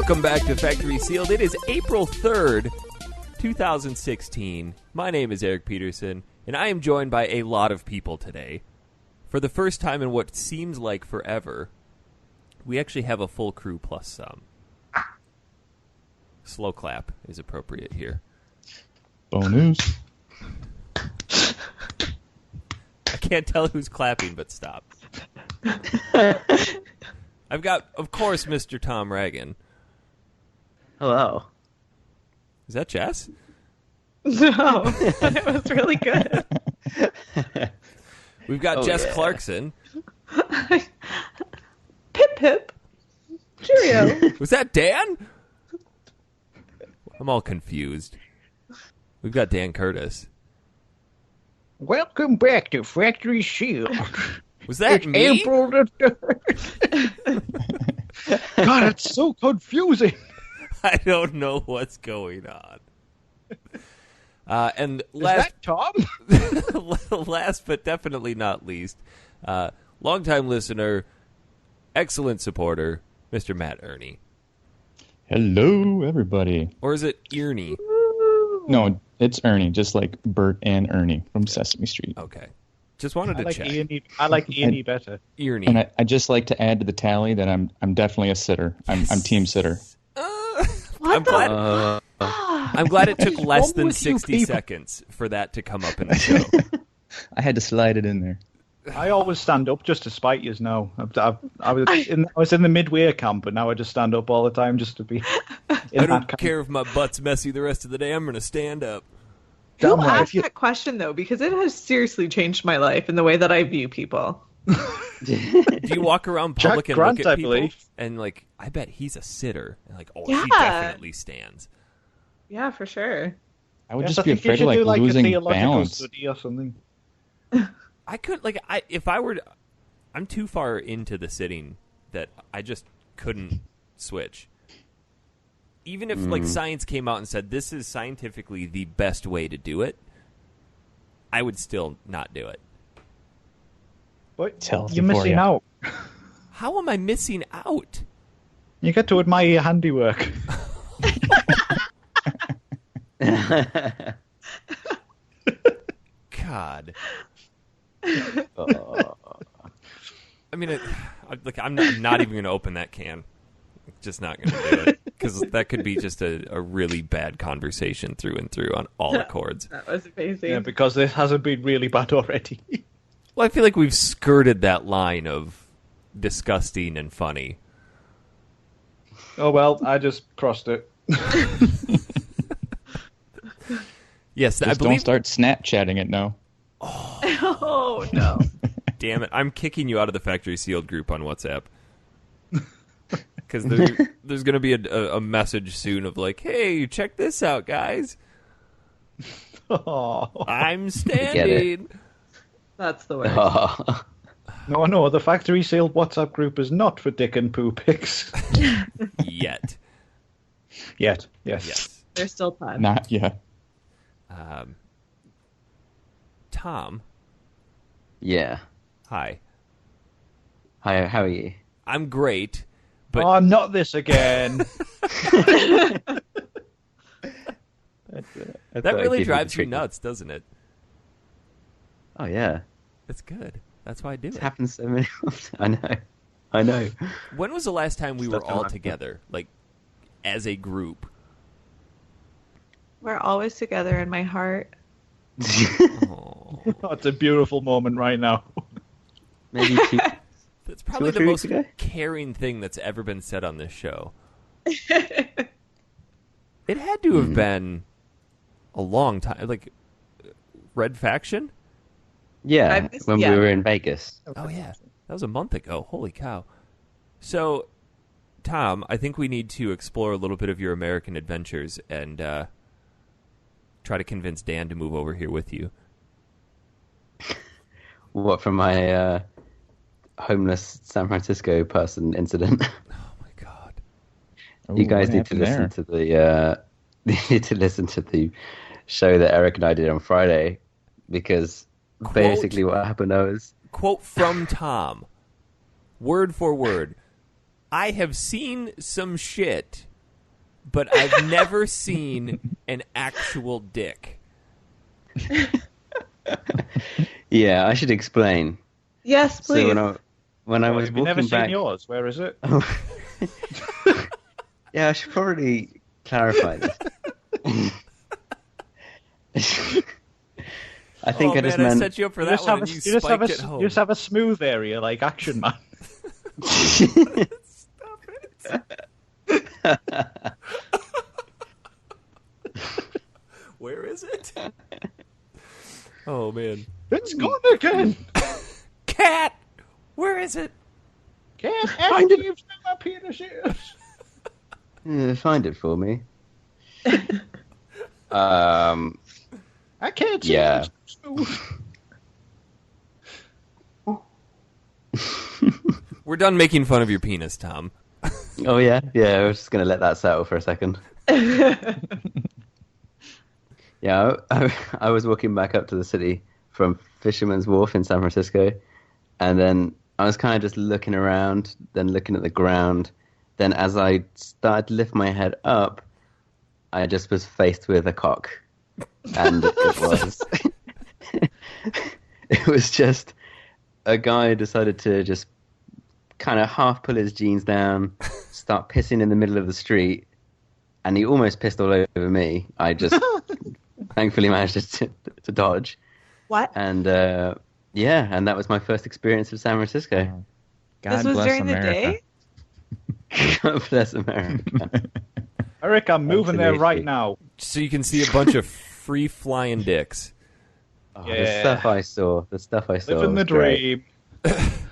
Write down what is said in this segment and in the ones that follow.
Welcome back to Factory Sealed. It is April 3rd, 2016. My name is Eric Peterson, and I am joined by a lot of people today. For the first time in what seems like forever, we actually have a full crew plus some. Slow clap is appropriate here. Bonus. I can't tell who's clapping, but stop. I've got, of course, Mr. Tom Reagan. Hello. Is that Jess? No, but it was really good. We've got Jess Clarkson. Pip pip. Cheerio. Was that Dan? I'm all confused. We've got Dan Curtis. Welcome back to Factory Sealed. Was that It's me? April the 3rd. God, it's so confusing. I don't know what's going on. And Is that Tom? last but definitely not least, longtime listener, excellent supporter, Mr. Matt Earney. Hello, everybody. Or is it Earney? No, it's Ernie, just like Bert and Ernie from Sesame Street. Okay. Just wanted to check. I like Ian better. Earney. And I just like to add to the tally that I'm definitely a sitter. I'm team sitter. I'm glad it took less than 60 seconds for that to come up in the show. I had to slide it in there. I always stand up just to spite you now. I was in the midway camp, but now I just stand up all the time just to be in I don't that camp. care if my butt's messy the rest of the day. I'm going to stand up. Who Damn right, asked if you- that question, though? Because it has seriously changed my life and the way that I view people. Do you walk around public Jack and Grant, look at I people believe. and like, I bet he's a sitter. And like, oh, Yeah. she definitely stands. Yeah, for sure. I would Yes, just I be think you afraid should of do, like a losing theological balance. study or something. I could if I were, I'm too far into the sitting that I just couldn't switch. Even if like science came out and said this is scientifically the best way to do it, I would still not do it. But It's healthy you're for missing you. out. How am I missing out? You get to admire your handiwork. God. Oh. I mean, I'm not even going to open that can. Just not going to do it because that could be just a really bad conversation through and through on all accords. That was amazing. Yeah, because this hasn't been really bad already. Well, I feel like we've skirted that line of disgusting and funny. Oh well, I just crossed it. Yes, I Just believe. don't start Snapchatting it now. Oh, no. Damn it! I'm kicking you out of the Factory Sealed group on WhatsApp because there's going to be a message soon of like, "Hey, check this out, guys! Oh. I'm standing." That's the worst. Oh. No, the Factory Sealed WhatsApp group is not for dick and poo pics. Yet, Yet, yes. yes. There's still time. Not yet. Tom, Yeah. hi. Hi, how are you? I'm great, but Oh, not this again. that really drives you nuts, doesn't it? Oh, yeah. It's good. That's why I do It it. happens so many times. I know. When was the last time we were Stuff in all my- together, like as a group? We're always together in my heart. Oh, That's a beautiful moment right now. Maybe two. that's probably or the 3 most weeks ago? caring thing that's ever been said on this show. It had to have been a long time, like Red Faction. Yeah, when yeah. we were in Vegas. Oh yeah, that was a month ago. Holy cow! So, Tom, I think we need to explore a little bit of your American adventures and try to convince Dan to move over here with you. What, from my homeless San Francisco person incident? Oh my god! You guys what need to happened listen there? to the you need to listen to the show that Eric and I did on Friday, because basically what happened was Quote from Tom, word for word. I have seen some shit but I've never seen an actual dick. Yeah, I should explain. Yes, please. So when I was Have you walking never back, seen yours? Where is it? yeah, I should probably clarify this. I think I just I meant. set you up for that one, and you spiked it home. You just have a smooth area like Action Man. Stop it. Where is it? Oh, man. It's gone again. Cat! Where is it? Can't find it. You've still my penis ears. Find it for me. I can't see. Yeah. It's smooth. We're done making fun of your penis, Tom. Oh yeah, yeah. I was just gonna let that settle for a second. Yeah, I was walking back up to the city from Fisherman's Wharf in San Francisco, and then I was kind of just looking around, then looking at the ground. Then as I started to lift my head up, I just was faced with a cock. And it was just a guy decided to just kind of half pull his jeans down, start pissing in the middle of the street, and he almost pissed all over me. I just thankfully managed to dodge. What? And yeah, and that was my first experience of San Francisco. God This was bless during America. the day? God bless America. Eric, I'm moving there right Absolutely. now. So you can see a bunch of free-flying dicks. Oh, Yeah. The stuff I saw Living the was great. dream.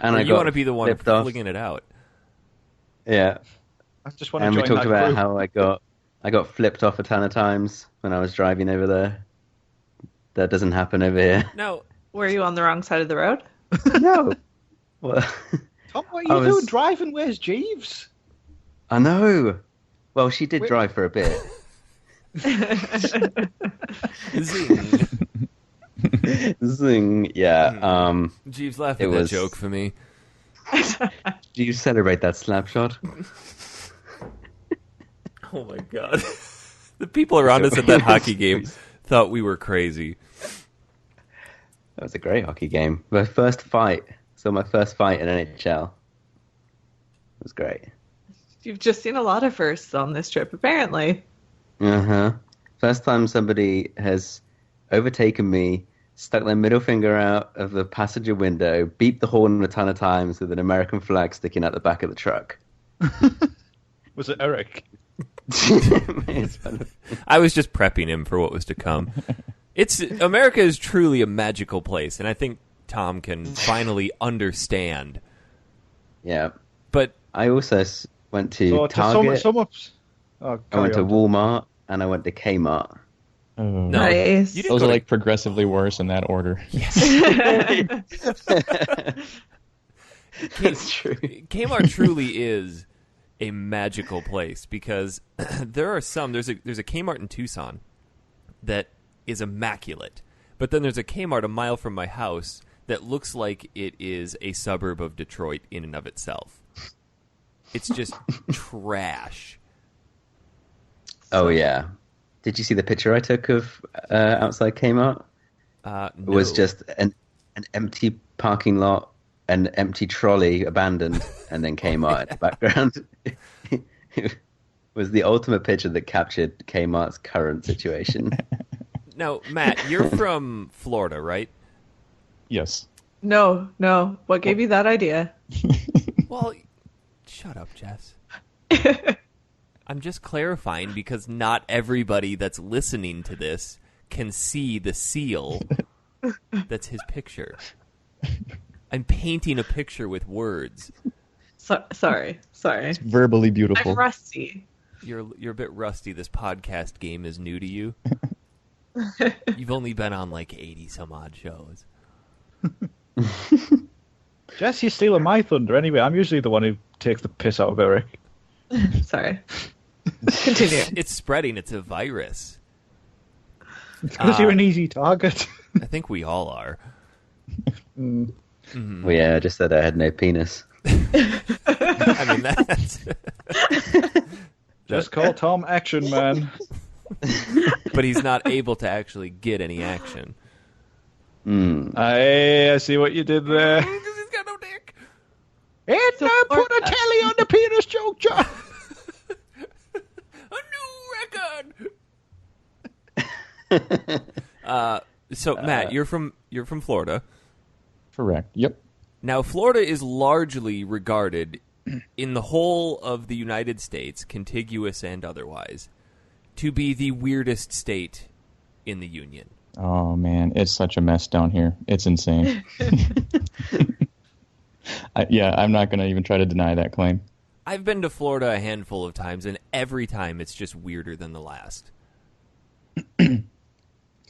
And Or I you got want to be the one flipped off. flinging it out. Yeah, I just want to and we join talked that about group. how I got flipped off a ton of times when I was driving over there. That doesn't happen over here. No, Were you on the wrong side of the road? No. Well, Tom, what I are you doing was- driving? Where's Jeeves? I know. Well, she did Wait. drive for a bit. zing. Zing. Yeah. Jeeves laughed It at that was- joke for me. Do you celebrate that slap shot? Oh my god. The people around us at that hockey game thought we were crazy. That was a great hockey game. My first fight. So my first fight in NHL. It was great. You've just seen a lot of firsts on this trip, apparently. Uh-huh. First time somebody has overtaken me, stuck their middle finger out of the passenger window, beeped the horn a ton of times with an American flag sticking out the back of the truck. Was it Eric? It's fun. I was just prepping him for what was to come. America is truly a magical place, and I think Tom can finally understand. Yeah. But I also went to So, Target, oh, I carry went to on. Walmart, and I went to Kmart. Oh. no, Nice. you didn't Those go are to- like progressively worse in that order. That's true. Kmart truly is a magical place because there are some. There's a Kmart in Tucson that is immaculate, but then there's a Kmart a mile from my house that looks like it is a suburb of Detroit in and of itself. It's just trash. Oh, yeah. Did you see the picture I took of outside Kmart? It was No. just an empty parking lot, an empty trolley abandoned, and then Kmart in the background. It was the ultimate picture that captured Kmart's current situation. Now, Matt, you're from Florida, right? Yes. No. What gave you that idea? Well, shut up, Jess. I'm just clarifying because not everybody that's listening to this can see the seal that's his picture. I'm painting a picture with words. Sorry. Verbally beautiful. I'm rusty. You're a bit rusty. This podcast game is new to you. You've only been on like 80 some odd shows. Jess, you're stealing my thunder anyway. I'm usually the one who takes the piss out of Eric. Sorry. Continue. It's spreading. It's a virus. Because you're an easy target. I think we all are. Well, yeah, I just said I had no penis. I mean, that's... Just call Tom Action Man. But he's not able to actually get any action. I see what you did there. Because he's got no dick. And I put a tally on the penis joke, John. A new record. So Matt, you're from Florida. Correct. Yep. Now, Florida is largely regarded in the whole of the United States, contiguous and otherwise, to be the weirdest state in the Union. Oh, man. It's such a mess down here. It's insane. I'm not going to even try to deny that claim. I've been to Florida a handful of times, and every time it's just weirder than the last.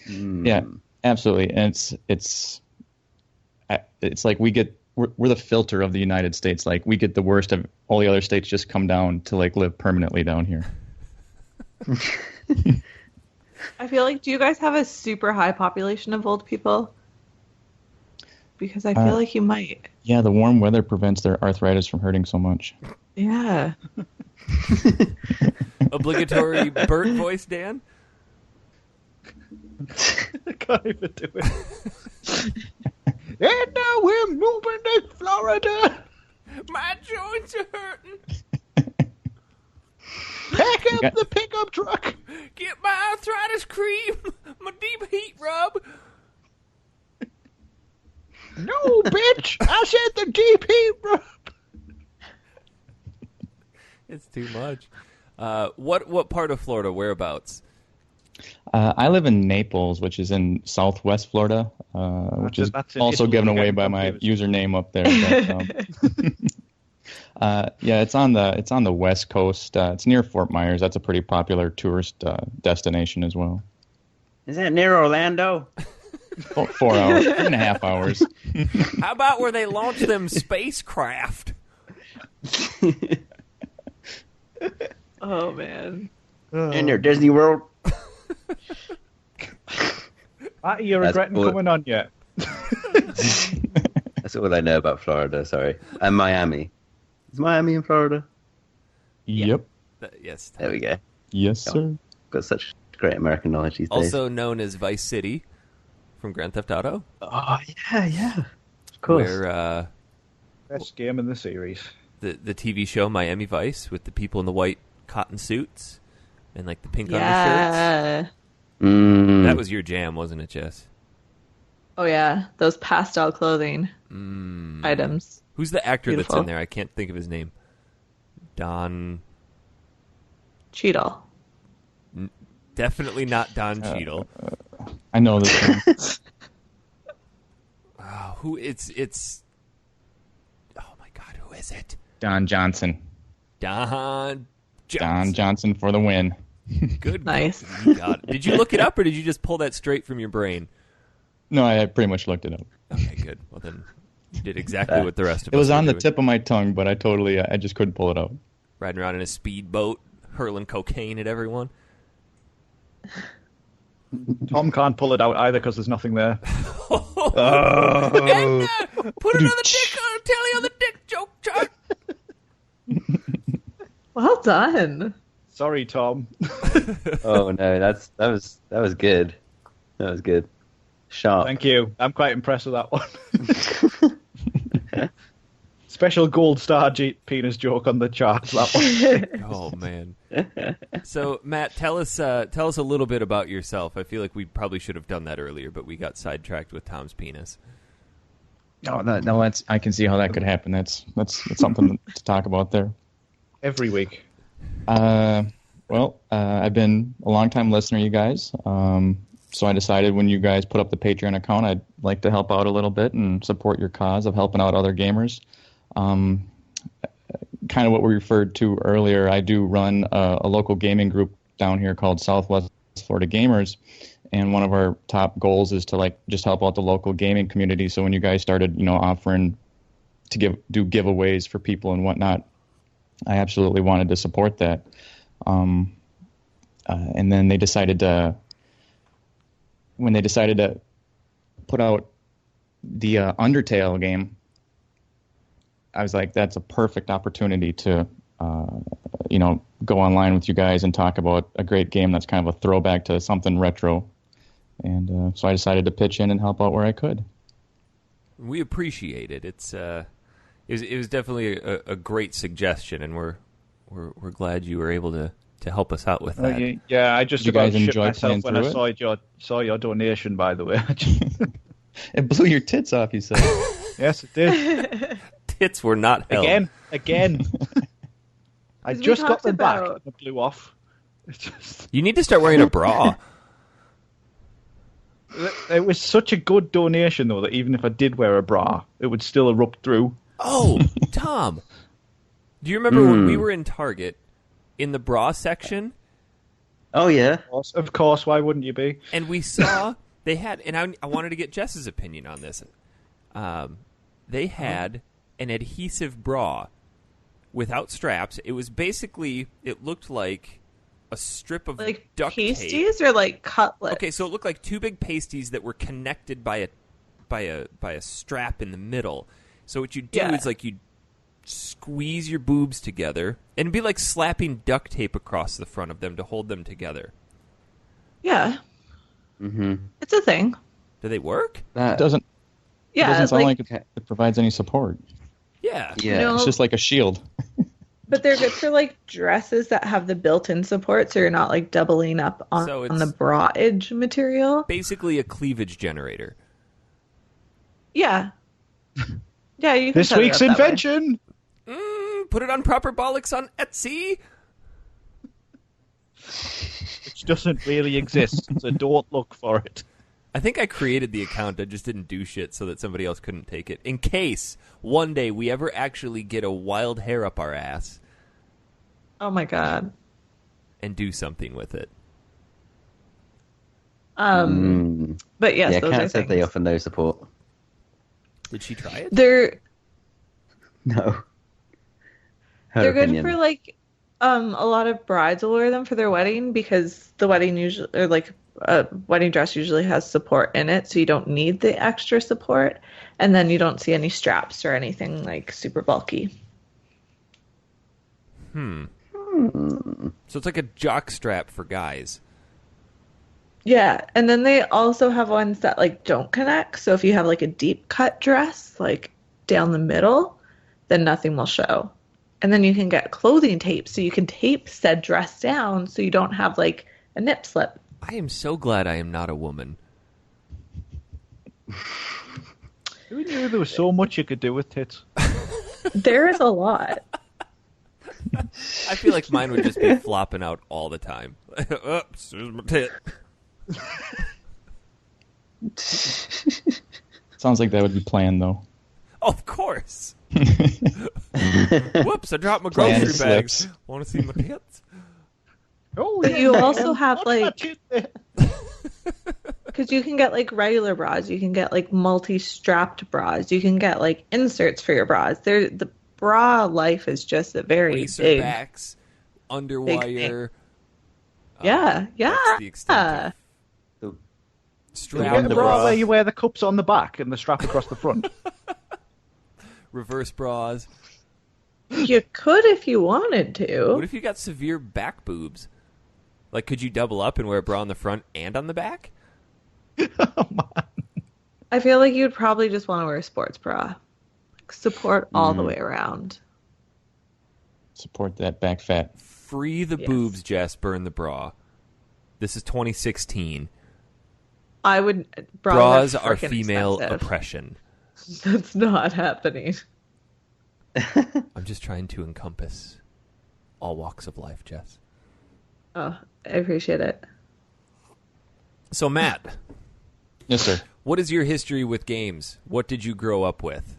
Yeah, absolutely. And it's like we're the filter of the United States. Like, we get the worst of all the other states just come down to, like, live permanently down here. I feel like, do you guys have a super high population of old people? Because I feel like you might. Yeah, the warm weather prevents their arthritis from hurting so much. Yeah. Obligatory Bert voice, Dan? I can't even do it. And now we're moving to Florida. My joints are hurting. Pack up the pickup truck. Get my arthritis cream. My deep heat rub. No, bitch. I said the DP rub. It's too much. What part of Florida? Whereabouts? I live in Naples, which is in southwest Florida, which is also given away by my username up there. But, it's on the west coast. It's near Fort Myers. That's a pretty popular tourist destination as well. Is that near Orlando? 4 hours, 3.5 hours. How about where they launch them spacecraft? Oh, man. In your Disney World? Are you regretting coming on yet? That's all I know about Florida, sorry. And Miami. Is Miami in Florida? Yep. Yes. There we go. Yes, sir. Got such great American knowledge these days. Also known as Vice City from Grand Theft Auto. Oh, yeah. Of course. Where Best game in the series. the TV show Miami Vice with the people in the white cotton suits and like the pink undershirts. Yeah. That was your jam, wasn't it, Jess? Oh, yeah. Those pastel clothing items. Who's the actor Beautiful. that's in there? I can't think of his name. Don... Cheadle. Definitely not Don Cheadle. I know this one. Who it's oh my god, who is it? Don Johnson. Don Don Johnson for the win. Good. Nice. You got it. Did you look it up or did you just pull that straight from your brain? No, I pretty much looked it up. Okay, good. Well then you did exactly what the rest of us It was on were the doing. tip of my tongue, but I just couldn't pull it out. Riding around in a speedboat, hurling cocaine at everyone. Tom can't pull it out either because there's nothing there. And, put another dick on telly on the dick joke chart. Well done. Sorry, Tom. Oh no, that was good. That was good. Sharp. Thank you. I'm quite impressed with that one. Special gold star penis joke on the charts. That one. Oh man. So Matt, tell us a little bit about yourself. I feel like we probably should have done that earlier, but we got sidetracked with Tom's penis. No, that's I can see how that could happen. That's something to talk about there. Every week. I've been a long-time listener, you guys. So I decided when you guys put up the Patreon account, I'd like to help out a little bit and support your cause of helping out other gamers. Kind of what we referred to earlier, I do run a local gaming group down here called Southwest Florida Gamers, and one of our top goals is to just help out the local gaming community. So when you guys started, offering to do giveaways for people and whatnot, I absolutely wanted to support that. And then when they decided to put out the Undertale game, I was like, that's a perfect opportunity to, go online with you guys and talk about a great game that's kind of a throwback to something retro. And so I decided to pitch in and help out where I could. We appreciate it. It was definitely a great suggestion, and we're glad you were able to help us out with that. Yeah, I just You about guys shit enjoy myself when playing I saw your donation. By the way, It blew your tits off, you said. yes, it did. Tits were not held. Again. I We just got talked them back about- and it blew off. It's just, You need to start wearing a bra. it was such a good donation, though, that even if I did wear a bra, it would still erupt through. Oh, Tom. Do you remember when we were in Target in the bra section Oh yeah. Of course, why wouldn't you be? and we saw they had, and I wanted to get Jess's opinion on this. They had an adhesive bra without straps. It was basically, it looked like a strip of Like duct tape. pasties or like cutlets? Okay, so it looked like two big pasties that were connected by a strap in the middle. So what you do is like you squeeze your boobs together, and it'd be like slapping duct tape across the front of them to hold them together. Yeah. Mm-hmm. It's a thing. Do they work? It doesn't Yeah, sound like, like it provides any support. Yeah. Yeah. No. It's just like a shield. but they're good for like dresses that have the built-in support, so you're not like doubling up on, So on the it's- bra edge material. Basically a cleavage generator. Yeah. Yeah, you can This set it week's up that way. invention! Put it on Proper Bollocks on Etsy. Which doesn't really exist, so don't look for it. I think I created the account. I just didn't do shit so that somebody else couldn't take it. In case one day we ever actually get a wild hair up our ass Oh my god. and do something with it. But yes, Yeah, those are Kat said they things. offer no support. Did she try it? They're No. Her they're good opinion. for like a lot of brides will wear them for their wedding because the wedding usually or like a wedding dress usually has support in it, so you don't need the extra support, and then you don't see any straps or anything like super bulky. So it's like a jock strap for guys. Yeah, and then they also have ones that like don't connect. So if you have like a deep cut dress like down the middle, then nothing will show. And then you can get clothing tape so you can tape said dress down so you don't have like a nip slip. I am so glad I am not a woman. Who knew there was so much you could do with tits? There is a lot. I feel like mine would just be flopping out all the time. Oops, there's my tit. Sounds like that would be planned, though. Of course. Whoops, I dropped my Planned grocery bags. slips. Want to see my tits? Oh, But you also have What's like that tit there? because you can get like regular bras, you can get like multi-strapped bras, you can get like inserts for your bras. The bra life is just a very Racer big. backs, underwire. Yeah, yeah. That's the extent of The- strap You get the the bra bra, where you wear the cups on the back and the strap across the front. reverse bras. You could if you wanted to. What if you got severe back boobs? Like, could you double up and wear a bra on the front and on the back? I feel like you'd probably just want to wear a sports bra. Like, support all the way around. Support that back fat. Free the Yes. boobs, Jess. Burn the bra. This is 2016. I would. Bras are frickin' female expensive. oppression. That's not happening. I'm just trying to encompass all walks of life, Jess. Oh, I appreciate it. So, Matt, Yes, sir. what is your history with games? What did you grow up with?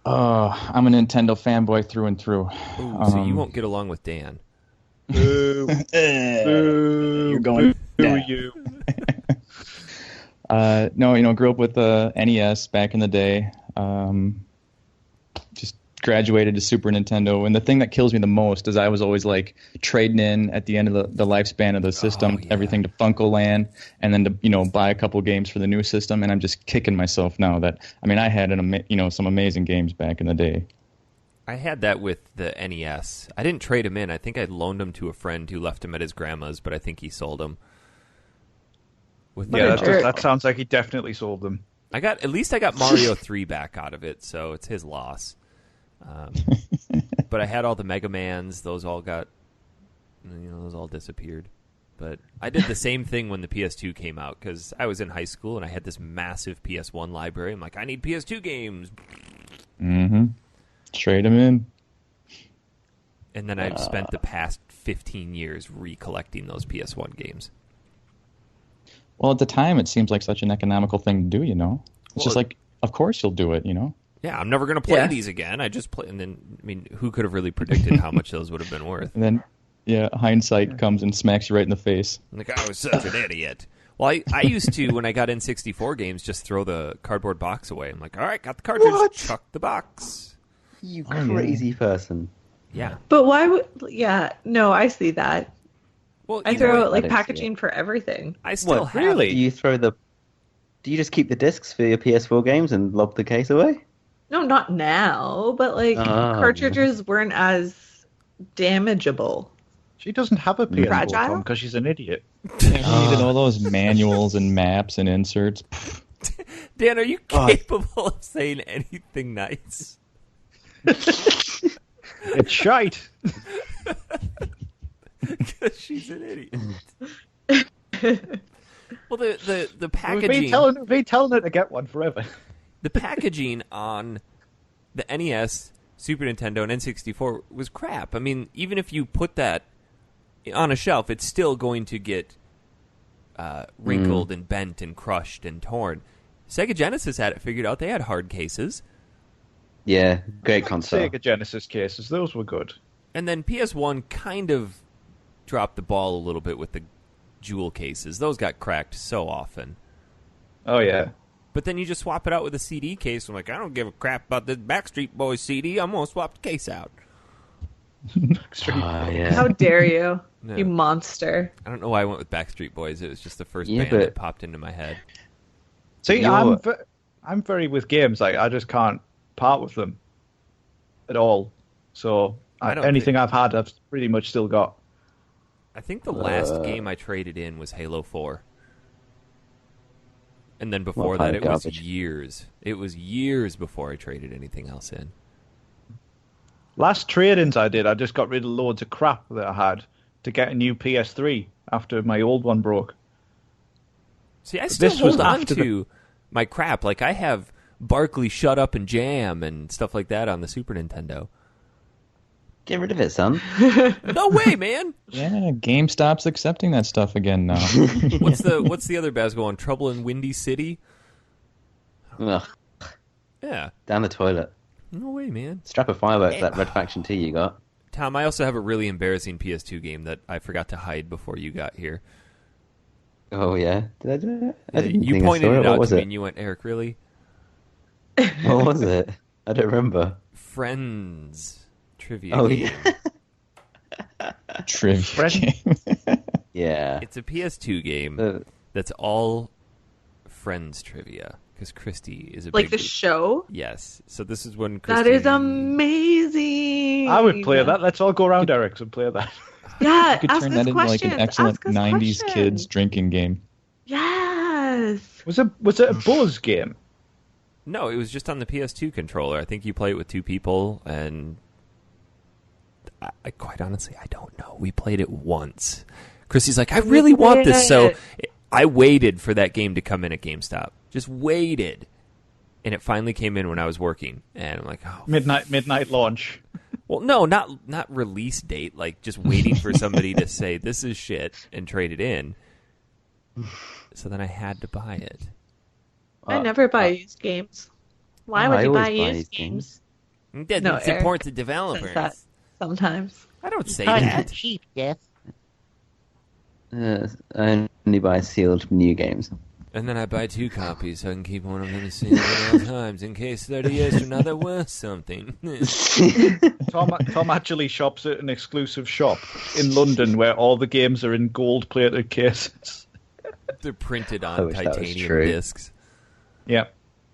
I'm a Nintendo fanboy through and through. Ooh, so you won't get along with Dan. Boo. You're going. Boo you. No, grew up with the NES back in the day. Just graduated to Super Nintendo, and the thing that kills me the most is I was always like trading in at the end of the lifespan of the system, yeah. everything to Funko Land, and then to buy a couple games for the new system. And I'm just kicking myself now that I had some amazing games back in the day. I had that with the NES. I didn't trade him in. I think I loaned him to a friend who left him at his grandma's, but I think he sold him. That sounds like he definitely sold them. At least I got Mario 3 back out of it, so it's his loss. But I had all the Mega Mans. Those all disappeared. But I did the same thing when the PS2 came out, because I was in high school and I had this massive PS1 library. I'm like, I need PS2 games. Mm-hmm. Trade them in. And then I've spent the past 15 years recollecting those PS1 games. Well, at the time, it seems like such an economical thing to do, you know? It's just like, of course you'll do it, you know? Yeah, I'm never going to play these again. I just play, and then, I mean, who could have really predicted how much those would have been worth? And then, hindsight comes and smacks you right in the face. Like, I was such an idiot. Well, I used to, when I got N64 games, just throw the cardboard box away. I'm like, all right, got the cartridge, chuck the box. You crazy person. Yeah. But why would... Yeah, no, I see that. Well, I throw out, like, I don't see packaging for everything. I still have... really? Do you just keep the discs for your PS4 games and lob the case away? No, not now, but, like, cartridges weren't as damageable. She doesn't have a PS4 Fragile? because she's an idiot. Even all those manuals and maps and inserts. Dan, are you capable of saying anything nice? It's shite. Because she's an idiot. Well, the packaging... We've been telling her to get one forever. The packaging on the NES, Super Nintendo, and N64 was crap. I mean, even if you put that on a shelf, it's still going to get wrinkled and bent and crushed and torn. Sega Genesis had it figured out. They had hard cases. Yeah, great console. Sega Genesis cases, those were good. And then PS1 kind of dropped the ball a little bit with the jewel cases. Those got cracked so often. Oh, yeah. But then you just swap it out with a CD case. I'm like, I don't give a crap about this Backstreet Boys CD. I'm going to swap the case out. How dare you, No. you monster. I don't know why I went with Backstreet Boys. It was just the first band but- that popped into my head. See, I'm very with games. Like, I just can't part with them at all. So anything I've had, I've pretty much still got. I think the last game I traded in was Halo 4. And then before that, it was years. It was years before I traded anything else in. Last trade-ins I did, I just got rid of loads of crap that I had to get a new PS3 after my old one broke. See, I still hold on to my crap. Like, I have Barkley Shut Up and Jam and stuff like that on the Super Nintendo. Get rid of it, son. No way, man! Yeah, GameStop's accepting that stuff again now. What's the other basketball one? Trouble in Windy City? Ugh, Yeah. down the toilet. No way, man. Strap a fireworks that Red Faction tee you got. Tom, I also have a really embarrassing PS2 game that I forgot to hide before you got here. Oh, yeah? Did I do it? I didn't You think I pointed saw it What out was to me it? and you went, Eric, really? What was it? I don't remember. Friends trivia Oh, game. yeah. Trivia game. Yeah. It's a PS2 game that's all Friends trivia. Because Christy is a Like big... the show? Yes. So this is when Christy... That is amazing. I would play that. Let's all go around Eric's and play that. Yeah, You could ask turn us that into like questions. an excellent Ask us 90s questions. kids drinking game. Yes. Was it a Buzz game? No, it was just on the PS2 controller. I think you play it with two people, and I quite honestly, I don't know. We played it once. Christy's like, I really want this, so I waited for that game to come in at GameStop. Just waited. And it finally came in when I was working, and I'm like, oh. Midnight launch. Well, no, not release date, like just waiting for somebody to say, this is shit, and trade it in. So then I had to buy it. I never buy used games. Why would I you buy always buy used used games? It doesn't No, support Eric the Says developers. that sometimes. I don't say that. cheap, yes. I only buy sealed new games. And then I buy 2 copies so I can keep one of them in the same at all times in case 30 years from now they're worth something. Tom actually shops at an exclusive shop in London where all the games are in gold-plated cases. They're printed I on wish that was titanium true. discs. Yeah.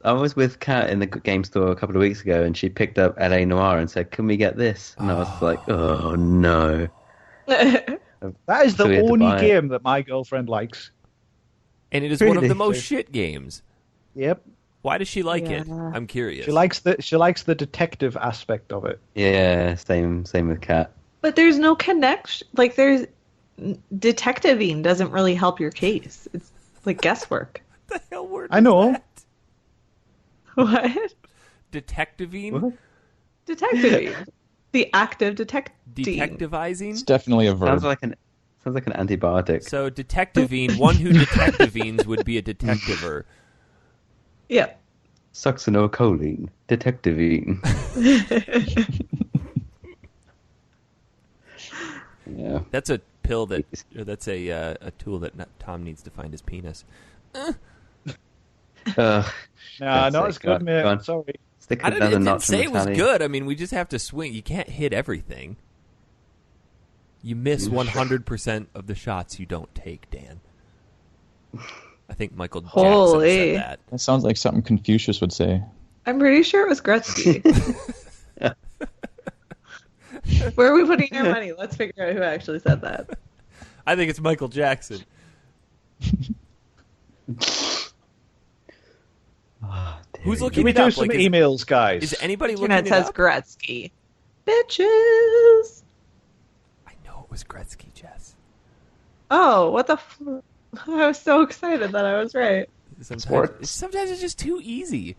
I was with Kat in the game store a couple of weeks ago, and she picked up L.A. Noire and said, "Can we get this?" And I was like, "Oh no!" That is the only game that my girlfriend likes, and it is one of the most shit games. Yep. Why does she like it? I'm curious. She likes the detective aspect of it. Yeah, same with Kat. But there's no connection. Like, there's detectiving doesn't really help your case. It's like guesswork. What the hell word? I know. That? What? Detectiving? What? Detectiving. The act of detecting. Detectivizing? It's definitely a verb. Sounds like an antibiotic. So detectivine, one who detectivines would be a detectiver. Yeah. Succinylcholine, detectivine. Yeah. That's a pill that's a tool that Tom needs to find his penis. No, not as good, mate. Sorry. I didn't say it was good. I mean, we just have to swing. You can't hit everything. You miss 100% of the shots you don't take, Dan. I think Michael Jackson said that. That sounds like something Confucius would say. I'm pretty sure it was Gretzky. Where are we putting our money? Let's figure out who actually said that. I think it's Michael Jackson. Who's looking it up? Can we do some emails, guys? Is anybody looking Internet it says up? Gretzky. Bitches! I know it was Gretzky, Jess. Oh, what the I was so excited that I was right. Sometimes it's just too easy.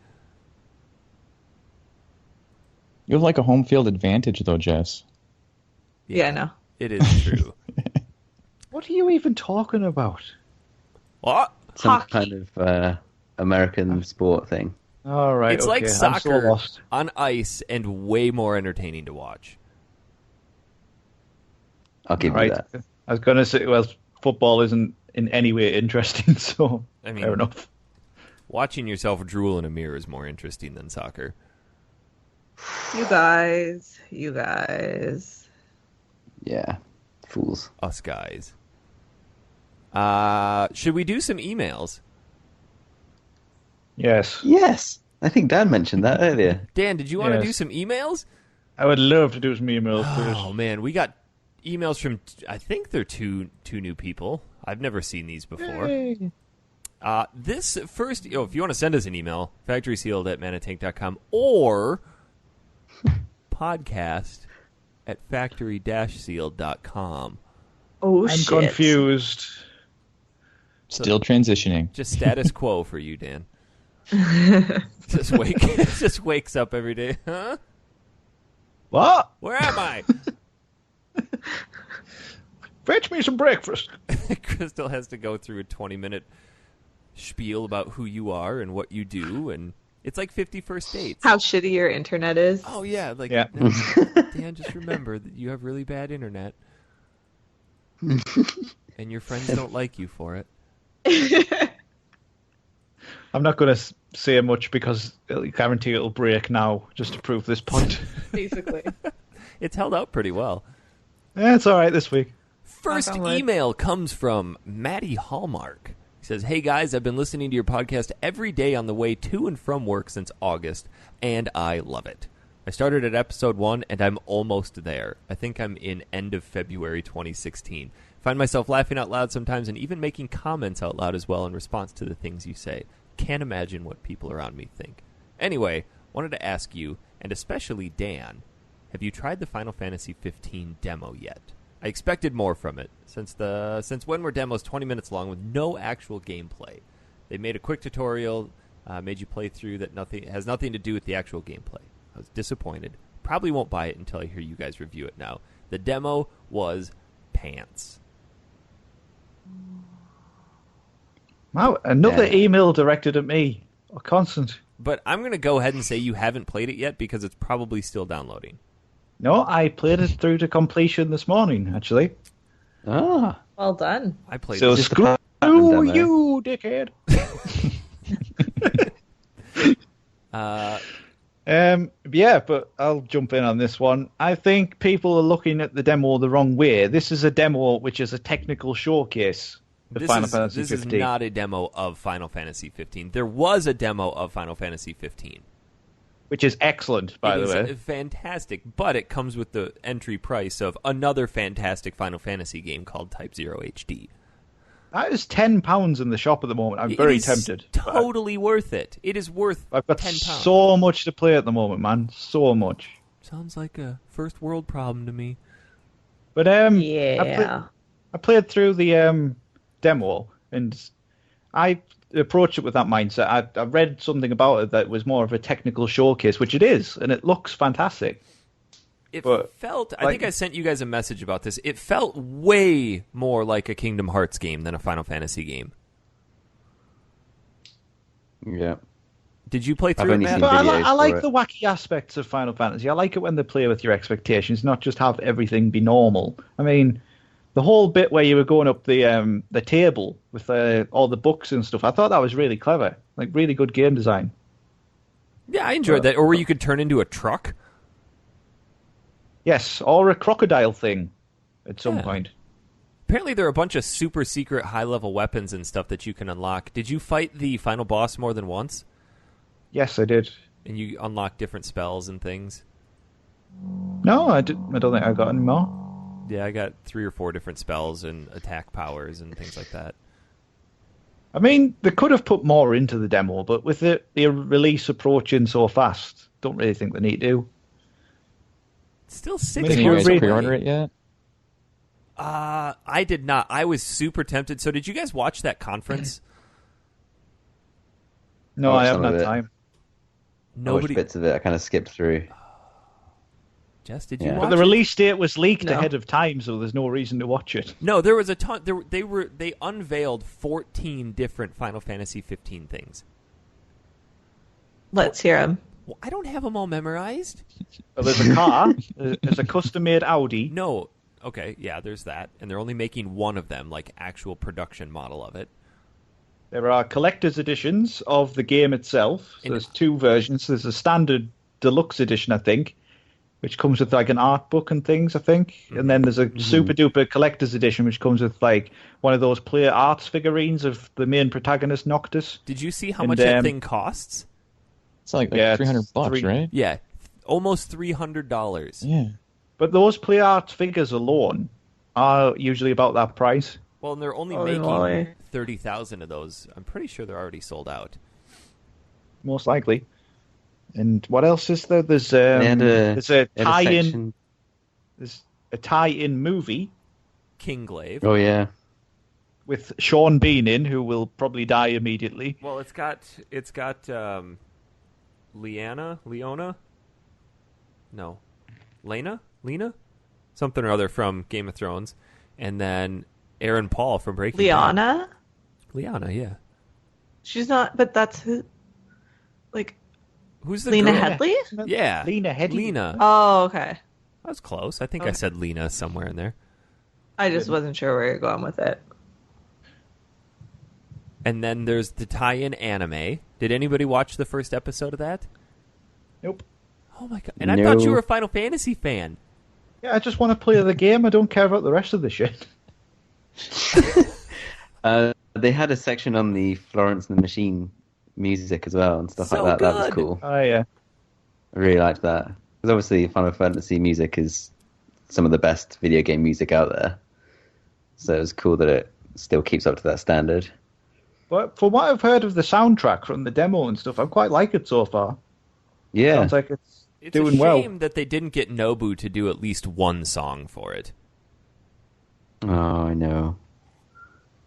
You have like a home field advantage, though, Jess. Yeah, I know. It is true. What are you even talking about? What? Some Hockey. kind of American sport thing. All right, It's okay. like I'm so soccer lost. on ice and way more entertaining to watch. I'll give you that. I was going to say, well, football isn't in any way interesting, so I mean, fair enough. Watching yourself drool in a mirror is more interesting than soccer. You guys. Yeah, fools. Us guys. Should we do some emails? Yes. I think Dan mentioned that earlier. Dan, did you want to Yes. do some emails? I would love to do some emails, please. Oh man, we got emails from I think they're two new people. I've never seen these before. Yay. This first, if you want to send us an email, factorysealed@manatank.com or podcast@factory-sealed.com. Oh, I'm shit. confused. Still transitioning. Just status quo for you, Dan. just wakes up every day. Huh? What? Where am I? Fetch me some breakfast. Crystal has to go through a 20-minute spiel about who you are and what you do, and it's like 50 First Dates. How shitty your internet is. Oh, yeah. Yeah. Dan, just remember that you have really bad internet. And your friends don't like you for it. I'm not going to say much because I guarantee it'll break now just to prove this point. Basically. It's held up pretty well. Yeah, it's all right this week. First email comes from Maddie Hallmark. He says, "Hey guys, I've been listening to your podcast every day on the way to and from work since August, and I love it. I started at episode 1, and I'm almost there. I think I'm in end of February 2016. Find myself laughing out loud sometimes and even making comments out loud as well in response to the things you say. Can't imagine what people around me think. Anyway, wanted to ask you, and especially Dan, have you tried the Final Fantasy 15 demo yet? I expected more from it, since when were demos 20 minutes long with no actual gameplay? They made a quick tutorial, made you play through that has nothing to do with the actual gameplay. I was disappointed. Probably won't buy it until I hear you guys review it now. The demo was pants." Wow, another email directed at me. Oh, constant. But I'm going to go ahead and say you haven't played it yet because it's probably still downloading. No, I played it through to completion this morning, actually. Ah. Well done. I played So it. screw demo. you, dickhead. Yeah, but I'll jump in on this one. I think people are looking at the demo the wrong way. This is a demo which is a technical showcase. Final Fantasy 15. This is not a demo of Final Fantasy 15. There was a demo of Final Fantasy 15. Which is excellent, by the way. It is fantastic, but it comes with the entry price of another fantastic Final Fantasy game called Type 0 HD. That is £10 in the shop at the moment. I'm very tempted. Totally worth it. It is worth I've got £10. so much to play at the moment, man. So much. Sounds like a first world problem to me. But yeah. I played through the demo, and I approached it with that mindset. I read something about it that was more of a technical showcase, which it is, and it looks fantastic. I think I sent you guys a message about this. It felt way more like a Kingdom Hearts game than a Final Fantasy game. Yeah. Did you play through it, Matt? But I like the wacky aspects of Final Fantasy. I like it when they play with your expectations, not just have everything be normal. I mean, the whole bit where you were going up the table with all the books and stuff, I thought that was really clever. Like, really good game design. Yeah, I enjoyed that. Or where you could turn into a truck. Yes, or a crocodile thing at some point. Apparently there are a bunch of super secret high-level weapons and stuff that you can unlock. Did you fight the final boss more than once? Yes, I did. And you unlock different spells and things? No, I don't think I got any more. Yeah, I got 3 or 4 different spells and attack powers and things like that. I mean, they could have put more into the demo, but with the release approaching so fast, don't really think they need to. It's still 6 Did you guys pre-order it yet? I did not. I was super tempted. So did you guys watch that conference? No, I haven't had time. I watched bits of it. I kind of skipped through. Jess, did you watch But the release date was leaked No. ahead of time, so there's no reason to watch it. No, there was a ton. They unveiled 14 different Final Fantasy 15 things. Let's hear him. Well, I don't have them all memorized. Well, there's a car. There's a custom-made Audi. No. Okay, yeah, there's that. And they're only making one of them, like actual production model of it. There are collector's editions of the game itself. So there's 2 versions. There's a standard deluxe edition, I think, which comes with like an art book and things, I think. And then there's a super duper collector's edition, which comes with like one of those player arts figurines of the main protagonist, Noctis. Did you see how much that thing costs? It's like $300, right? Yeah, almost $300. Yeah. But those play arts figures alone are usually about that price. Well, and they're only making 30,000 of those. I'm pretty sure they're already sold out. Most likely. And what else is there? There's a tie-in. There's a tie-in movie. Kingglaive. Oh yeah. With Sean Bean in, who will probably die immediately. Well, it's got Leona? No. Lena? Something or other from Game of Thrones. And then Aaron Paul from Breaking Bad. Liana, yeah. She's not, but that's who, like... Who's the Lena girl? Headey? Yeah. Lena Headey. Lena. Oh, okay. That was close. I think I said Lena somewhere in there. I just wasn't sure where you're going with it. And then there's the tie-in anime. Did anybody watch the first episode of that? Nope. Oh my god. And I thought you were a Final Fantasy fan. Yeah, I just want to play the game. I don't care about the rest of the shit. They had a section on the Florence and the Machine music as well and stuff So like that. good. That was cool. Oh, yeah. I really liked that. Because obviously Final Fantasy music is some of the best video game music out there. So it was cool that it still keeps up to that standard. But from what I've heard of the soundtrack from the demo and stuff, I quite like it so far. Yeah. Sounds like it's doing a well. shame that they didn't get Nobu to do at least one song for it. Oh, I know.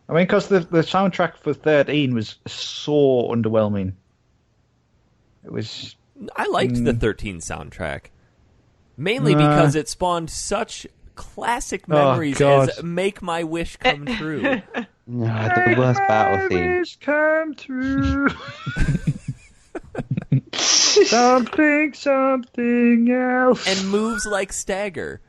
I mean, because the soundtrack for 13 was so underwhelming. It was... I liked the 13 soundtrack. Mainly because it spawned such classic memories as Make My Wish Come True. No, the worst battle theme. Wish come true. something else. And moves like Stagger.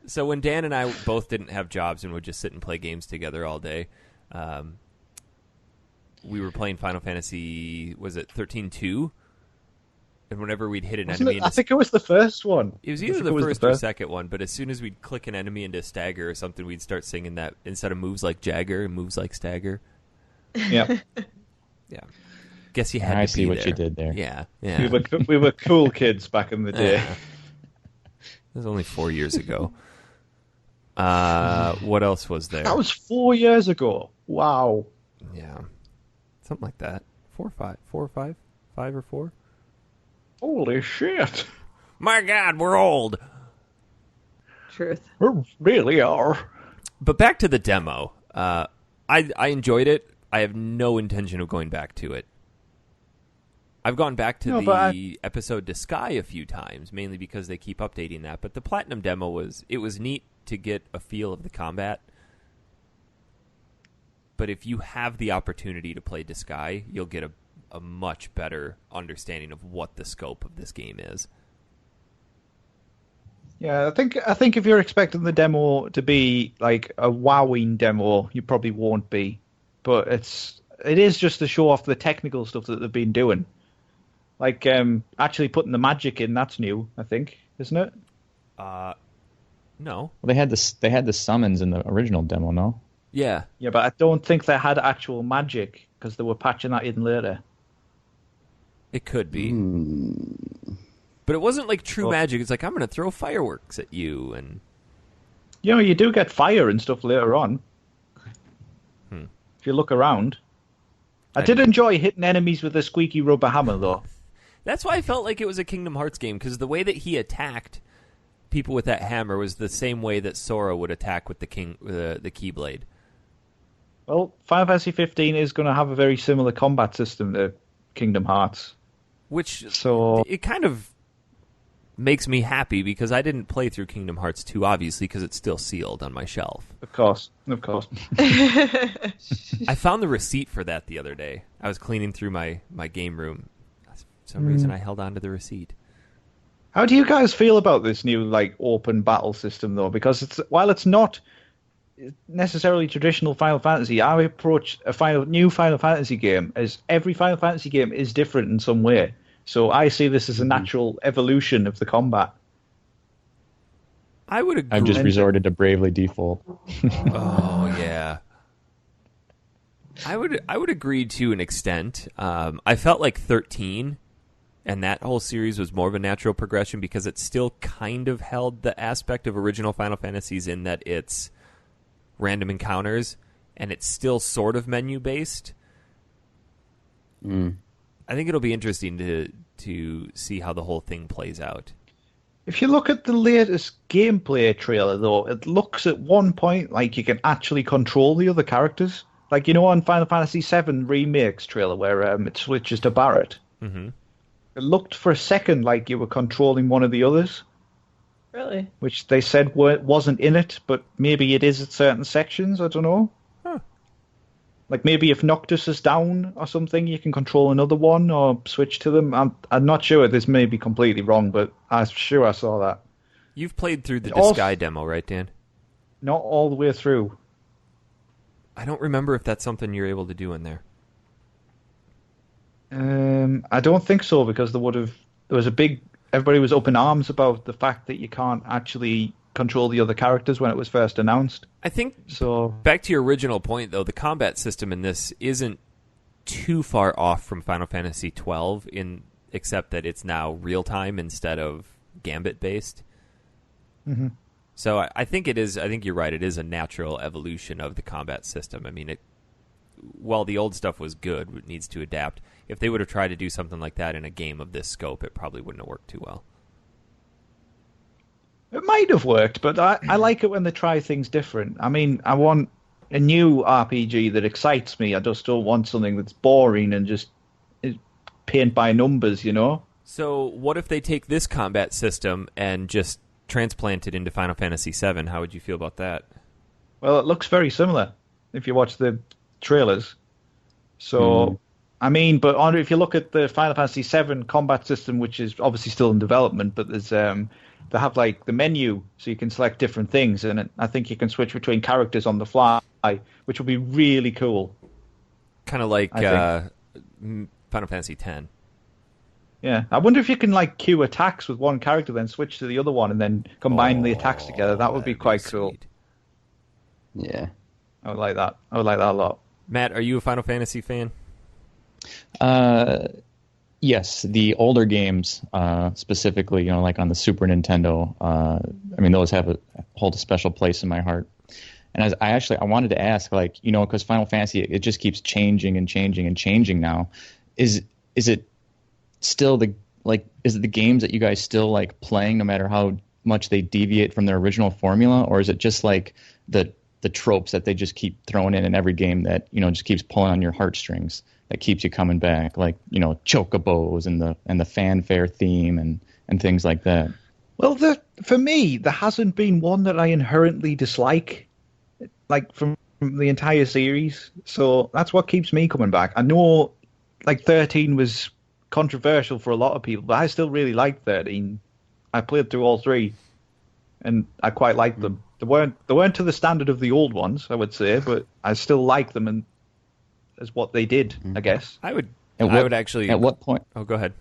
So when Dan and I both didn't have jobs and would just sit and play games together all day, we were playing Final Fantasy, was it 13-2? And whenever we'd hit an Wasn't enemy, I think it was the first one. it was either the first or second one. But as soon as we'd click an enemy into stagger or something, we'd start singing that instead of moves like Jagger, moves like stagger. Yeah. Yeah. Guess you had I to see be what there. you did there. Yeah. Yeah. We were cool kids back in the day. Yeah. It was only 4 years ago. What else was there? That was 4 years ago. Wow. Yeah. Something like that. 4 or 5? 5 or 4? Holy shit. My God, we're old. Truth. We really are. But back to the demo. I enjoyed it. I have no intention of going back to it. I've gone back to the episode to Sky a few times, mainly because they keep updating that. But the Platinum demo was neat to get a feel of the combat. But if you have the opportunity to play Disguise, you'll get a much better understanding of what the scope of this game is. Yeah, I think if you're expecting the demo to be like a wowing demo, you probably won't be. But it is just to show off the technical stuff that they've been doing. Like actually putting the magic in, that's new, I think, isn't it? No. Well, they had the summons in the original demo, no? Yeah. Yeah, but I don't think they had actual magic because they were patching that in later. It could be. But it wasn't like true magic. It's like, I'm going to throw fireworks at you. And You know, you do get fire and stuff later on. If you look around. I did enjoy hitting enemies with a squeaky rubber hammer, though. That's why I felt like it was a Kingdom Hearts game, because the way that he attacked people with that hammer was the same way that Sora would attack with the Keyblade. Well, Final Fantasy 15 is going to have a very similar combat system to Kingdom Hearts. Which, so it kind of makes me happy, because I didn't play through Kingdom Hearts 2, obviously, because it's still sealed on my shelf. Of course. I found the receipt for that the other day. I was cleaning through my game room. For some reason, I held on to the receipt. How do you guys feel about this new open battle system, though? Because while it's not necessarily traditional Final Fantasy, I approach a new Final Fantasy game as every Final Fantasy game is different in some way. So I see this as a natural evolution of the combat. I would agree. I've just resorted to Bravely Default. Oh yeah, I would agree to an extent. I felt like 13 and that whole series was more of a natural progression, because it still kind of held the aspect of original Final Fantasies in that it's random encounters and it's still sort of menu based. I think it'll be interesting to see how the whole thing plays out. If you look at the latest gameplay trailer, though, it looks at one point like you can actually control the other characters. Like, you know, on Final Fantasy VII Remake's trailer where it switches to Barret. Mm-hmm. It looked for a second like you were controlling one of the others. Really? Which they said wasn't in it, but maybe it is at certain sections, I don't know. Huh. Like maybe if Noctis is down or something, you can control another one or switch to them. I'm not sure. This may be completely wrong, but I'm sure I saw that. You've played through the Disguise demo, right, Dan? Not all the way through. I don't remember if that's something you're able to do in there. I don't think so, because everybody was up in arms about the fact that you can't actually control the other characters when it was first announced. I think, so. Back to your original point, though, the combat system in this isn't too far off from Final Fantasy XII, except that it's now real-time instead of Gambit-based. Mm-hmm. So I think it is. I think you're right. It is a natural evolution of the combat system. I mean, while the old stuff was good, it needs to adapt. If they would have tried to do something like that in a game of this scope, it probably wouldn't have worked too well. It might have worked, but I like it when they try things different. I mean, I want a new RPG that excites me. I just don't want something that's boring and just paint by numbers, you know? So what if they take this combat system and just transplant it into Final Fantasy VII? How would you feel about that? Well, it looks very similar if you watch the trailers. So, I mean, but if you look at the Final Fantasy VII combat system, which is obviously still in development, but there's they have like the menu, so you can select different things, and I think you can switch between characters on the fly, which would be really cool. Kind of like Final Fantasy X. Yeah, I wonder if you can like queue attacks with one character, then switch to the other one, and then combine the attacks together. That would be that'd quite cool. sweet. Yeah. I would like that. I would like that a lot. Matt, are you a Final Fantasy fan? Yes, the older games, specifically, like on the Super Nintendo. I mean, those hold a special place in my heart. And I wanted to ask, because Final Fantasy, it just keeps changing and changing and changing now. Is it still is it the games that you guys still like playing, no matter how much they deviate from their original formula, or is it just like the tropes that they just keep throwing in every game that just keeps pulling on your heartstrings, that keeps you coming back, like chocobos and the fanfare theme and things like that? Well, for me, there hasn't been one that I inherently dislike, like from the entire series. So that's what keeps me coming back. I know, 13 was controversial for a lot of people, but I still really liked 13. I played through all three, and I quite liked them. They weren't to the standard of the old ones, I would say, but I still like them and as what they did, I guess. I would actually. At what point? Oh, go ahead.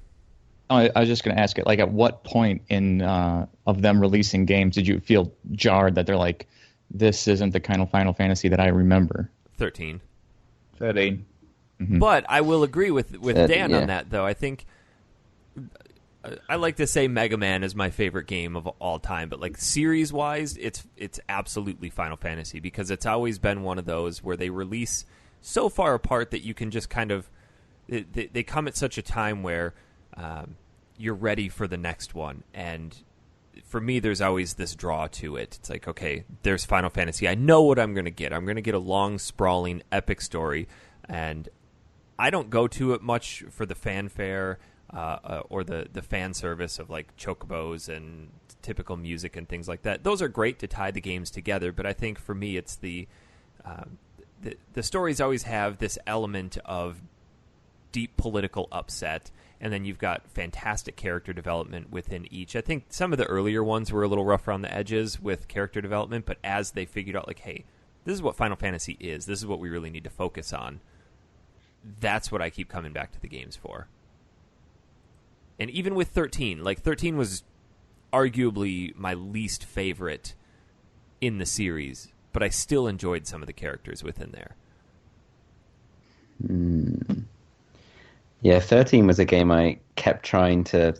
I was just going to ask it. Like, at what point in of them releasing games did you feel jarred that they're like, this isn't the kind of Final Fantasy that I remember? 13. 13. Mm-hmm. But I will agree with Dan yeah. on that, though. I think I like to say Mega Man is my favorite game of all time, but series-wise, it's absolutely Final Fantasy, because it's always been one of those where they release so far apart that you can just kind of they come at such a time where you're ready for the next one. And for me, there's always this draw to it. It's like, okay, there's Final Fantasy. I know what I'm going to get. I'm going to get a long, sprawling, epic story, and I don't go to it much for the fanfare or the fan service of chocobos and typical music and things like that. Those are great to tie the games together, but I think for me it's the stories always have this element of deep political upset, and then you've got fantastic character development within each. I think some of the earlier ones were a little rough around the edges with character development, but as they figured out, hey, this is what Final Fantasy is, this is what we really need to focus on, that's what I keep coming back to the games for. And even with 13, 13 was arguably my least favorite in the series, but I still enjoyed some of the characters within there. Yeah, 13 was a game I kept trying to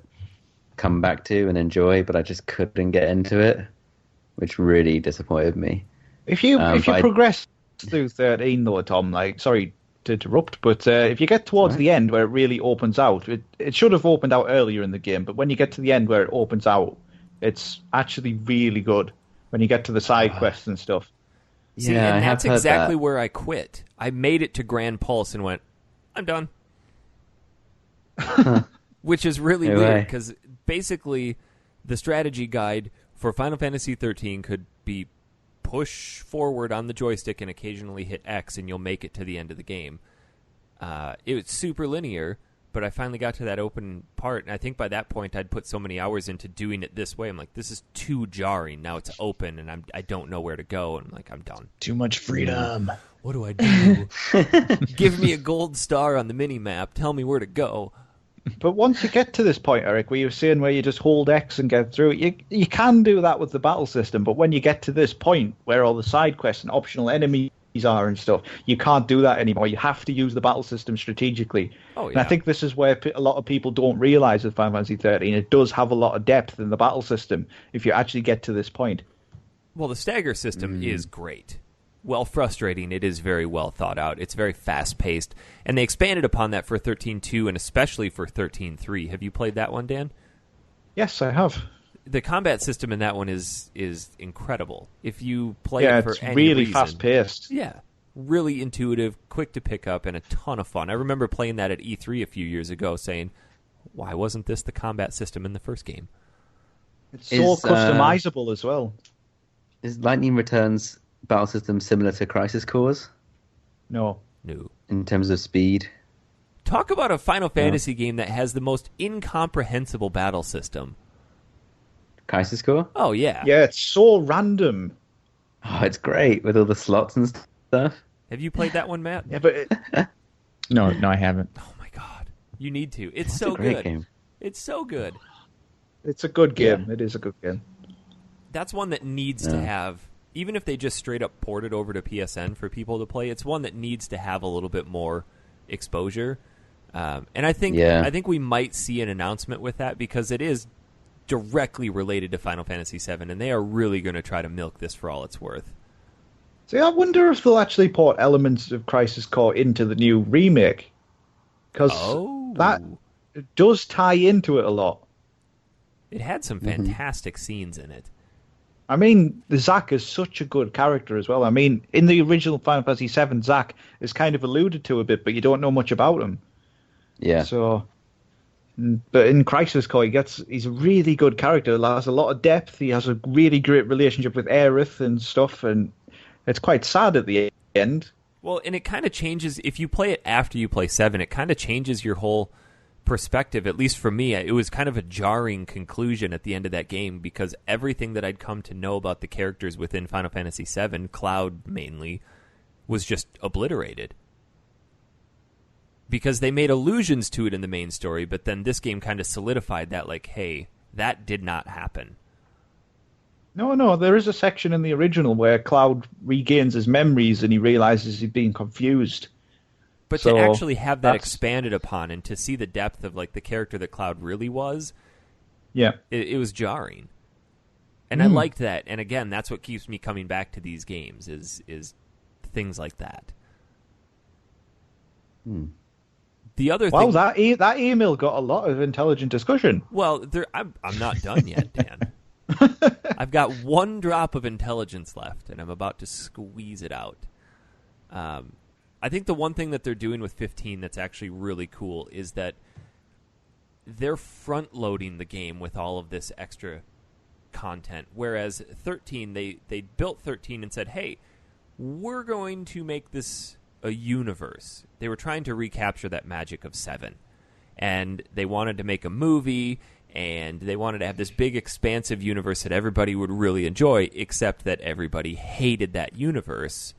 come back to and enjoy, but I just couldn't get into it, which really disappointed me. If you progress through 13, though, Tom, sorry to interrupt, but if you get towards the end where it really opens out, it should have opened out earlier in the game, but when you get to the end where it opens out, it's actually really good when you get to the side quests and stuff. See, Yeah, and I that's have heard exactly that. where I quit. I made it to Grand Pulse and went, I'm done. Which is really No weird, way. because basically the strategy guide for Final Fantasy 13 could be push forward on the joystick and occasionally hit X and you'll make it to the end of the game. It was super linear, but I finally got to that open part, and I think by that point I'd put so many hours into doing it this way. I'm like, this is too jarring. Now it's open, and I don't know where to go, and I'm like, I'm done. Too much freedom. What do I do? Give me a gold star on the mini-map. Tell me where to go. But once you get to this point, Eric, where you're saying where you just hold X and get through it, you can do that with the battle system, but when you get to this point where all the side quests and optional enemies are and stuff, you can't do that anymore. You have to use the battle system strategically. Oh, yeah. And I think this is where a lot of people don't realize with Final Fantasy 13. It does have a lot of depth in the battle system if you actually get to this point. Well, the stagger system is great. While frustrating, it is very well thought out. It's very fast-paced, and they expanded upon that for 13.2 and especially for 13.3. Have you played that one, Dan? Yes, I have. The combat system in that one is incredible. If you play Yeah, it for it's any really reason, fast-paced. yeah, really intuitive, quick to pick up, and a ton of fun. I remember playing that at E3 a few years ago, saying, "Why wasn't this the combat system in the first game?" It's so Is, customizable as well. Is Lightning Returns battle system similar to Crisis Core's No. No. in terms of speed? Talk about a Final Fantasy game that has the most incomprehensible battle system. Crisis Core? Oh, yeah. Yeah, it's so random. Oh, it's great with all the slots and stuff. Have you played that one, Matt? Yeah, but No, I haven't. Oh, my God. You need to. It's It's so a great good. game. It's so good. It's a good game. Yeah. It is a good game. That's one that needs to have, even if they just straight up port it over to PSN for people to play, it's one that needs to have a little bit more exposure. And I think we might see an announcement with that because it is directly related to Final Fantasy VII, and they are really going to try to milk this for all it's worth. See, I wonder if they'll actually port elements of Crisis Core into the new remake. Because that does tie into it a lot. It had some fantastic scenes in it. I mean, Zack is such a good character as well. I mean, in the original Final Fantasy VII, Zack is kind of alluded to a bit, but you don't know much about him. Yeah. So, but in Crisis Core, he's a really good character. He has a lot of depth. He has a really great relationship with Aerith and stuff, and it's quite sad at the end. Well, and it kind of changes, if you play it after you play 7, it kind of changes your whole perspective, at least for me. It was kind of a jarring conclusion at the end of that game because everything that I'd come to know about the characters within Final Fantasy VII, Cloud mainly, was just obliterated. Because they made allusions to it in the main story, but then this game kind of solidified that, like, hey, that did not happen. No, there is a section in the original where Cloud regains his memories and he realizes he's being confused. But to actually have that expanded upon and to see the depth of like the character that Cloud really was, it was jarring. And I liked that. And again, that's what keeps me coming back to these games is things like that. The other thing, that email got a lot of intelligent discussion. Well, I'm not done yet, Dan. I've got one drop of intelligence left, and I'm about to squeeze it out. I think the one thing that they're doing with 15 that's actually really cool is that they're front-loading the game with all of this extra content, whereas 13, they built 13 and said, hey, we're going to make this a universe. They were trying to recapture that magic of 7, and they wanted to make a movie, and they wanted to have this big, expansive universe that everybody would really enjoy, except that everybody hated that universe.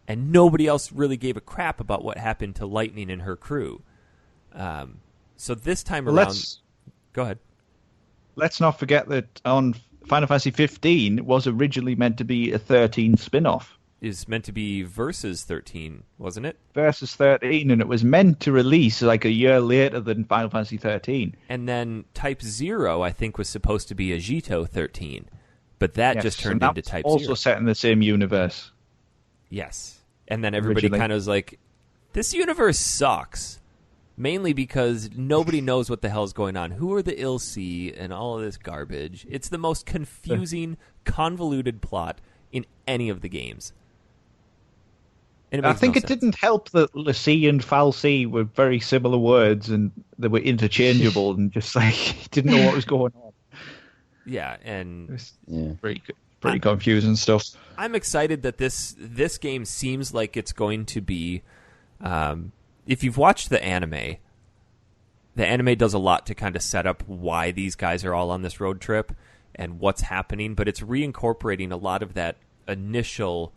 And nobody else really gave a crap about what happened to Lightning and her crew. So this time around... Go ahead. Let's not forget that on Final Fantasy 15 was originally meant to be a 13 spin-off. Is meant to be Versus 13, wasn't it? Versus 13, and it was meant to release like a year later than Final Fantasy 13. And then Type 0, I think, was supposed to be Agito 13. But that just turned into Type 0. Also set in the same universe. Yes. And then everybody kind of was like, this universe sucks. Mainly because nobody knows what the hell's going on. Who are the Ilse and all of this garbage? It's the most confusing, convoluted plot in any of the games. I think it didn't help that Lassie and Falsey were very similar words and they were interchangeable and just like didn't know what was going on. Yeah, and pretty confusing stuff. I'm excited that this game seems like it's going to be. If you've watched the anime does a lot to kind of set up why these guys are all on this road trip and what's happening, but it's reincorporating a lot of that initial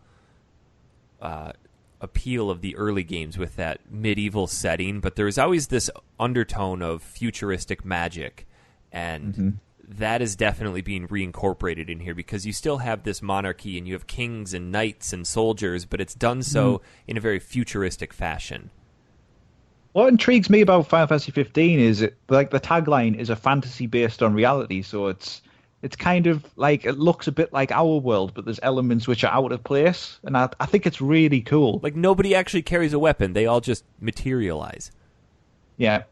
appeal of the early games with that medieval setting, but there's always this undertone of futuristic magic, and that is definitely being reincorporated in here because you still have this monarchy and you have kings and knights and soldiers, but it's done so in a very futuristic fashion. What intrigues me about Final Fantasy 15 is like the tagline is a fantasy based on reality, so it's kind of like it looks a bit like our world, but there's elements which are out of place, and I think it's really cool. Like nobody actually carries a weapon; they all just materialize. Yeah,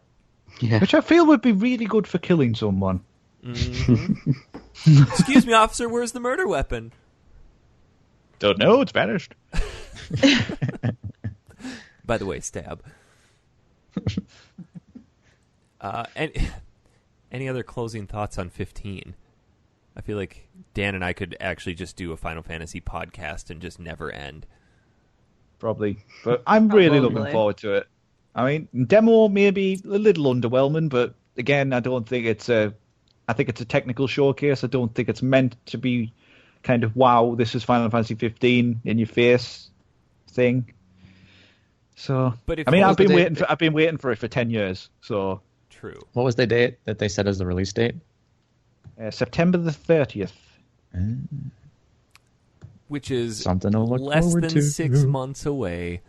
which I feel would be really good for killing someone. Excuse me, officer, where's the murder weapon? Don't know, it's vanished. By the way, stab. Any other closing thoughts on 15? I feel like Dan and I could actually just do a Final Fantasy podcast and just never end. Probably. But I'm really looking forward to it. I mean, demo may be a little underwhelming, but again, I don't think I think it's a technical showcase. I don't think it's meant to be kind of, wow, this is Final Fantasy 15 in your face thing. So, but I mean, I've been waiting for it for 10 years. So true. What was the date that they said as the release date? September the 30th. Which is Something to look less forward than to. 6 months away.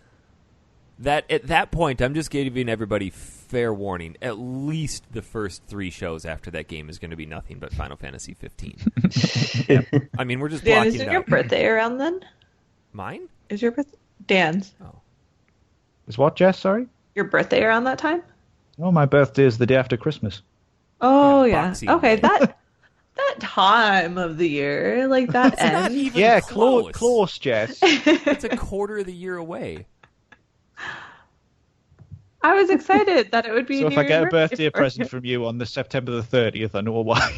That at that point, I'm just giving everybody fair warning. At least the first 3 shows after that game is going to be nothing but Final Fantasy 15. Yep. I mean, we're just Dan, blocking is it your out. birthday around then? Mine? Is your birthday? Dan's. Oh. Is what, Jess? Sorry? Your birthday around that time? Oh, my birthday is the day after Christmas. Oh, Yeah, yeah. Boxing Okay, Day. that time of the year, like that It's not end. even Yeah, close. close, Jess. It's a quarter of the year away. I was excited that it would be So if near I get your a birthday for present you. from you on the September the 30th, I know why.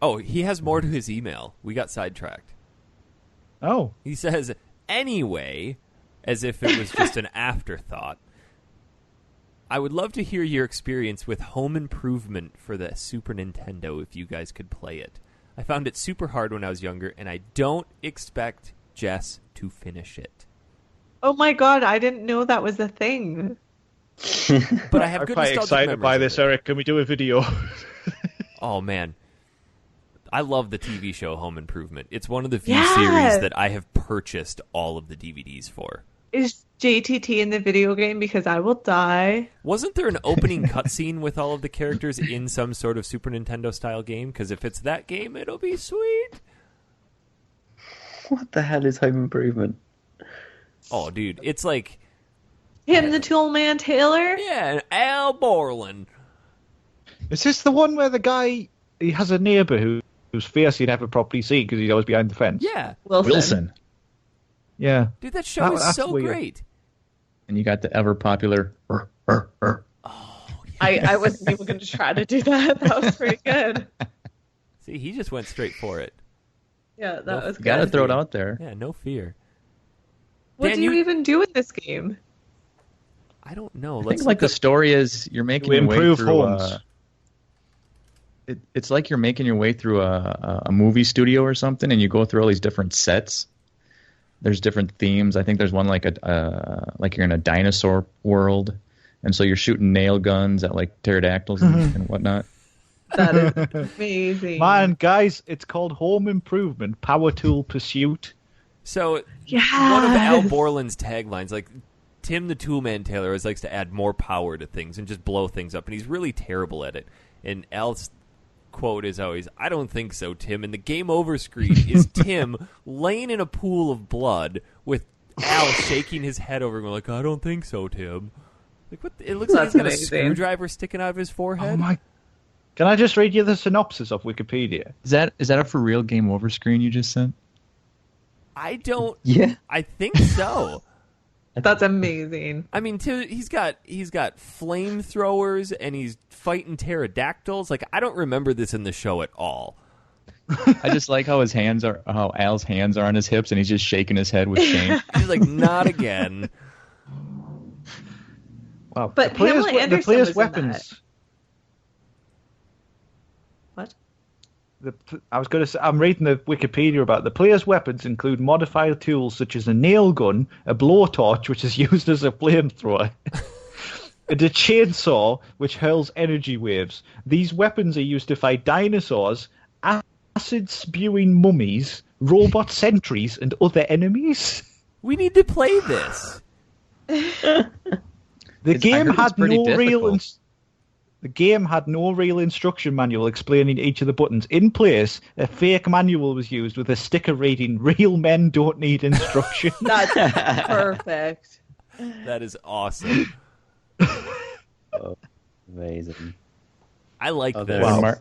Oh, he has more to his email. We got sidetracked. Oh. He says, anyway, as if it was just an afterthought. I would love to hear your experience with Home Improvement for the Super Nintendo if you guys could play it. I found it super hard when I was younger, and I don't expect Jess to finish it. Oh my god, I didn't know that was a thing. But I have I'm good quite nostalgic excited memories by of this, it. Eric. Can we do a video? Oh, man. I love the TV show Home Improvement. It's one of the few Yes! series that I have purchased all of the DVDs for. Is JTT in the video game? Because I will die. Wasn't there an opening cutscene with all of the characters in some sort of Super Nintendo-style game? Because if it's that game, it'll be sweet. What the hell is Home Improvement? Oh, dude, it's like, Him, the Toolman Taylor? yeah, Al Borland. Is this the one where the guy, he has a neighbour whose face you never properly see because he's always behind the fence? Yeah. Wilson. Yeah. Dude, that show is That's so weird. great. And you got the ever popular. I wasn't even going to try to do that. That was pretty good. See, he just went straight for it. Yeah, that No, was You got to good. throw it out there. Yeah, no fear. What Dan, do you even do in this game? I don't know. I Let's think like the look up- story is you're making To your way improve through. homes. It's like you're making your way through a movie studio or something, and you go through all these different sets. There's different themes. I think there's one like like you're in a dinosaur world, and so you're shooting nail guns at like pterodactyls and whatnot. That is amazing. Man, guys, it's called Home Improvement Power Tool Pursuit. So, Yes. one of Al Borland's taglines, like, Tim the Toolman Taylor always likes to add more power to things and just blow things up, and he's really terrible at it. And Al's quote is always, I don't think so, Tim. And the game over screen is Tim laying in a pool of blood with Al shaking his head over him like, I don't think so, Tim. Like, what? It looks like That's he's got amazing. a screwdriver sticking out of his forehead. Oh my! Can I just read you the synopsis of Wikipedia? Is that a for real game over screen you just sent? I don't. Yeah. I think so. That's amazing. I mean, he's got flamethrowers and he's fighting pterodactyls. Like, I don't remember this in the show at all. I just like how how Al's hands are on his hips, and he's just shaking his head with shame. He's like, not again. Wow. But Pamela Anderson the player's was in weapons. What? I was going to say, I'm reading the Wikipedia about the player's weapons include modified tools such as a nail gun, a blowtorch, which is used as a flamethrower, and a chainsaw, which hurls energy waves. These weapons are used to fight dinosaurs, acid-spewing mummies, robot sentries, and other enemies. We need to play this. The game I heard it's pretty difficult. The game had no real instruction manual explaining each of the buttons. In place, a fake manual was used with a sticker reading, "Real men don't need instruction." That's perfect. That is awesome. Oh, amazing. I like Oh, this. wow.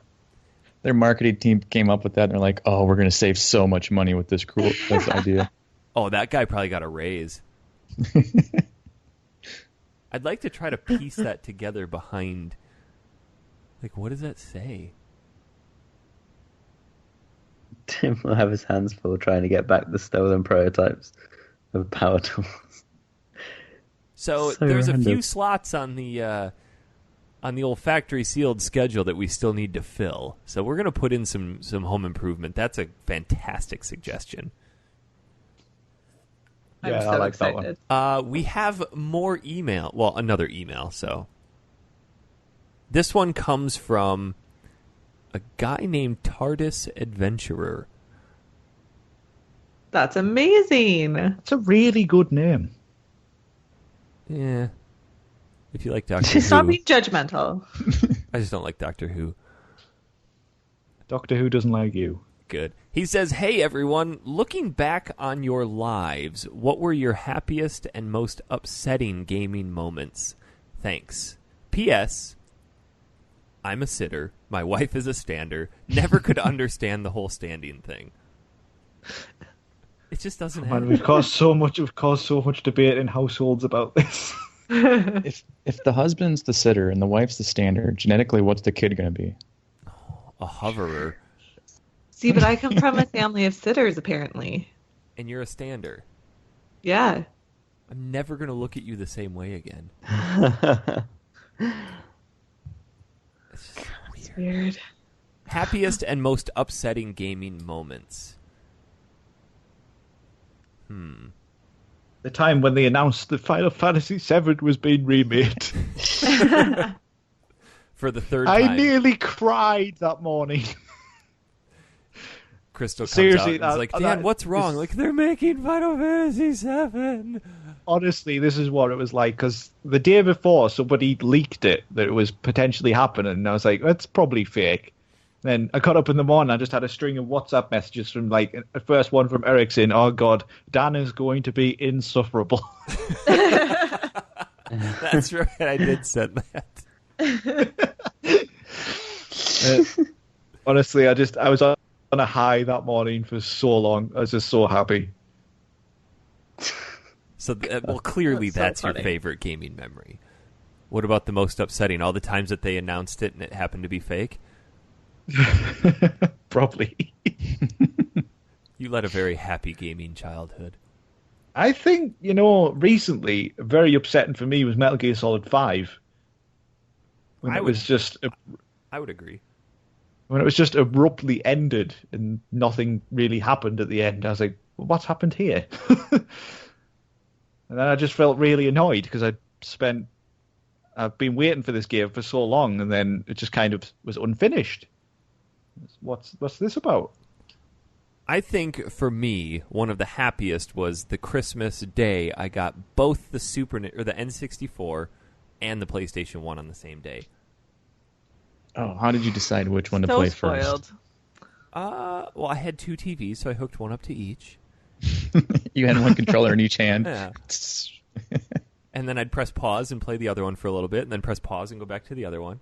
Their marketing team came up with that, and they're like, "Oh, we're going to save so much money with this idea." Oh, that guy probably got a raise. I'd like to try to piece that together behind. Like, what does that say? Tim will have his hands full trying to get back the stolen prototypes of power tools. So So there's a few random. slots on the old factory sealed schedule that we still need to fill. So we're gonna put in some home improvement. That's a fantastic suggestion. I'm Yeah, so I like that one. excited. We have more email. Well, another email. So this one comes from a guy named TARDIS Adventurer. That's amazing. It's a really good name. Yeah. If you like Doctor Stop Who. being judgmental. I just don't like Doctor Who. Doctor Who doesn't like you. Good. He says, "Hey everyone, looking back on your lives, what were your happiest and most upsetting gaming moments? Thanks. P.S. I'm a sitter. My wife is a stander. Never could understand the whole standing thing." It just doesn't Man, happen. we've caused so much debate in households about this. If the husband's the sitter and the wife's the stander, genetically, what's the kid going to be? A hoverer. See, but I come from a family of sitters, apparently. And you're a stander. Yeah. I'm never going to look at you the same way again. It's just weird. Weird. Happiest and most upsetting gaming moments. The time when they announced that Final Fantasy VII was being remade. For the third time. I nearly cried that morning. Crystal comes Seriously, out and is like, Dan, what's wrong? Like, they're making Final Fantasy VII. Honestly, this is what it was like, because the day before, somebody leaked it, that it was potentially happening, and I was like, that's probably fake. Then I got up in the morning, I just had a string of WhatsApp messages from, like, the first one from Eric saying, "Oh God, Dan is going to be insufferable." That's right, I did send that. Honestly, I was on a high that morning for so long. I was just so happy. So, well, clearly That's so that's your funny. favorite gaming memory. What about the most upsetting? All the times that they announced it and it happened to be fake? Probably. You led a very happy gaming childhood. I think, recently, very upsetting for me was Metal Gear Solid 5. When it was just I would agree. when it was just abruptly ended and nothing really happened at the end. I was like, well, what's happened here? And then I just felt really annoyed because I've been waiting for this game for so long, and then it just kind of was unfinished. What's this about? I think for me, one of the happiest was the Christmas day I got both the the N64 and the PlayStation 1 on the same day. Oh, how did you decide which one to So play spoiled. first? Well, I had two TVs, so I hooked one up to each. You had one controller in each hand. Yeah. And then I'd press pause and play the other one for a little bit, and then press pause and go back to the other one.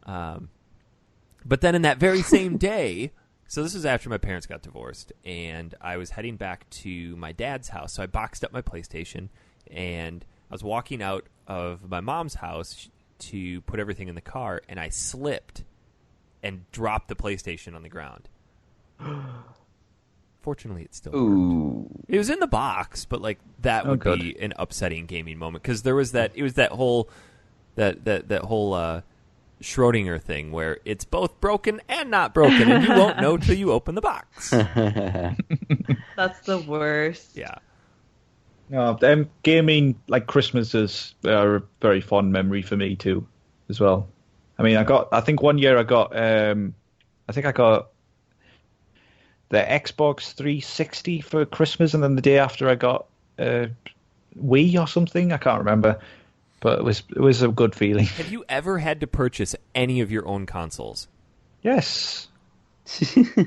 But then in that very same day, so this was after my parents got divorced, and I was heading back to my dad's house. So I boxed up my PlayStation, and I was walking out of my mom's house to put everything in the car, and I slipped and dropped the PlayStation on the ground. Fortunately, it still worked. Ooh. It was in the box, but like that would good. be an upsetting gaming moment because there was that. It was that whole Schrodinger thing where it's both broken and not broken, and you won't know till you open the box. That's the worst. Yeah, No, gaming like Christmases are a very fond memory for me too, as well. I mean, I think one year I got the Xbox 360 for Christmas, and then the day after I got Wii or something. I can't remember, but it was a good feeling. have you ever had to purchase any of your own consoles? Yes,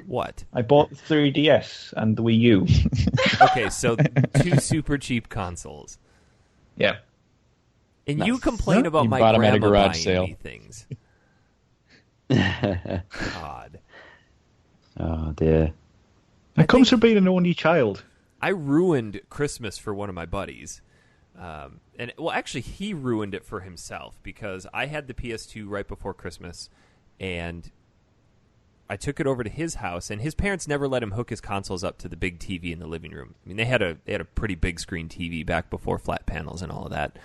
What? I bought the 3DS and the Wii U. Okay, so two super cheap consoles, Yeah. and you Nice. complain about You my bought 'em at a grandma garage buying sale. me things. God. Oh dear. It comes from being an only child. I ruined Christmas for one of my buddies. Actually, he ruined it for himself because I had the PS2 right before Christmas, and I took it over to his house, and his parents never let him hook his consoles up to the big TV in the living room. I mean, they had a pretty big screen TV back before flat panels and all of that.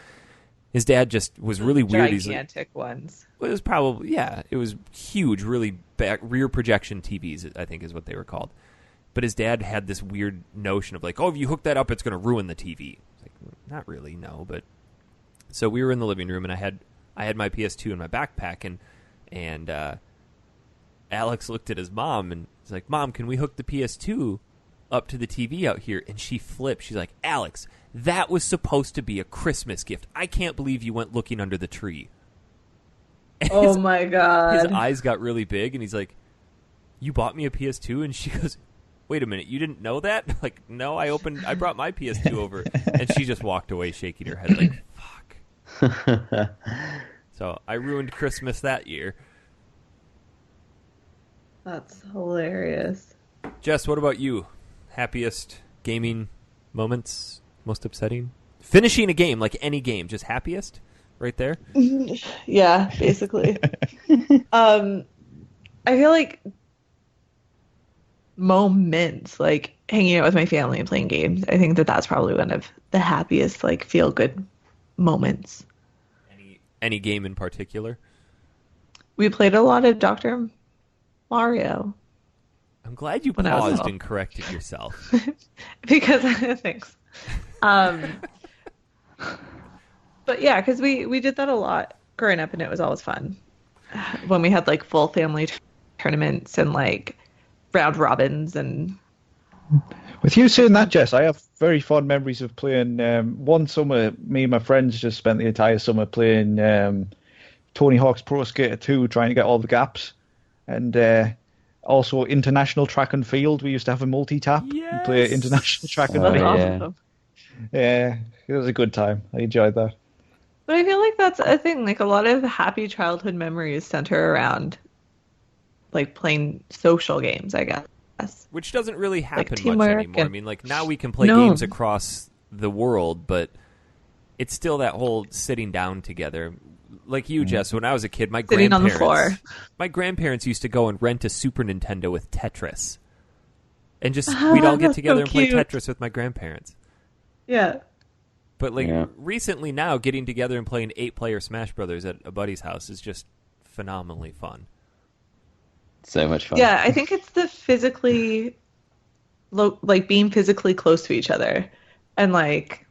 His dad just was really weird. He's like, Gigantic ones. well, it was probably, yeah, it was huge, really rear projection TVs, I think is what they were called. But his dad had this weird notion of like, oh, if you hook that up, it's going to ruin the TV. Like, not really, no. But so we were in the living room, and I had my PS2 in my backpack, and Alex looked at his mom, and he's like, Mom, can we hook the PS2 up to the TV out here? And she flipped. She's like, Alex, that was supposed to be a Christmas gift. I can't believe you went looking under the tree. And Oh my god. his eyes got really big, and he's like, you bought me a PS2? And she goes, wait a minute, you didn't know that? Like, no, I brought my PS2 over. And she just walked away shaking her head like, fuck. So I ruined Christmas that year. That's hilarious. Jess, what about you? Happiest gaming moments? Most upsetting? Finishing a game, like any game, just happiest? Right there? Yeah, basically. I feel like moments, like hanging out with my family and playing games. I think that's probably one of the happiest, like, feel-good moments. Any game in particular? We played a lot of Dr. Mario. I'm glad you When I was paused little. and corrected yourself. Because, thanks. But yeah, because we did that a lot growing up, and it was always fun. When we had, like, full family tournaments and, like, round robins and... With you saying that, Jess, I have very fond memories of playing. One summer, me and my friends just spent the entire summer playing Tony Hawk's Pro Skater 2, trying to get all the gaps. And also international track and field. We used to have a multi-tap and play international track and Oh, field. yeah. awesome. Yeah, it was a good time. I enjoyed that. But I feel like that's a thing. Like, a lot of happy childhood memories center around, like, playing social games, I guess. Which doesn't really happen much teamwork anymore. I and- mean, like, now we can play No. games across the world, but it's still that whole sitting down together. Like you, Jess, when I was a kid, my Sitting on the grandparents... floor. My grandparents used to go and rent a Super Nintendo with Tetris. And just, we'd all get That's together so and play cute. Tetris with my grandparents. Yeah. But, like, Yeah. recently now, getting together and playing 8-player Smash Brothers at a buddy's house is just phenomenally fun. So much fun. Yeah, I think it's the physically, like, being physically close to each other and, like,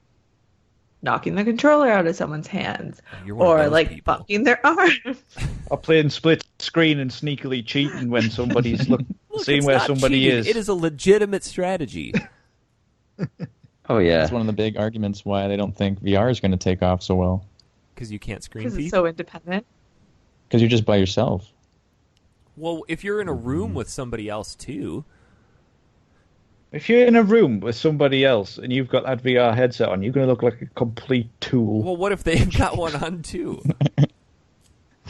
knocking the controller out of someone's hands You're one of or, those like, people. bumping their arms. Or playing split screen and sneakily cheating when somebody's Look, seeing it's where not somebody cheating. is. It is a legitimate strategy. Oh yeah. That's one of the big arguments why they don't think VR is going to take off so well. Because you can't screen Because peek. it's so independent. Because you're just by yourself. Well, if you're in a room with somebody else, too... If you're in a room with somebody else and you've got that VR headset on, you're going to look like a complete tool. Well, what if they've got one on, too?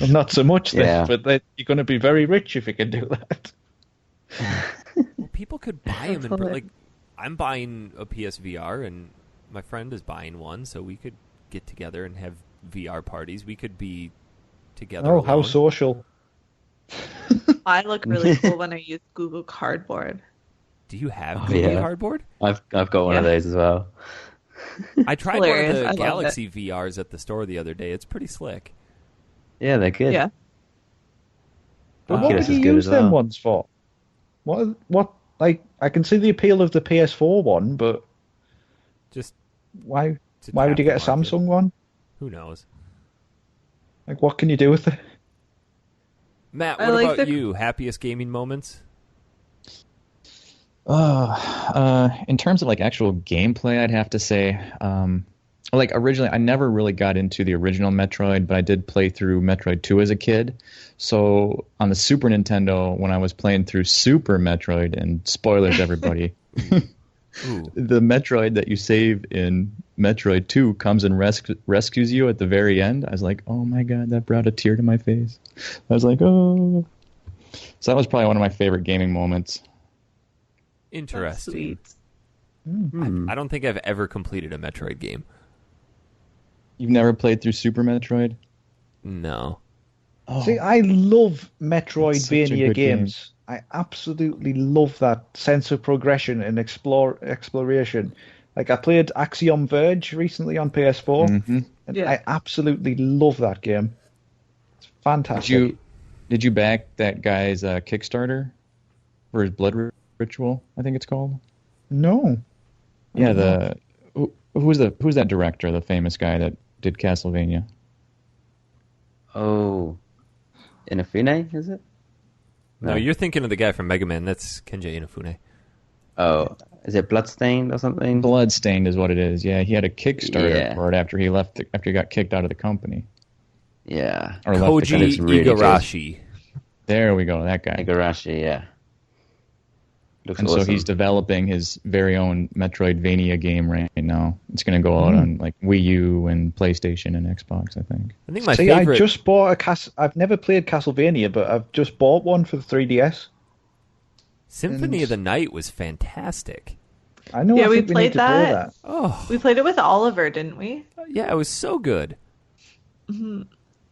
Well, not so much then, Yeah. but you're going to be very rich if you can do that. Well, people could buy them. Totally. Like, I'm buying a PSVR, and my friend is buying one, so we could get together and have VR parties. We could be together. Oh, how alone. social. I look really cool when I use Google Cardboard. Do you have Oh, Google yeah. Cardboard? I've got one of Yeah. those as well. I tried one Hilarious. of I the love Galaxy VRs at the store the other day. It's pretty slick. Yeah, they're good. Yeah. But what Oculus do is you good use as them well. ones for? What? Like, I can see the appeal of the PS4 one, but Just why? to Why would tap you get a the market. Samsung one? Who knows? Like, what can you do with it? Matt, I what like about the- you? Happiest gaming moments? In terms of like actual gameplay, I'd have to say, like originally, I never really got into the original Metroid, but I did play through Metroid 2 as a kid. So on the Super Nintendo, when I was playing through Super Metroid, and spoilers, everybody, Ooh. the Metroid that you save in Metroid 2 comes and rescues you at the very end. I was like, oh my god, that brought a tear to my face. I was like, oh. So that was probably one of my favorite gaming moments. Interesting. Sweet. I don't think I've ever completed a Metroid game. You've never played through Super Metroid? No. Oh, See, I love It's such a Metroidvania good game. games. I absolutely love that sense of progression and exploration. Like, I played Axiom Verge recently on PS4, Mhm. and Yeah. I absolutely love that game. It's fantastic. Did you back that guy's Kickstarter for his Blood Ritual, I think it's called. No. Yeah, who's that director, the famous guy that did Castlevania? Oh, Inafune, is it? No, you're thinking of the guy from Mega Man. That's Kenji Inafune. Oh, is it Bloodstained or something? Bloodstained is what it is. Yeah, he had a Kickstarter for it after he got kicked out of the company. Yeah. Or Koji really Igarashi. There we go, that guy. Igarashi, yeah. Looks and awesome. so he's developing his very own Metroidvania game right now. It's going to go out on like Wii U and PlayStation and Xbox, I think. I think my favorite. I just bought I've never played Castlevania, but I've just bought one for the 3DS. Symphony of the Night was fantastic. I know. Yeah, I we think played need to play that. Oh, We played it with Oliver, didn't we? yeah, it was so good.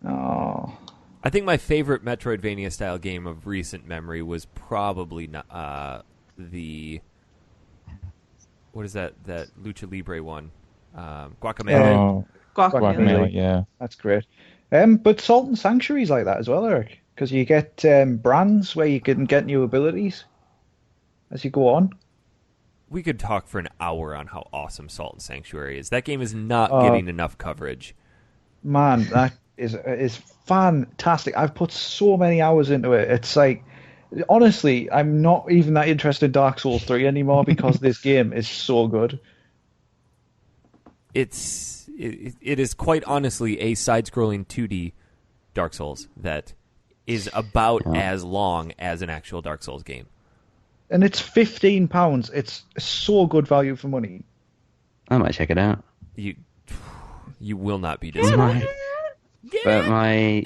Oh, I think my favorite Metroidvania style game of recent memory was probably the what is that Lucha Libre one? Guacamelee. Oh, Guacamelee, yeah. That's great. But Salt and Sanctuary's like that as well, Eric, because you get brands where you can get new abilities as you go on. We could talk for an hour on how awesome Salt and Sanctuary is. That game is not getting enough coverage. Man, that is fantastic. I've put so many hours into it. It's like, honestly, I'm not even that interested in Dark Souls 3 anymore because this game is so good. It is quite honestly a side-scrolling 2D Dark Souls that is about as long as an actual Dark Souls game. And it's £15. It's so good value for money. I might check it out. You will not be disappointed. But my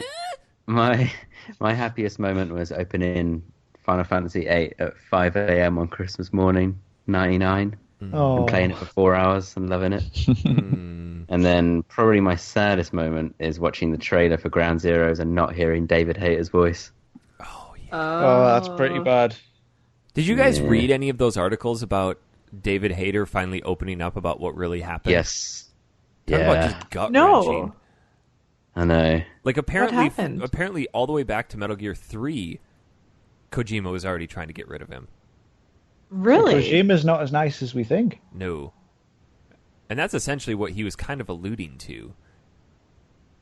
happiest moment was opening Final Fantasy VIII at 5 a.m. on Christmas morning, 99. Oh. And playing it for 4 hours and loving it. And then probably my saddest moment is watching the trailer for Ground Zeroes and not hearing David Hayter's voice. Oh, yeah. Oh, that's pretty bad. Did you guys read any of those articles about David Hayter finally opening up about what really happened? Yes. Talk about just gut-wrenching. I know. Like What happened? apparently all the way back to Metal Gear 3, Kojima was already trying to get rid of him. Really? Kojima's not as nice as we think. No. And that's essentially what he was kind of alluding to.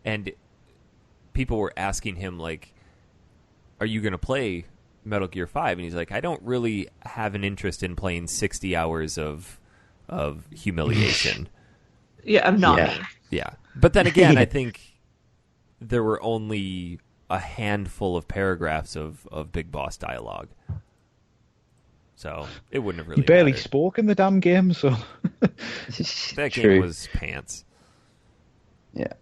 And people were asking him, like, are you going to play Metal Gear 5? And he's like, I don't really have an interest in playing 60 hours of humiliation. Yeah, I'm not. Yeah. Yeah. But then again, I think there were only a handful of paragraphs of Big Boss dialogue. So it wouldn't have really He barely mattered. spoke in the damn game, so... That True. game was pants. Yeah.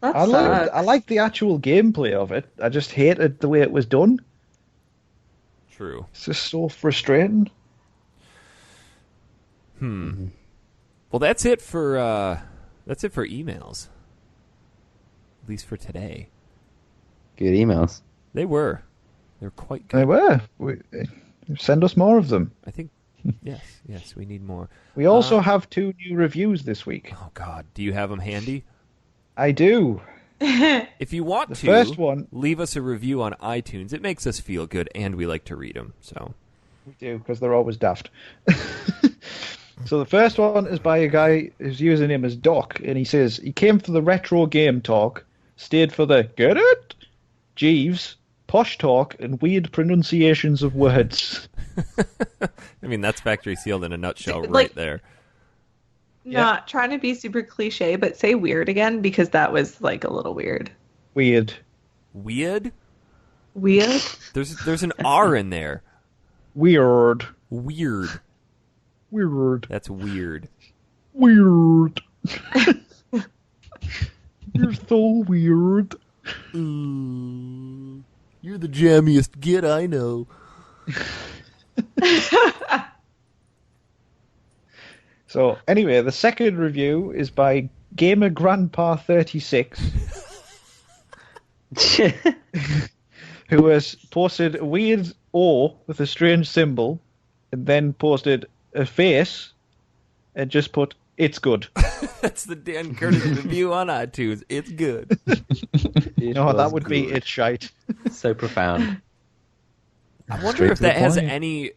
That I sucks. like the actual gameplay of it. I just hated the way it was done. True. It's just so frustrating. Well, that's it for emails. At least for today. Good emails. They were quite good. They were. Send us more of them. I think. Yes, we need more. We also have 2 new reviews this week. Oh God, do you have them handy? I do. If you want to, first one- leave us a review on iTunes. It makes us feel good, and we like to read them. So We do, because they're always daft. So the first one is by a guy whose username is Doc, and he says he came for the retro game talk, stayed for the get it, Jeeves, posh talk, and weird pronunciations of words. I mean, that's factory sealed in a nutshell, Like- right there. Not trying to be super cliche, but say weird again because that was like a little weird. Weird. Weird. Weird? There's an R in there. Weird. Weird. Weird. That's weird. Weird. You're so weird. You're the jammiest git I know. So anyway, the second review is by Gamer Grandpa 36, who has posted a weird O with a strange symbol, and then posted a face, and just put "It's good." That's the Dan Curtis review on iTunes. It's good. No, that would be "It's shite." So profound. I wonder Straight if to the that has point. any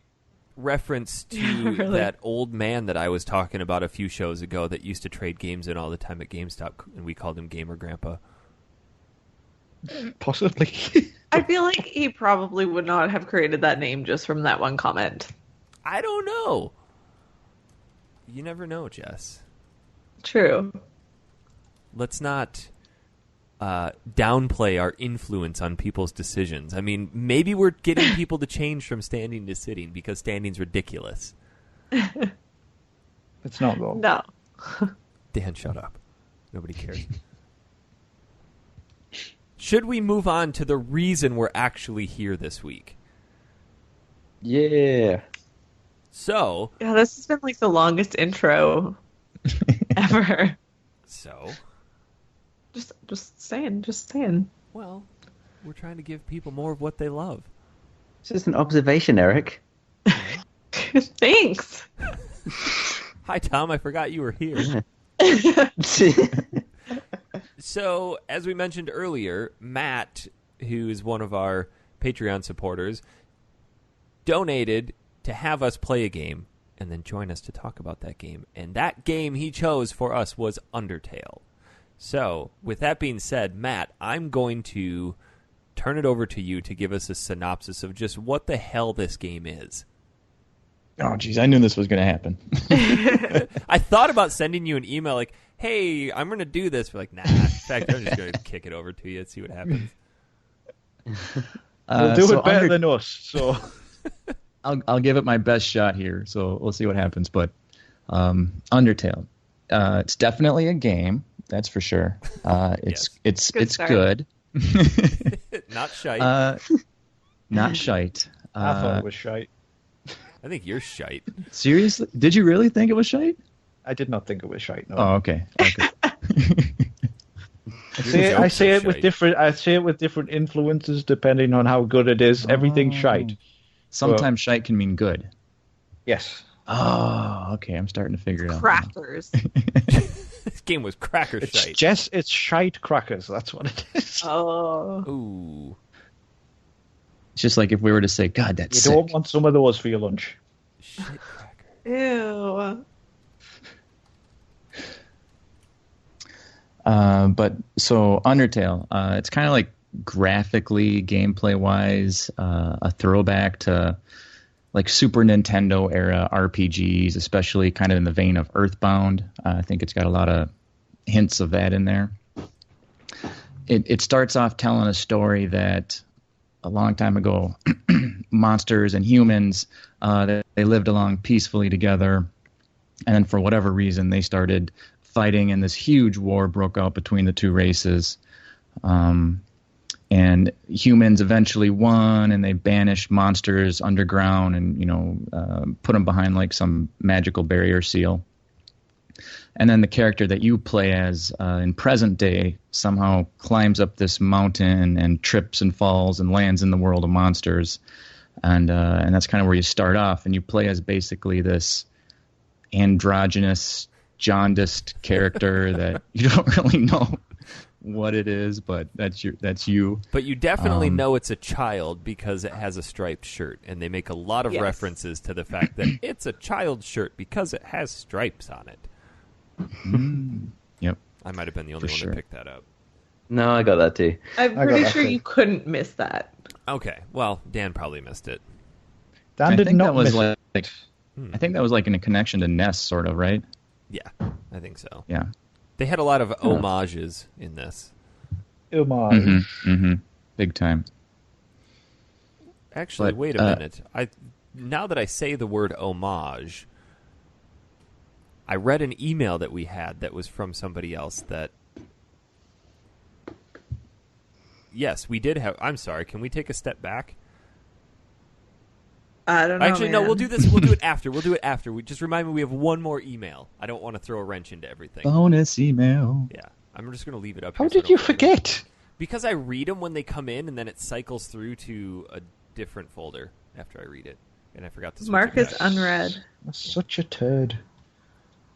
reference to Really? that old man that I was talking about a few shows ago that used to trade games in all the time at GameStop, and we called him Gamer Grandpa. Possibly. I feel like he probably would not have created that name just from that one comment. I don't know. You never know, Jess. True. Let's not downplay our influence on people's decisions. I mean, maybe we're getting people to change from standing to sitting because standing's ridiculous. It's not, though. No. Dan, shut up. Nobody cares. Should we move on to the reason we're actually here this week? Yeah. So... Yeah, this has been like the longest intro ever. So... Just saying. Well, we're trying to give people more of what they love. It's just an observation, Eric. Thanks. Hi, Tom. I forgot you were here. So, as we mentioned earlier, Matt, who is one of our Patreon supporters, donated to have us play a game and then join us to talk about that game. And that game he chose for us was Undertale. So, with that being said, Matt, I'm going to turn it over to you to give us a synopsis of just what the hell this game is. Oh, geez, I knew this was going to happen. I thought about sending you an email like, hey, I'm going to do this. We're like, nah. In fact, I'm just going to kick it over to you and see what happens. You'll do it better than us, so... I'll give it my best shot here, so we'll see what happens. But Undertale, it's definitely a game, that's for sure. It's good. Not shite. Not shite. I thought it was shite. I think you're shite. Seriously? Did you really think it was shite? I did not think it was shite. No. Oh, okay. I say it with different influences depending on how good it is. Everything's shite. Sometimes shite can mean good. Yes. Oh, okay. I'm starting to figure it out. Crackers. This game was cracker shite. Jess, it's shite crackers. That's what it is. Oh. Ooh. It's just like if we were to say, God, that's You sick. don't want some of those for your lunch. Shit cracker. Ew. But so Undertale, it's kind of like graphically, gameplay wise, a throwback to like Super Nintendo era RPGs, especially kind of in the vein of Earthbound. I think it's got a lot of hints of that in there. It starts off telling a story that a long time ago, monsters and humans, they lived along peacefully together, and then for whatever reason they started fighting, and this huge war broke out between the two races. And humans eventually won, and they banished monsters underground and, put them behind like some magical barrier seal. And then the character that you play as in present day somehow climbs up this mountain and trips and falls and lands in the world of monsters. And that's kind of where you start off, and you play as basically this androgynous, jaundiced character that you don't really know what it is, but that's you. But you definitely know it's a child because it has a striped shirt, and they make a lot of Yes. references to the fact that it's a child's shirt because it has stripes on it. Yep. I might have been the only For one sure. to pick that up. No, I got that too. I'm I got pretty that sure too. you couldn't miss that. Okay, well, Dan probably missed it. Dan I did think not that was miss it. like I think that was like in a connection to Ness, sort of, right? Yeah, I think so. Yeah. They had a lot of homages in this. Homage. Big time. Actually, But, wait a minute. Now that I say the word homage, I read an email that we had that was from somebody else that... Yes, we did have... I'm sorry, can we take a step back? I don't know. Actually, no, man. we'll do this. We'll do it after. Just remind me we have one more email. I don't want to throw a wrench into everything. Bonus email. Yeah, I'm just going to leave it up How here so I did you don't forget? Because I read them when they come in, and then it cycles through to a different folder after I read it. And I forgot to switch Mark it is back. unread. That's such a turd.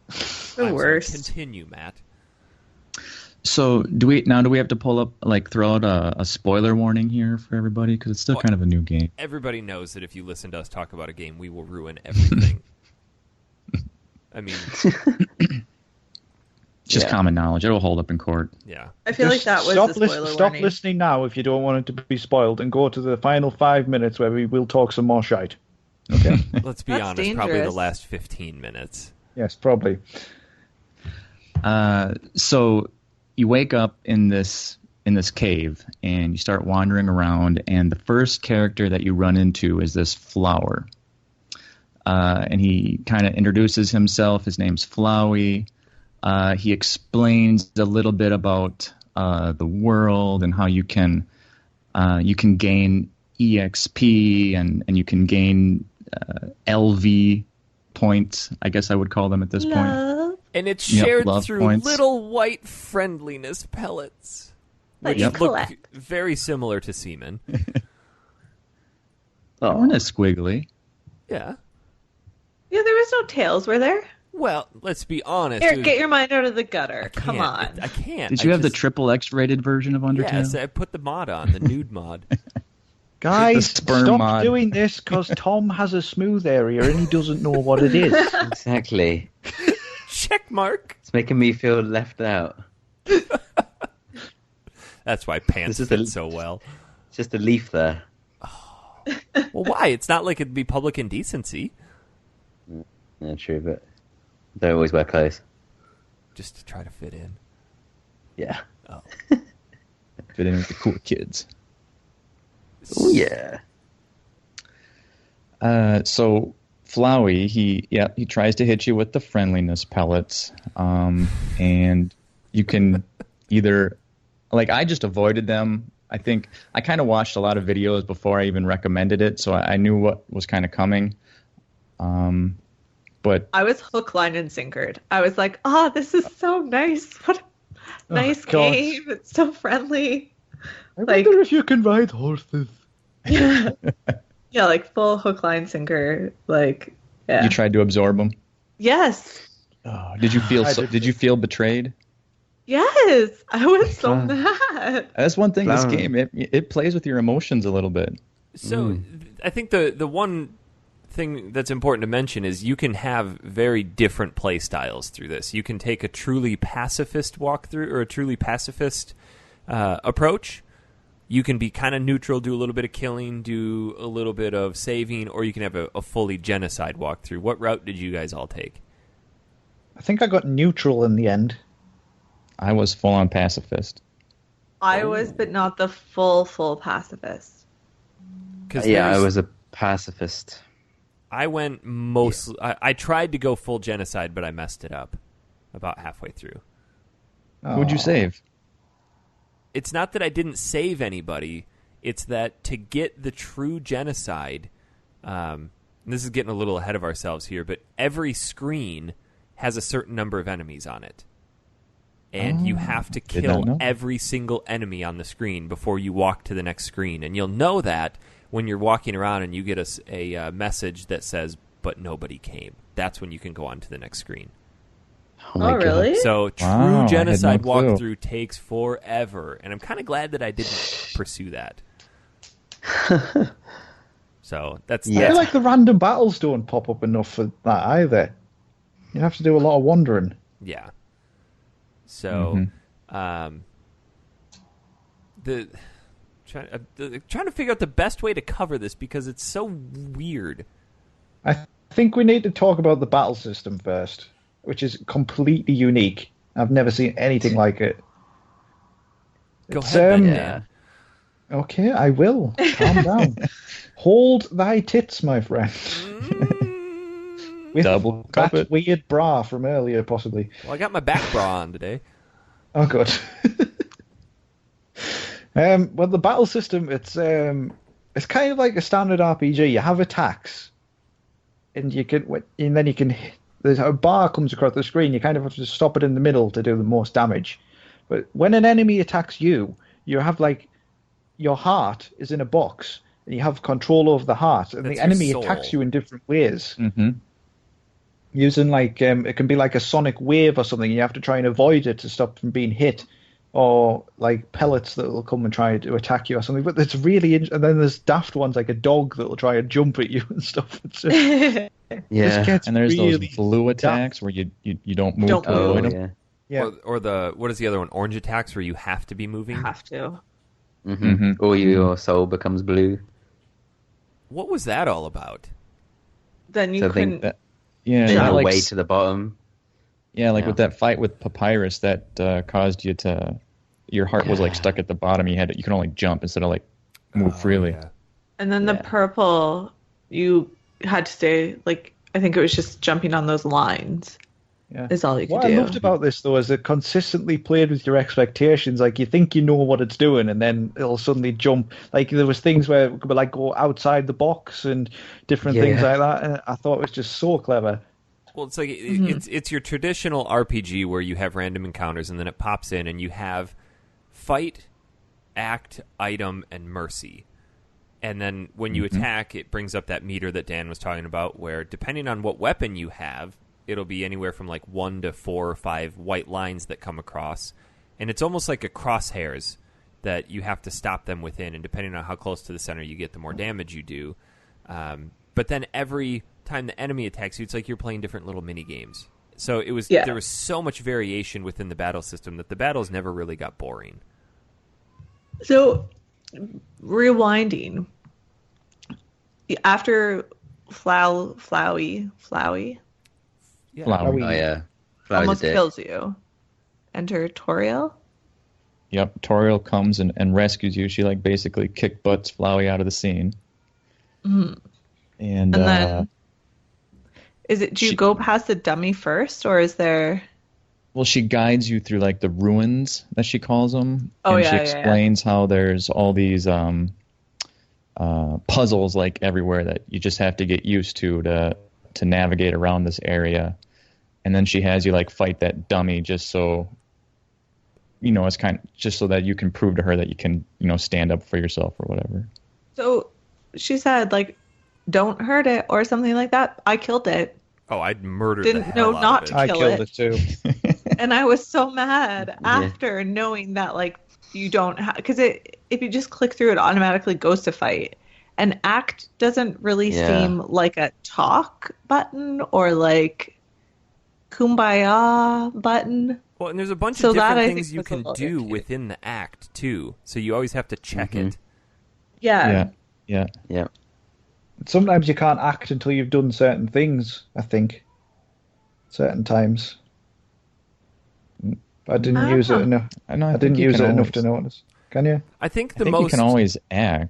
The I'm sorry, worst. Continue, Matt. So do we have to pull up, like, throw out a spoiler warning here for everybody, because it's still kind of a new game. Everybody knows that if you listen to us talk about a game, we will ruin everything. I mean, just common knowledge. It'll hold up in court. Yeah. I feel like that was the spoiler Stop warning. listening now if you don't want it to be spoiled, and go to the final 5 minutes where we will talk some more shite. Okay. Let's be That's honest. Probably the dangerous. last 15 minutes. Yes, probably. So you wake up in this cave, and you start wandering around, and the first character that you run into is this flower. And he kind of introduces himself. His name's Flowey. He explains a little bit about the world and how you can gain EXP and you can gain LV points, I guess I would call them at this point. Love. And it's shared love through points. little white friendliness pellets, That which you look collect. very similar to semen. They weren't as squiggly. Yeah. Yeah, there was no tails, were there? Well, let's be honest. Eric, dude. get your mind out of the gutter. I Come can't. on. I can't. Did you I have the just- triple X-rated version of Undertale? Yes, I put the mod on, the nude mod. Guys, sperm stop mod. doing this, because Tom has a smooth area and he doesn't know what it is. Exactly. Check mark. It's making me feel left out. That's why pants This is fit the- so well. It's just a leaf there. Well, why? It's not like it'd be public indecency. Yeah, true, but they always wear clothes. Just to try to fit in. Yeah. Oh. Fit in with the cool kids. Oh, yeah. So Flowey, he tries to hit you with the friendliness pellets, and you can either, like, I just avoided them. I think I kind of watched a lot of videos before I even recommended it, so I knew what was kind of coming. But I was hook, line, and sinkered. I was like, this is so nice. What a nice God. game. It's so friendly. I Like- wonder if you can ride horses. Yeah, like full hook, line, sinker. Like, yeah. you tried to absorb them. Yes. Oh, did you feel I did. did you feel betrayed? Yes. I was so Wow. mad. That's one thing. This Flower. game it plays with your emotions a little bit. So I think the one thing that's important to mention is you can have very different play styles through this. You can take a truly pacifist walkthrough or a truly pacifist approach. You can be kind of neutral, do a little bit of killing, do a little bit of saving, or you can have a fully genocide walkthrough. What route did you guys all take? I think I got neutral in the end. I was full on pacifist. I was, but not the full pacifist. Because Yeah, I was a pacifist. I went mostly. I tried to go full genocide, but I messed it up about halfway through. Who'd you save? It's not that I didn't save anybody. It's that to get the true genocide, and this is getting a little ahead of ourselves here, but every screen has a certain number of enemies on it. And you have to did not kill know. every single enemy on the screen before you walk to the next screen. And you'll know that when you're walking around and you get a message that says, "But nobody came." That's when you can go on to the next screen. Oh, my God. Really? So true Wow, I had genocide no clue. walkthrough takes forever, and I'm kind of glad that I didn't pursue that. So that's I Yeah. feel like the random battles don't pop up enough for that either. You have to do a lot of wandering. yeah. So, trying to figure out the best way to cover this because it's so weird. I think we need to talk about the battle system first, which is completely unique. I've never seen anything like it. Go It's, ahead, then, yeah. Dan. Okay, I will. Calm down. Hold thy tits, my friend. With Double cup that it. weird bra from earlier, possibly. Well, I got my back bra on today. Oh, good. Well, the battle system, it's kind of like a standard RPG. You have attacks, and then you can. There's a bar comes across the screen. You kind of have to stop it in the middle to do the most damage. But when an enemy attacks you, you have like your heart is in a box, and you have control over the heart, and That's the your enemy soul. attacks you in different ways. Mm-hmm. Using like it can be like a sonic wave or something. You have to try and avoid it to stop from being hit. or like pellets that will come and try to attack you or something. But it's really and then there's daft ones like a dog that will try and jump at you and stuff. It's just, this gets And there's really those blue attacks daft. where you don't move Don't to move. avoid them. Yeah. Or the what is the other one? Orange attacks where you have to be moving. Have to. Or your soul becomes blue. What was that all about? Then you So I think couldn't. Yeah, Trying that, to like, way to the bottom. with that fight with Papyrus that caused you to, your heart was like stuck at the bottom. You can only jump instead of like move freely. Yeah. And then the purple, you had to stay, like, I think it was just jumping on those lines Yeah. is all you could What do. I loved about this, though, is it consistently played with your expectations. Like, you think you know what it's doing, and then it'll suddenly jump. Like, there was things where it would, like, go outside the box and different things like that. And I thought it was just so clever. Well, it's like it's your traditional RPG where you have random encounters and then it pops in and you have fight, act, item, and mercy. And then when you attack, it brings up that meter that Dan was talking about where depending on what weapon you have, it'll be anywhere from like 1 to 4 or 5 white lines that come across. And it's almost like a crosshairs that you have to stop them within. And depending on how close to the center you get, the more damage you do. But then every time the enemy attacks you, it's like you're playing different little mini games. So it was there was so much variation within the battle system that the battles never really got boring. So, rewinding. After Flowey Yeah. Flower. Oh, yeah. almost kills you, enter Toriel. Yep, Toriel comes and rescues you. She like basically kick butts Flowey out of the scene. And then, do you go past the dummy first, or is there? Well, she guides you through like the ruins that she calls them, and she yeah. explains how there's all these puzzles like everywhere that you just have to get used to navigate around this area. And then she has you like fight that dummy just so it's just so that you can prove to her that you can stand up for yourself or whatever. So she said like, don't hurt it or something like that. I killed it. Oh, I'd murdered Didn't the hell know out not of to it. I kill killed it. it too. And I was so mad after knowing that like you don't have, because if you just click through it automatically goes to fight. And act doesn't really seem like a talk button or like kumbaya button. Well, and there's a bunch So of that, different I things think, you was a can little do iffy. within the act too. So you always have to check it. Yeah. Yeah. Sometimes you can't act until you've done certain things, I think. Certain times. But I didn't use it enough. I didn't use it enough to notice. Can you? I think I think you can always act.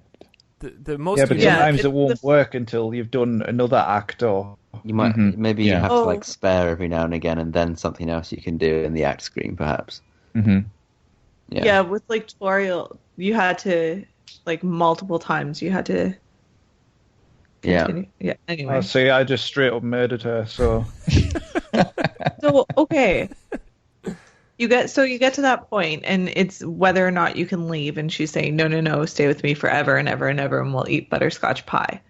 the most Yeah, but you- sometimes it won't work until you've done another act or... You might maybe you Yeah. have to like spare every now and again, and then something else you can do in the act screen, perhaps. Mm-hmm. Yeah, with like tutorial, you had to like multiple times. You had to continue. Yeah. Anyway, Oh, see, I just straight up murdered her, so... so okay, you get to that point, and it's whether or not you can leave. And she's saying, no, stay with me forever and ever and ever, and we'll eat butterscotch pie.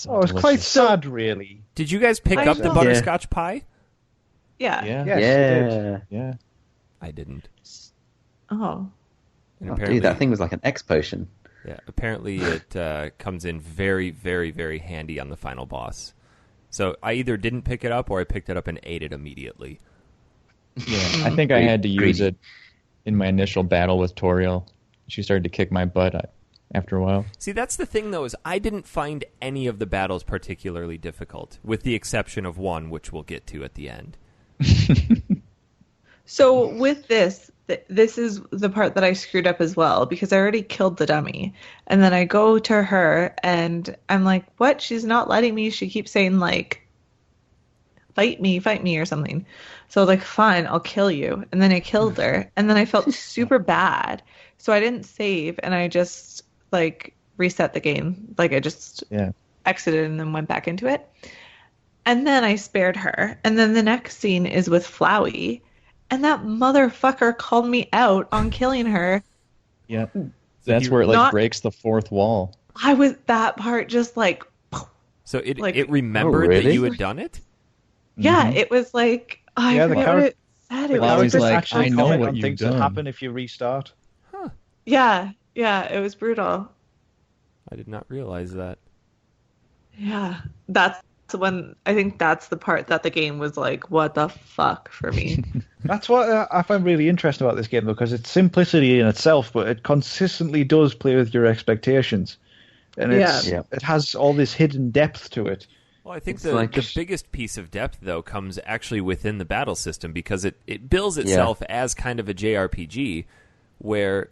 Oh, it's quite sad, really. Did you guys pick I up the know. butterscotch pie? Yeah. Yeah. Yes, it did. Yeah. I didn't. Oh. And Oh, dude, that thing was like an X potion. Yeah, apparently it comes in very, very, very handy on the final boss. So I either didn't pick it up or I picked it up and ate it immediately. Yeah. I think I had to use it in my initial battle with Toriel. She started to kick my butt after a while. See, that's the thing, though, is I didn't find any of the battles particularly difficult, with the exception of one, which we'll get to at the end. So with this is the part that I screwed up as well, because I already killed the dummy. And then I go to her and I'm like, what? She's not letting me. She keeps saying like, fight me or something. So I was like, fine, I'll kill you. And then I killed her. And then I felt super bad. So I didn't save, and I just like reset the game. Like I just exited and then went back into it. And then I spared her. And then the next scene is with Flowey. And that motherfucker called me out on killing her. Yeah. That's where it like Not- breaks the fourth wall. I was that part just like, So it Like- remembered Oh, really? that you had done it? yeah, it was like, I Yeah, the wrote character... it said, The it was I was characters like, actually I know comment what on you've things that done. happen if you restart. Yeah, it was brutal. I did not realize that. Yeah, that's when I think that's the part that the game was like, what the fuck for me. That's what I find really interesting about this game, though, because it's simplicity in itself, but it consistently does play with your expectations, and Yeah. it has all this hidden depth to it. Well, I think It's the, like the just- biggest piece of depth, though, comes actually within the battle system because it bills itself as kind of a JRPG where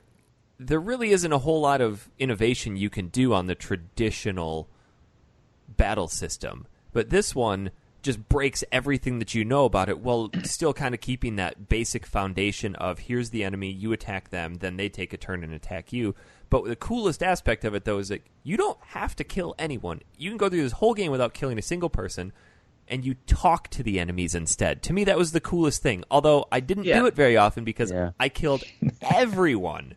there really isn't a whole lot of innovation you can do on the traditional battle system. But this one just breaks everything that you know about it while still kind of keeping that basic foundation of here's the enemy, you attack them, then they take a turn and attack you. But the coolest aspect of it, though, is that you don't have to kill anyone. You can go through this whole game without killing a single person, and you talk to the enemies instead. To me, that was the coolest thing. Although I didn't do it very often because I killed everyone.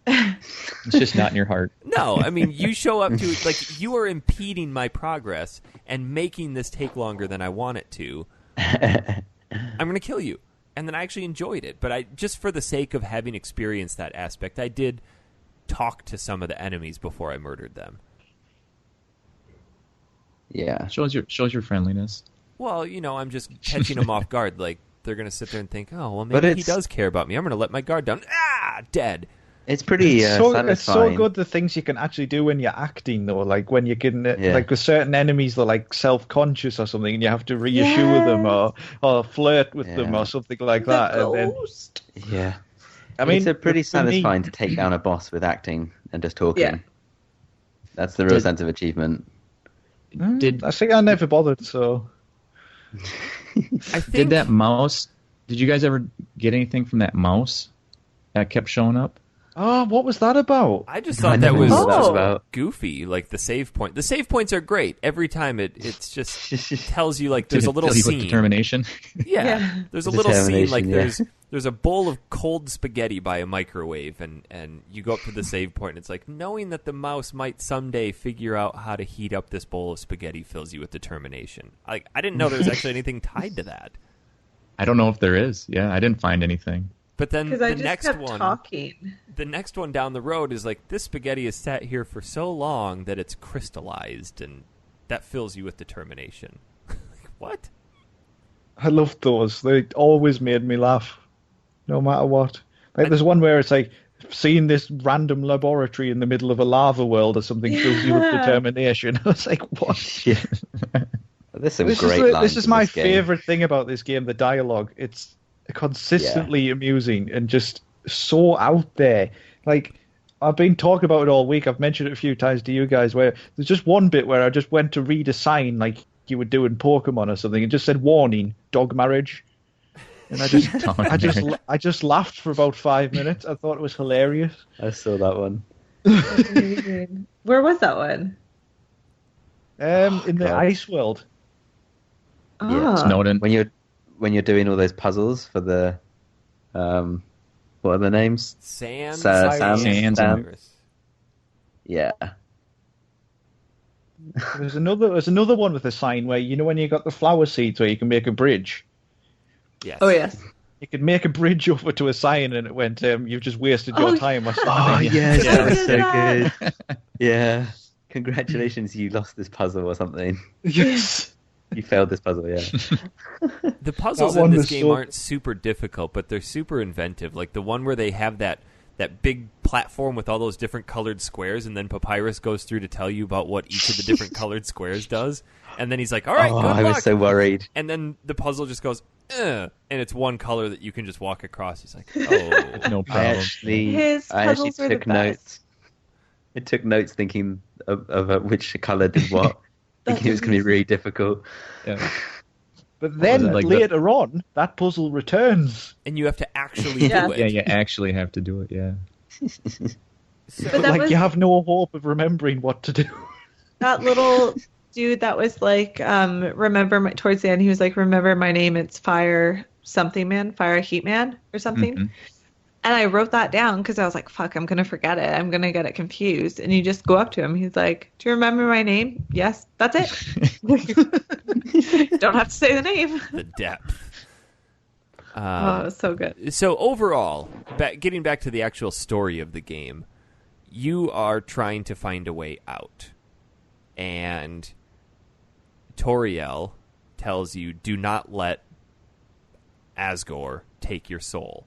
It's just not in your heart. No, I mean, you show up to, like, you are impeding my progress and making this take longer than I want it to. I'm going to kill you. And then I actually enjoyed it. But I just for the sake of having experienced that aspect, I did talk to some of the enemies before I murdered them. Yeah. Shows your friendliness. Well, you know, I'm just catching them off guard. Like, they're going to sit there and think, oh, well, But maybe he it's- does care about me. I'm going to let my guard down. Ah, dead. It's pretty It's so satisfying. good the things you can actually do when you're acting, though. Like when you can, Yeah. like with certain enemies, they're like self-conscious or something, and you have to reassure them or flirt with them Yeah. or something like that. And then, Ghost. Yeah. I mean, it's pretty for me- satisfying to take down a boss with acting and just talking. Yeah. That's the real Did- sense of achievement. I think I never bothered. So I think Did that mouse? Did you guys ever get anything from that mouse that kept showing up? what was that about? I just I thought that never was knew what that was Oh. about. goofy, like the save point. The save points are great. Every time it's just tells you like there's Did a it little fill you with scene. determination. Yeah. Yeah. There's a little scene like Determination, there's a bowl of cold spaghetti by a microwave and you go up to the save point and it's like knowing that the mouse might someday figure out how to heat up this bowl of spaghetti fills you with determination. Like I didn't know there was actually anything tied to that. I don't know if there is. Yeah, I didn't find anything. But then Because the I just next kept one talking. the next one down the road is like this spaghetti has sat here for so long that it's crystallized and that fills you with determination. Like, what? I loved those. They always made me laugh, no matter what. Like there's one where it's like seeing this random laboratory in the middle of a lava world or something fills you with Yeah. determination. I was like, what? Yeah. There's some This great is, lines this is in my this game. favorite thing about this game, the dialogue. It's consistently amusing and just so out there. Like, I've been talking about it all week. I've mentioned it a few times to you guys where there's just one bit where I just went to read a sign like you would do in Pokemon or something and just said, warning, dog marriage. And I just laughed for about 5 minutes. I thought it was hilarious. I saw that one. Amazing. Where was that one? In the God. ice world. Oh. Snowden. When you're doing all those puzzles for the what are the names? Sand, Sands. Cyrus. Yeah. There's another one with a sign where, you know, when you got the flower seeds where you can make a bridge. Yes. Oh, yes. You could make a bridge over to a sign and it went, you've just wasted your Oh, time or something. Oh yes, Yeah. that was so Yeah. good. Yeah. Congratulations, you lost this puzzle or something. Yes. You failed this puzzle, yeah. The puzzles That in one this was game so- aren't super difficult, but they're super inventive. Like the one where they have that big platform with all those different colored squares, and then Papyrus goes through to tell you about what each of the different colored squares does. And then he's like, all right, Oh, good I luck. was so worried. And then the puzzle just goes, and it's one color that you can just walk across. He's like, oh. No I problem. actually His puzzles were the took notes. best. I took notes thinking of which colour did what. Thinking it was going to be really difficult. Yeah. But then Like later on, that puzzle returns. And you have to actually Yeah. do it. Yeah, you actually have to do it. Yeah. So, But that Like was- you have no hope of remembering what to do. That little dude that was like, towards the end, he was like, remember my name, it's Fire something man, Fire Heat Man or something. Mhm. And I wrote that down because I was like, fuck, I'm going to forget it. I'm going to get it confused. And you just go up to him. He's like, do you remember my name? Yes, that's it. Don't have to say the name. the depth. Oh, so good. So overall, getting back to the actual story of the game, you are trying to find a way out. And Toriel tells you, do not let Asgore take your soul.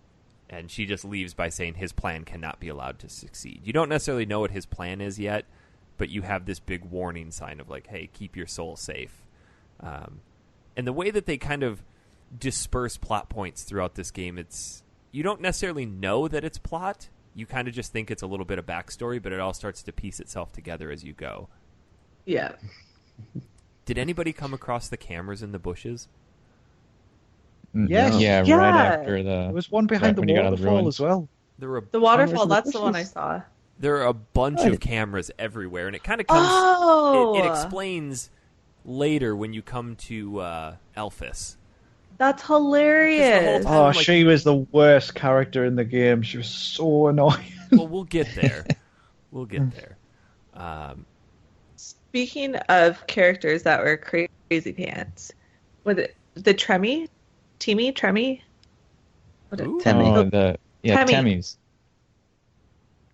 And she just leaves by saying his plan cannot be allowed to succeed. You don't necessarily know what his plan is yet, but you have this big warning sign of like, hey, keep your soul safe. And the way that they kind of disperse plot points throughout this game, you don't necessarily know that it's plot. You kind of just think it's a little bit of backstory, but it all starts to piece itself together as you go. Yeah. Did anybody come across the cameras in the bushes? Yes. Yeah, Yeah. right after the... There was one behind when the you got out of the waterfall ruins. as well. There were The waterfall, the that's the one I bushes. saw. there are a bunch of cameras everywhere, and it kind of comes. Oh! It explains later when you come to Elphys. That's hilarious. time, Oh, like- she was the worst character in the game. She was so annoying. Well, we'll get there. We'll get there. Speaking of characters that were crazy pants, was it the Tremmy? Timmy? Tremmy? What Ooh. Temmie. Temmie. Temmie's.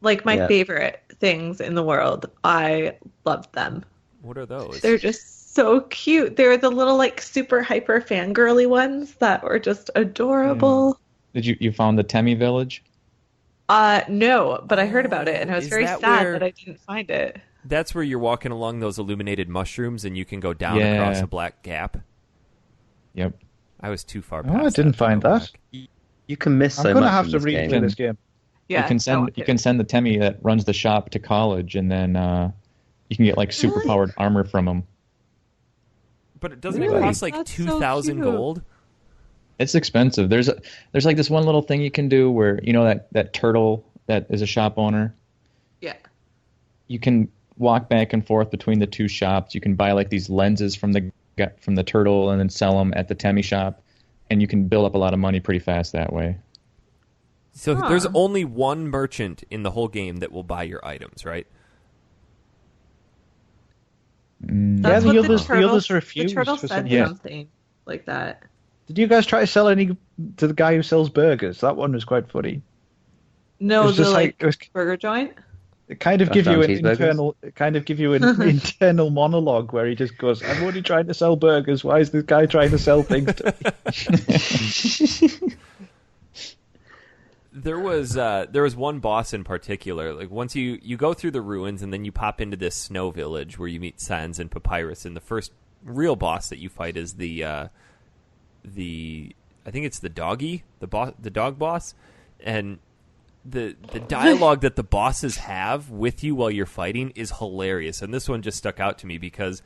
Like my Yeah. favorite things in the world. I loved them. What are those? They're just so cute. They're the little like super hyper fangirly ones that were just adorable. Did you found the Temmie village? No, but I heard about it and I was Is very that sad where- that I didn't find it. That's where you're walking along those illuminated mushrooms, and you can go down Yeah. across a black gap. Yep. I was too far Oh, past. I didn't to find go that. back. You can miss so I'm going to much have in to this replay game. this game. Yeah, you can send the Temmie that runs the shop to college, and then you can get like superpowered armor from him. But it doesn't Really? it cost like That's so 2,000 cute. gold? It's expensive. There's like this one little thing you can do where that turtle that is a shop owner. Yeah. You can walk back and forth between the two shops. You can buy like these lenses from the turtle and then sell them at the Temmie shop, and you can build up a lot of money pretty fast that way. So Huh. there's only one merchant in the whole game that will buy your items, right? That's the what others- the turtle, others refused The turtle for said some reason. something like that. Did you guys try to sell any to the guy who sells burgers? That one was quite funny. No, It was the just like it was burger joint. it kind of Gosh give you damn an cheeseburgers. internal monologue where he just goes, "I'm only trying to sell burgers. Why is this guy trying to sell things to me?" There was one boss in particular. Like once you go through the ruins and then you pop into this snow village where you meet Sans and Papyrus, and the first real boss that you fight is the I think it's the doggy, the dog boss, and the dialogue that the bosses have with you while you're fighting is hilarious. And this one just stuck out to me because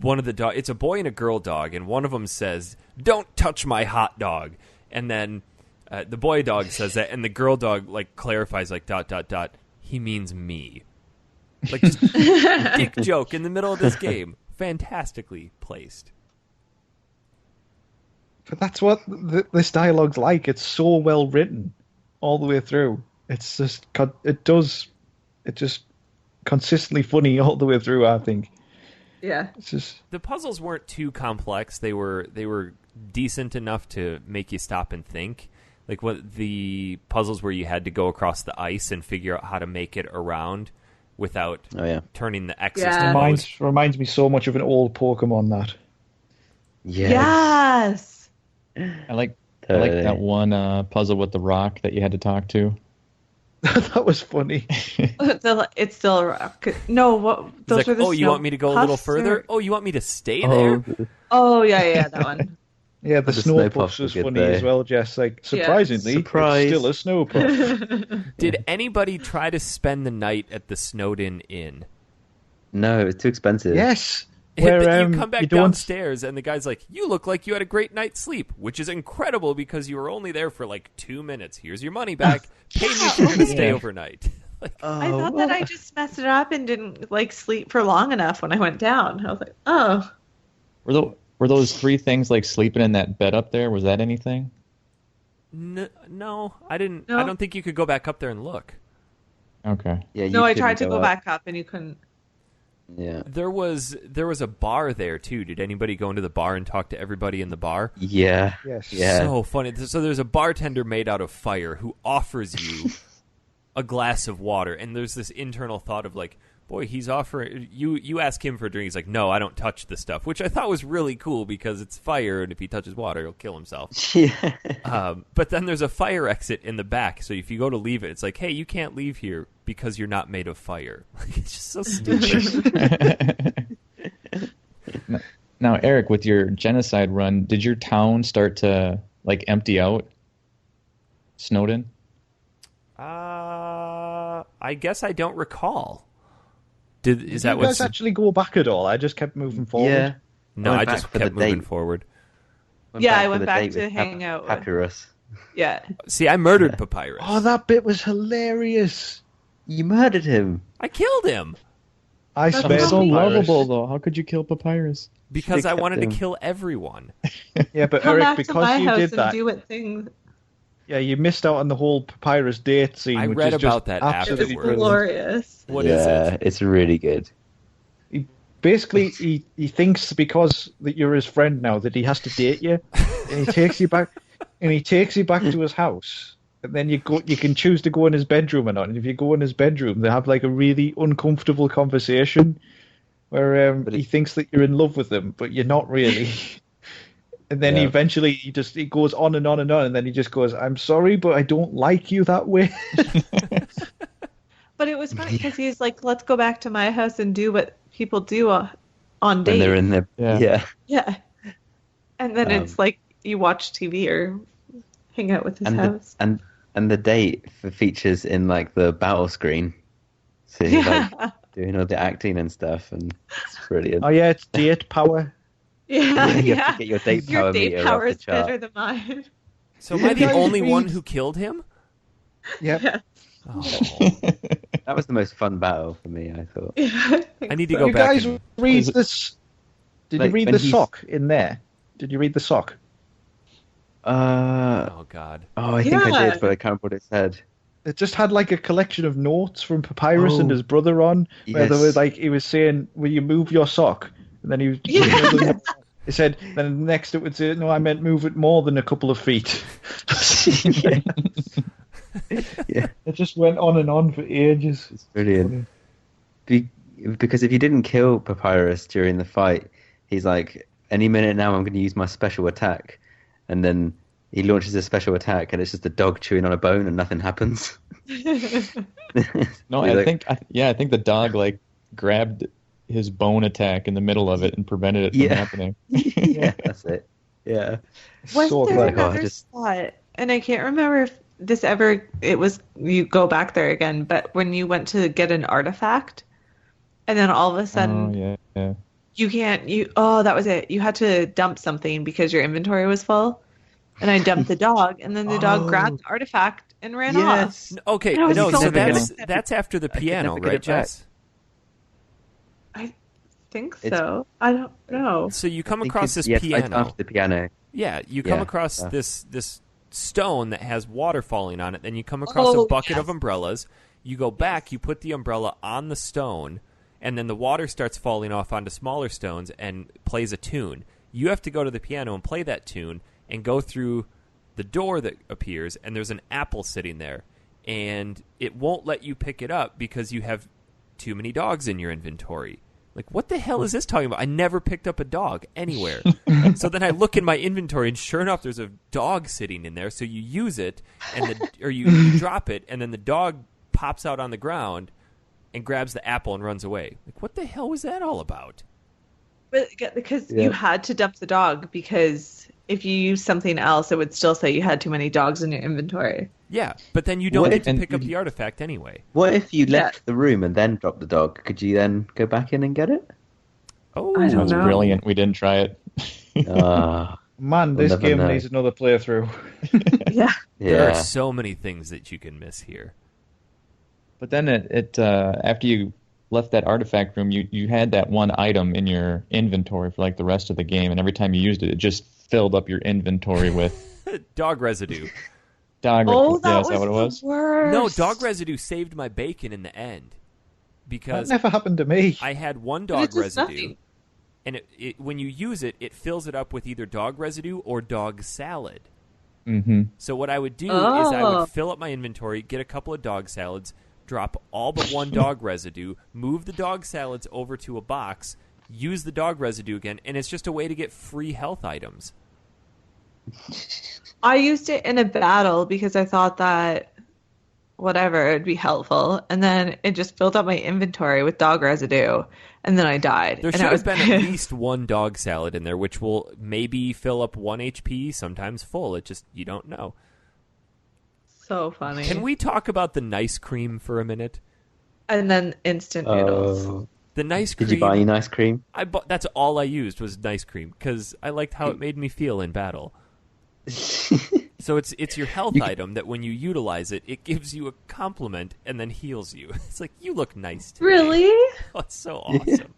one of the it's a boy and a girl dog, and one of them says, "Don't touch my hot dog," and then the boy dog says that, and the girl dog like clarifies like ... he means me. Like just dick joke in the middle of this game, fantastically placed. But that's what this dialogue's like. It's so well written all the way through. It's just it's just consistently funny all the way through. I think Yeah. it's just The puzzles weren't too complex. They were decent enough to make you stop and think. Like what the puzzles where you had to go across the ice and figure out how to make it around without turning the X's Yeah. to reminds me so much of an old Pokemon. That Yes. I like that one puzzle with the rock that you had to talk to. that was funny. It's still a rock. No, what? He's Those like, are the oh, you snow want me to go a little puffs further? or- Oh, you want me to stay there? Oh, yeah, that one. Yeah, the The snow snow puffs puffs was were good funny there. as well, Jess. Like surprisingly, Surprise. it's still a snow puff. Did anybody try to spend the night at the Snowden Inn? No, it's too expensive. Yes. You Where come back you don't downstairs and the guy's like, "You look like you had a great night's sleep," which is incredible because you were only there for like 2 minutes. Here's your money back. Pay me if you're going to stay Yeah. overnight. Like, I thought that I just messed it up and didn't like sleep for long enough when I went down. I was like, oh. Were those three things like sleeping in that bed up there? Was that anything? no, I didn't. No. I don't think you could go back up there and look. Okay. Yeah, you No, I couldn't tried to go up. back up and you couldn't. Yeah. There was a bar there too. Did anybody go into the bar and talk to everybody in the bar? Yeah. Yes. Yeah. So funny. So there's a bartender made out of fire who offers you a glass of water, and there's this internal thought of like, boy, he's offering you ask him for a drink, he's like, no, I don't touch the stuff, which I thought was really cool because it's fire, and if he touches water, he'll kill himself. Yeah. But then there's a fire exit in the back, so if you go to leave it, it's like, hey, you can't leave here because you're not made of fire. It's just so stupid. Now, Eric, with your genocide run, did your town start to like empty out? Snowden? I guess I don't recall. Is Did that you guys actually go back at all? I just kept moving forward. Yeah. No, went I back just for kept the moving date. forward. I for went the back date to with hang out with- Papyrus. Yeah. See, I murdered Papyrus. Oh, that bit was hilarious. You murdered him. I killed him I That's spared So Papyrus. lovable, though. How could you kill Papyrus? because Should've I kept wanted him. to kill everyone. Yeah, but Come Eric, back to because my you house did and that, do what things. yeah, you missed out on the whole Papyrus date scene. I which read is about just that It's absolutely afterwards. brilliant. glorious. What is it? It's really good. Basically, he thinks because that you're his friend now that he has to date you, and he takes you back, to his house, and then you can choose to go in his bedroom or not. And if you go in his bedroom, they have like a really uncomfortable conversation where he thinks that you're in love with him, but you're not really. And then Yeah. eventually he goes on and on and on, and then he just goes, "I'm sorry, but I don't like you that way." But it was funny because he's like, let's go back to my house and do what people do on When dates. they're in the Yeah. Yeah. And then it's like you watch TV or hang out with his and house. and the date features in like the battle screen. So he's like doing all the acting and stuff, and it's brilliant. Oh yeah, it's date power. Yeah. You have to get your date power date meter power off is the chart. better than mine. So am I the Guys, only read- one who killed him? Yep. Yeah. Oh, That was the most fun battle for me, I thought. I need to go You back. guys And, read this. Did you Like, read when the he's- sock in there? Did you read the sock? oh God. I think I Yeah. did, but I can't put it said. It just had like a collection of notes from Papyrus and his brother on, where they were Yes. like, he was saying, "Will you move your sock?" And then he was. Yeah. He said, then next it would say, "No, I meant move it more than a couple of feet." Yeah, It just went on and on for ages. it's brilliant. Because if you didn't kill Papyrus during the fight, he's like, any minute now I'm going to use my special attack. And then he launches a special attack, and it's just a dog chewing on a bone, and nothing happens. No, You're I like, think the dog like grabbed his bone attack in the middle of it and prevented it from Yeah. happening. yeah, that's it. Yeah. Was So there like, another I just- spot? And I can't remember if this ever. It was you go back there again, but when you went to get an artifact, and then all of a sudden Oh yeah. you can't. That was it. You had to dump something because your inventory was full. And I dumped the dog, and then the dog grabbed the artifact and ran off. Yes. Okay, That was no, so so funny. that's after the could piano, never get right, it back. Jess? I think It's- so. I don't know. So you come I think across it's- this yes, right piano. after the piano. Yeah, you come Yeah, across yeah. this stone that has water falling on it. Then you come across a Oh, bucket yes. of umbrellas. You go back, you put the umbrella on the stone, and then the water starts falling off onto smaller stones and plays a tune. You have to go to the piano and play that tune and go through the door that appears, and there's an apple sitting there. And it won't let you pick it up because you have too many dogs in your inventory. Like, what the hell is this talking about? I never picked up a dog anywhere. So then I look in my inventory, and sure enough, there's a dog sitting in there. So you use it, or you drop it, and then the dog pops out on the ground and grabs the apple and runs away. Like, what the hell was that all about? But because Yeah. you had to dump the dog, because if you use something else, it would still say you had too many dogs in your inventory. Yeah, but then you don't What get if- to and- pick up the artifact anyway. What if you Yeah. left the room and then dropped the dog? Could you then go back in and get it? Oh, I don't Sounds know. brilliant. We didn't try it. Ah, Man, We'll this never game know. needs another playthrough. Yeah. There are yeah. so many things that you can miss here. But then it after you left that artifact room, you had that one item in your inventory for like the rest of the game, and every time you used it, it just filled up your inventory with Dog residue. dog. Oh, that yeah, was is that what it was? the worst. No, dog residue saved my bacon in the end. because That never happened to me. I had one But dog it's just residue, nothing. and when you use it, it fills it up with either dog residue or dog salad. Mm-hmm. So what I would do is I Oh. would fill up my inventory, get a couple of dog salads, drop all but one dog residue, move the dog salads over to a box, use the dog residue again, and it's just a way to get free health items. I used it in a battle because I thought that whatever, it'd be helpful. And then it just filled up my inventory with dog residue. And then I died. There and should I was have been at least one dog salad in there, which will maybe fill up 1 HP, sometimes full. It just, you don't know. so funny. Can we talk about the nice cream for a minute? And then instant noodles. Oh. The nice cream. Did you buy any nice cream? I bought, that's all I used was nice cream because I liked how it made me feel in battle. So it's your health item that when you utilize it, it gives you a compliment and then heals you. It's like, you look nice today. Really? Oh, it's so awesome.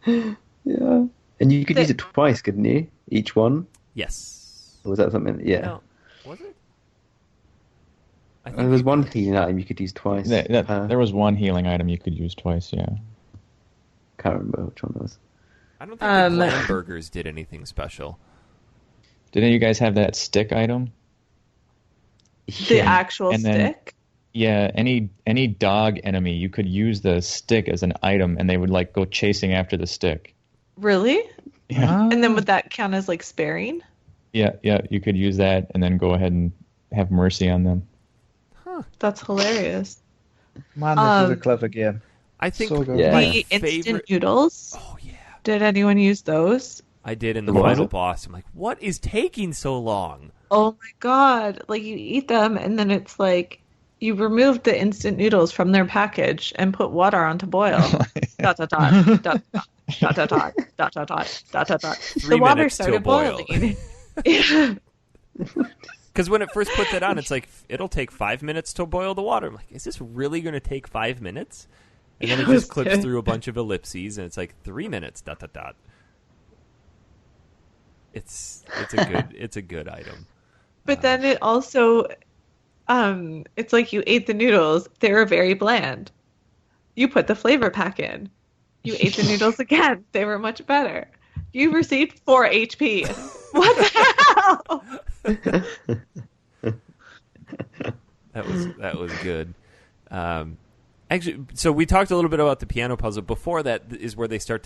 Yeah. And you could use it twice, couldn't you? Each one? Yes. Or was that something? Yeah. No, was it? I There was you one could. healing item you could use twice. There was one healing item you could use twice, yeah. Can't remember which one it was. I don't think the clam burgers did anything special. Did any of you guys have that stick item? The actual And then- stick? Yeah, any dog enemy, you could use the stick as an item, and they would like go chasing after the stick. Really? Yeah, And then would that count as like sparing? yeah, you could use that, and then go ahead and have mercy on them. That's hilarious. Man, this is a clever game. I think So good. Yeah. my The instant favorite. noodles. Oh yeah, Did anyone use those? I did in the What was final it? boss. I'm like, what is taking so long? Oh my god. Like you eat them and then it's like you removed the instant noodles from their package and put water on to boil. Dot dot dot dot dot dot dot dot dot dot dot dot dot. 3 The water minutes to a started boil. boiling. Yeah. Because when it first puts it on, it's like, it'll take 5 minutes to boil the water. I'm like, is this really going to take 5 minutes? And then it just clips Yes. through a bunch of ellipses, and it's like 3 minutes. Dot dot dot. It's a good item. But then it also it's like you ate the noodles, they were very bland. You put the flavor pack in. You ate the noodles again, they were much better. You received 4 HP. What the hell? That was good. Actually, so we talked a little bit about the piano puzzle. Before that is where they start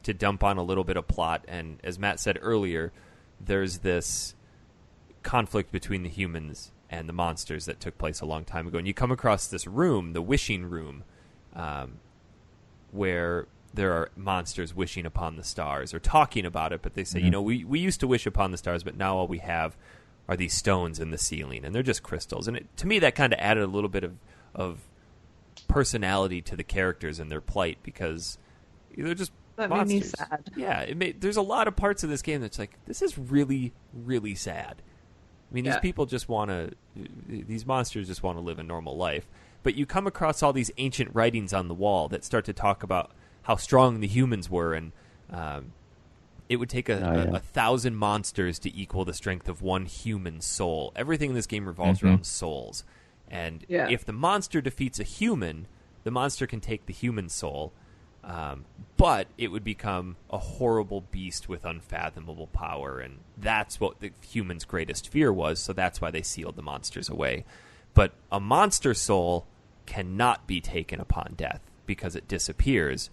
to dump on a little bit of plot, and as Matt said earlier, there's this conflict between the humans and the monsters that took place a long time ago. And you come across this room, the wishing room, where there are monsters wishing upon the stars or talking about it, but they say, we used to wish upon the stars, but now all we have are these stones in the ceiling, and they're just crystals. And to me, that kind of added a little bit of personality to the characters and their plight, because they're just That monsters. made me sad. Yeah, there's a lot of parts of this game that's like, this is really, really sad. I mean, these Yeah. people just want to, these monsters just want to live a normal life. But you come across all these ancient writings on the wall that start to talk about how strong the humans were, and it would take a 1,000 monsters to equal the strength of one human soul. Everything in this game revolves around souls. And if the monster defeats a human, the monster can take the human soul, but it would become a horrible beast with unfathomable power, and that's what the humans' greatest fear was, so that's why they sealed the monsters away. But a monster soul cannot be taken upon death because it disappears.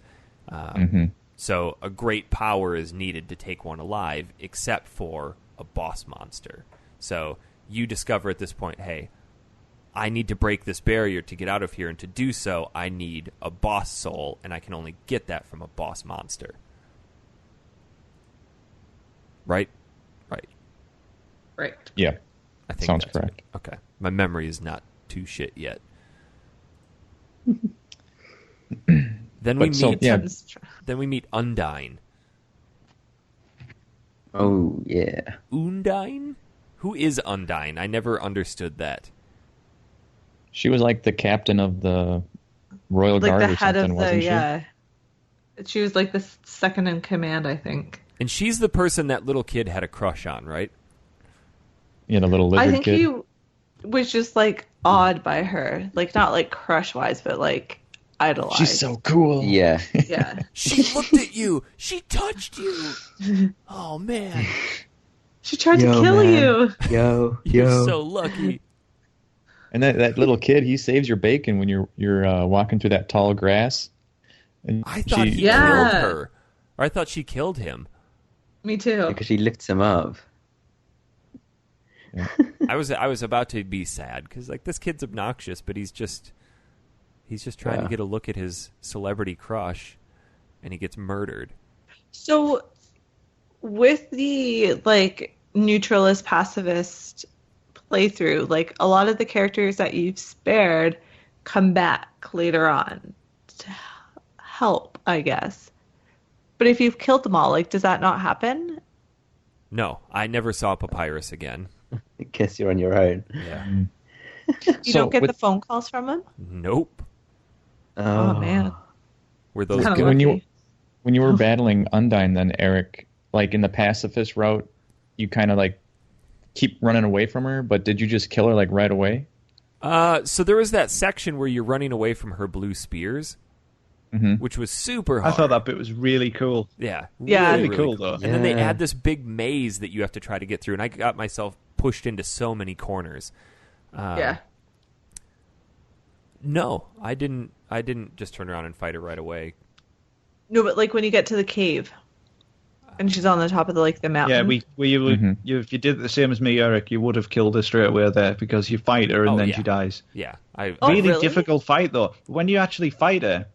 So a great power is needed to take one alive, except for a boss monster. So you discover at this point, hey, I need to break this barrier to get out of here, and to do so, I need a boss soul, and I can only get that from a boss monster. Right? Right. Yeah, I think sounds that's correct. right. Okay. My memory is not too shit yet. Then we meet Undyne. Oh, yeah. Undyne? Who is Undyne? I never understood that. She was like the captain of the Royal Like Guard the or head something, of wasn't the, yeah. She was like the second in command, I think. And she's the person that little kid had a crush on, right? she? Yeah, the little I lizard think kid. was just like awed by her. Like not like crush wise, but like idolized. She's so cool. Yeah. Yeah. She looked at you. She touched you. Oh man, She tried to Yo, kill man. you. you're Yo. so lucky. And that little kid, he saves your bacon when you're walking through that tall grass. And I thought he Yeah. killed her, or I thought she killed him. Me too. Because she lifts him up. I was about to be sad because like this kid's obnoxious, but he's just trying to get a look at his celebrity crush, and he gets murdered. So with the like neutralist pacifist playthrough, like a lot of the characters that you've spared come back later on to help, I guess. But if you've killed them all, like does that not happen? No, I never saw Papyrus again. I guess you're on your own. Yeah. You don't get the phone calls from him? Nope. Oh man. Were those Kinda good? lucky. when you were battling Undyne, then Eric, like in the pacifist route, you kind of like keep running away from her, but did you just kill her like right away? So there was that section where you're running away from her blue spears, which was super I hard. thought that bit was really cool. Yeah. Yeah. Really cool, though. And then they Yeah. add this big maze that you have to try to get through, and I got myself pushed into so many corners. Yeah. No, I didn't just turn around and fight her right away. No, but like when you get to the cave and she's on the top of the mountain. Yeah, if you did the same as me, Eric, you would have killed her straight away there because you fight her and Oh, then yeah. she dies. Yeah. Oh, Really really? difficult fight though. When you actually fight her,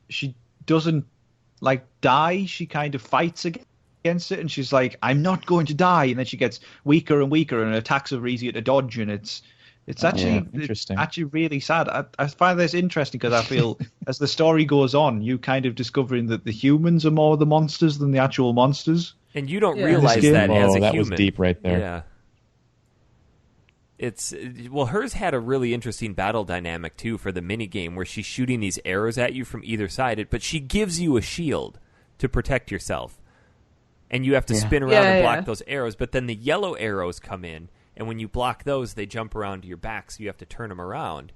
she doesn't like die. She kind of fights against it, and she's like, "I'm not going to die." And then she gets weaker and weaker, and attacks are easier to dodge, and it's actually interesting. It's actually really sad. I find this interesting because I feel as the story goes on, you kind of discovering that the humans are more the monsters than the actual monsters. And you don't Yeah. realize This game- that as a that human. was deep right there. Yeah. Hers had a really interesting battle dynamic too for the mini game where she's shooting these arrows at you from either side, but she gives you a shield to protect yourself. And you have to spin around and block those arrows, but then the yellow arrows come in, and when you block those, they jump around to your back, so you have to turn them around.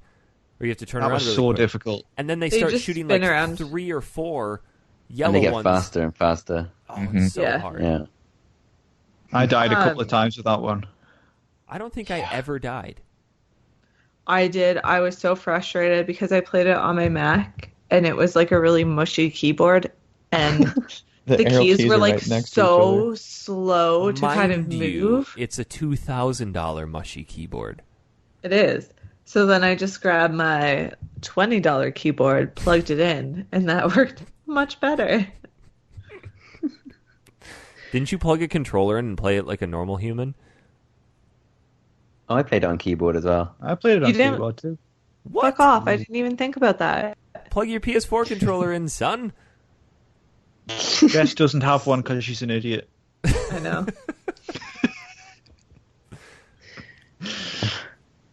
Or you have to turn That around was really so quick. difficult. And then they They start just shooting spin like around. 3 or 4 yellow And they get ones. faster and faster. Oh, it's so Yeah. hard. Yeah. I died a couple of times with that one. I don't think I ever died. I did. I was so frustrated because I played it on my Mac and it was like a really mushy keyboard and the arrow keys were are like right next to each so other. slow to kind of Mind you, move. it's a $2,000 mushy keyboard. It is. So then I just grabbed my $20 keyboard, plugged it in, and that worked much better. Didn't you plug a controller in and play it like a normal human? Oh, I played it on keyboard as well. I played it on You didn't- keyboard too. What? Fuck off. I didn't even think about that. Plug your PS4 controller in, son. Jess doesn't have one because she's an idiot. I know.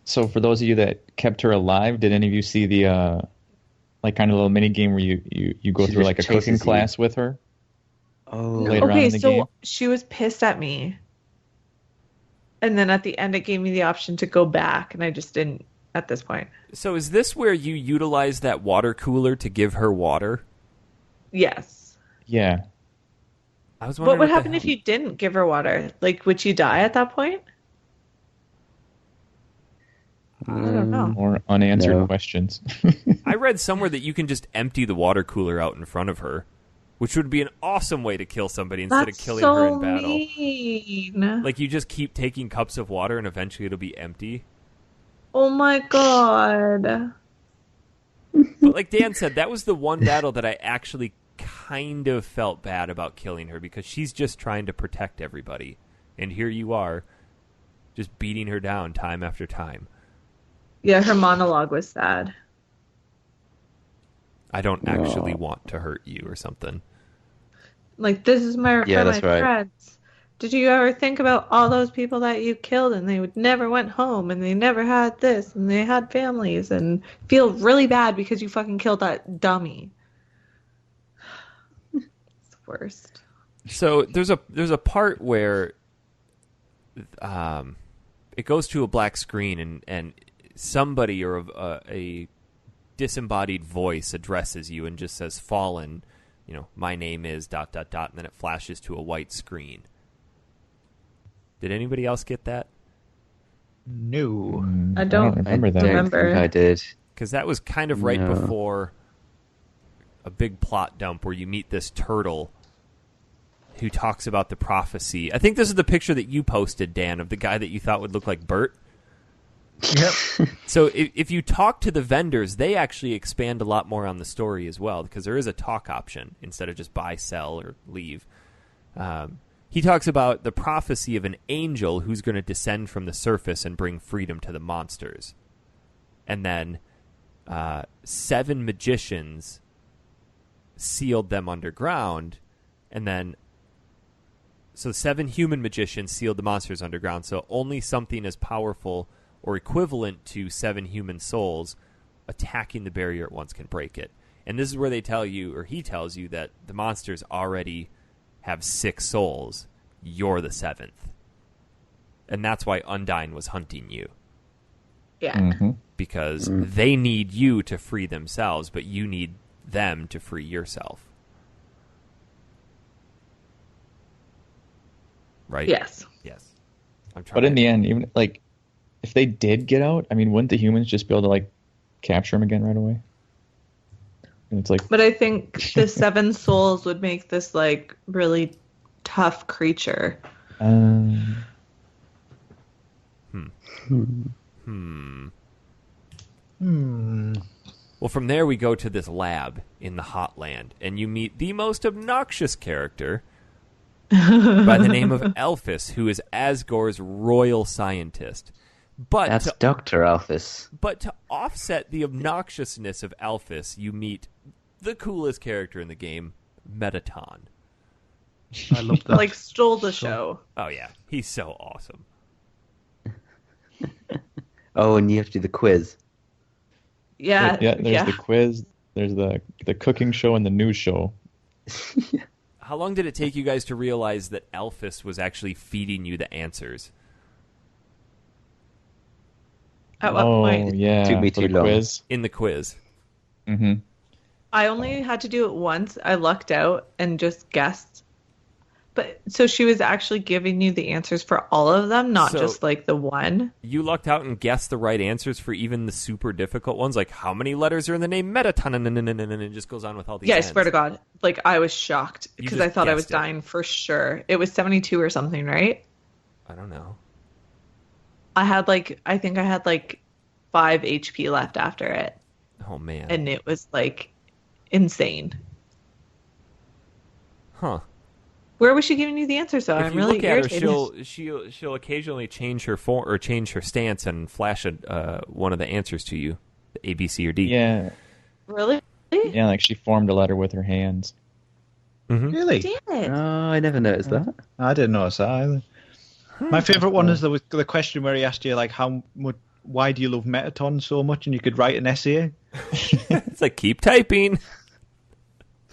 So for those of you that kept her alive, did any of you see the like kind of little mini game where you go She through just like a cooking chases you. class with her? Oh, Later on Okay, in the so game? she was pissed at me. And then at the end, it gave me the option to go back, and I just didn't at this point. So is this where you utilize that water cooler to give her water? Yes. Yeah. I was What wondering would the happen hell- if you didn't give her water? Like, would she die at that point? I don't know. More unanswered No. questions. I read somewhere that you can just empty the water cooler out in front of her, which would be an awesome way to kill somebody instead That's of killing so her in battle. mean. Like you just keep taking cups of water and eventually it'll be empty. Oh my god. But like Dan said, that was the one battle that I actually kind of felt bad about killing her because she's just trying to protect everybody. And here you are, just beating her down time after time. Yeah, her monologue was sad. I don't actually want to hurt you or something. Like, this is my Yeah, for that's my right. friends. Did you ever think about all those people that you killed and they would never went home and they never had this and they had families and feel really bad because you fucking killed that dummy? It's the worst. So there's a part where it goes to a black screen, and somebody or a disembodied voice addresses you and just says, "Fallen, my name is ... and then it flashes to a white screen. Did anybody else get that? No. I don't remember that. I don't think I did. Because that was kind of right before a big plot dump where you meet this turtle who talks about the prophecy. I think this is the picture that you posted, Dan, of the guy that you thought would look like Bert. Yep. So if you talk to the vendors, they actually expand a lot more on the story as well, because there is a talk option instead of just buy, sell, or leave. He talks about the prophecy of an angel who's going to descend from the surface and bring freedom to the monsters. And then 7 magicians sealed them underground, and then so 7 human magicians sealed the monsters underground, so only something as powerful or equivalent to 7 human souls attacking the barrier at once can break it. And this is where they tell you, or he tells you, that the monsters already have 6 souls. You're the 7th. And that's why Undyne was hunting you. Yeah. Mm-hmm. Because they need you to free themselves, but you need them to free yourself. Right? Yes. Yes. I'm trying. But in the end, even if they did get out, I mean, wouldn't the humans just be able to capture them again right away? And it's like, But I think the 7 souls would make this really tough creature. Well, from there we go to this lab in the hot land, and you meet the most obnoxious character by the name of Elphys, who is Asgore's royal scientist. But That's Dr. Alphys. But to offset the obnoxiousness of Elphys, you meet the coolest character in the game, Metaton. I love that. Stole the show. Oh, yeah. He's so awesome. Oh, and you have to do the quiz. Yeah. there's the quiz, there's the cooking show, and the news show. How long did it take you guys to realize that Elphys was actually feeding you the answers? At what point? Yeah. Took me for too the long. quiz. In the quiz. Mm-hmm. I only had to do it once. I lucked out and just guessed. But so she was actually giving you the answers for all of them, not So- just the one. You lucked out and guessed the right answers for even the super difficult ones, like how many letters are in the name Metaton, and it just goes on with all these Yeah, I ends. swear to God. I was shocked You because just I thought I was guessed it. dying for sure. It was 72 or something, right? I don't know. I had I think I had 5 HP left after it. Oh, man. And it was insane. Huh. Where was she giving you the answers though? If I'm you really look at her, irritated. she'll occasionally change her form or change her stance and flash one of the answers to you, the A, B, C, or D. Yeah. Really? Yeah, she formed a letter with her hands. Mm-hmm. Really? Damn it. Oh, I never noticed that. I didn't notice that either. My favourite one is the question where he asked you, why do you love Metaton so much? And you could write an essay. It's keep typing.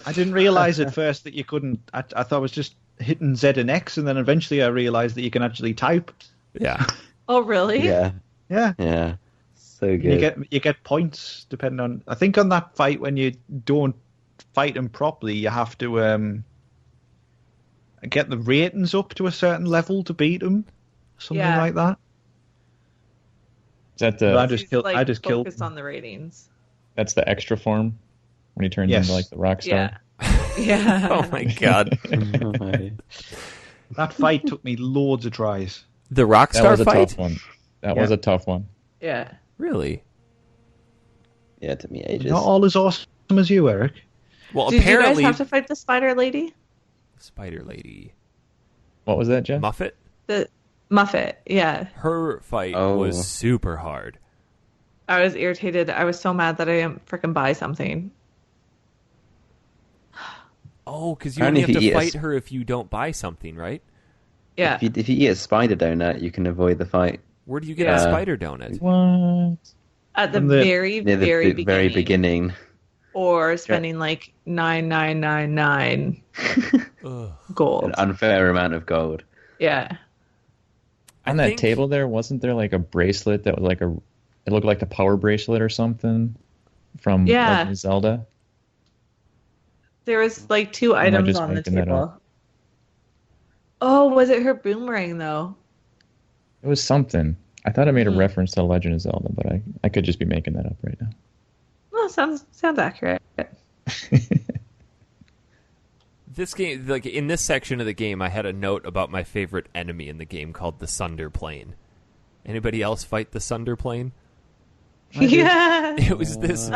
I didn't realise at first that you couldn't. I thought it was just hitting Z and X, and then eventually I realised that you can actually type. Yeah. Oh, really? Yeah, Yeah. yeah. So good. You get points depending on. I think on that fight, when you don't fight them properly, you have to get the ratings up to a certain level to beat them, something Yeah. like that. Is that But I the just killed. I just killed. Focus on the ratings. that's the extra form when he turns Yes. into the rock star? Yeah. Yeah. Oh, my God. That fight took me loads of tries. The Rockstar That was a fight? tough one. That Yeah. was a tough one. Yeah. Really? Yeah, it took me ages. Not all as awesome as you, Eric. Well, Did apparently... you guys have to fight the spider lady? Spider Lady. What was that, Jeff? Muffet? The Muffet, yeah. Her fight Oh. was super hard. I was irritated. I was so mad that I didn't freaking buy something. Oh, because you Apparently only have if you to eat a fight her if you don't buy something, right? Yeah. If you eat a spider donut, you can avoid the fight. Where do you get a Yeah. spider donut? What? At the From the- very, Near the very very beginning. beginning. Or spending 9,999 Ugh. gold. An unfair amount of gold. Yeah. On that table there, wasn't there like a bracelet that was like it looked like the power bracelet or something from Legend of Zelda? There was like 2 items on the table. Oh, was it her boomerang though? It was something. I thought it made a reference to Legend of Zelda, but I could just be making that up right now. Well, sounds accurate. This game, like in this section of the game, I had a note about my favorite enemy in the game called the Sunder Plane. Anybody else fight the Sunder Plane? Yeah. It was this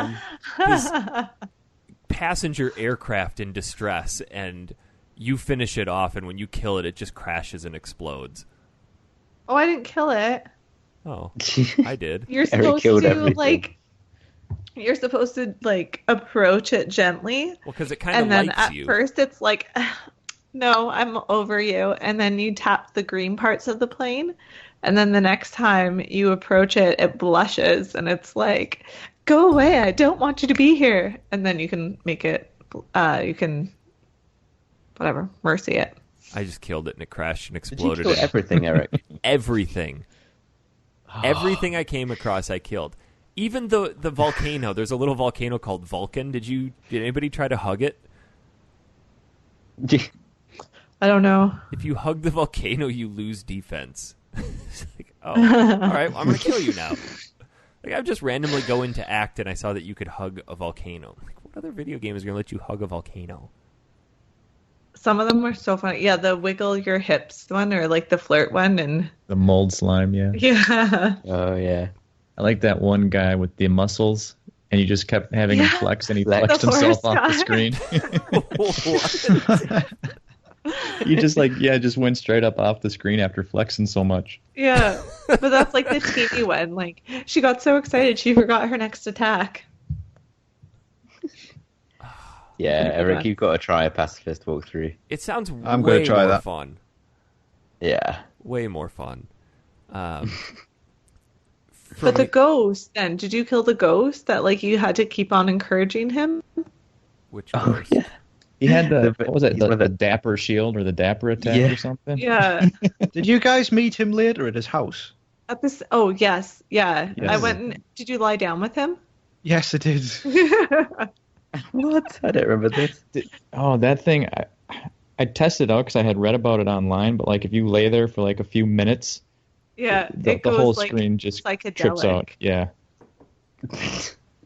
passenger aircraft in distress, and you finish it off, and when you kill it, it just crashes and explodes. Oh, I didn't kill it. Oh, I did. You're supposed to You're supposed to like approach it gently. Well, because it kind of likes you. And then at first it's like, no, I'm over you. And then you tap the green parts of the plane. And then the next time you approach it, it blushes. And it's like, go away. I don't want you to be here. And then you can make it, mercy it. I just killed it and it crashed and exploded. Did you kill everything, Eric? Everything. Everything I came across, I killed. Even the volcano. There's a little volcano called Vulcan. Did anybody try to hug it? I don't know. If you hug the volcano, you lose defense. It's like, oh, all right, I'm going to kill you now. Like, I just randomly go into Act and I saw that you could hug a volcano. Like, what other video game is going to let you hug a volcano? Some of them were so funny. Yeah, the wiggle your hips one, or like the flirt one, and the mold slime. Yeah. Yeah. Oh yeah. I like that one guy with the muscles, and you just kept having him flex, and he flexed himself off the screen. You just just went straight up off the screen after flexing so much. Yeah, but that's like the teeny one. Like, she got so excited she forgot her next attack. Yeah, Eric, you've got to try a pacifist walkthrough. It sounds I'm way gonna try more that. fun. Yeah. Way more fun. But the ghost, then, did you kill the ghost that like you had to keep on encouraging him? Which Oh yeah. He had what was it? The dapper shield or the dapper attack or something? Yeah. Did you guys meet him later at his house? Oh, yes. Yeah. Yes. I went and... Did you lie down with him? Yes, I did. What? I don't remember this. Oh, that thing. I tested out because I had read about it online, but like if you lay there for like a few minutes, Yeah, the it goes whole like screen just psychedelic. trips out. Yeah.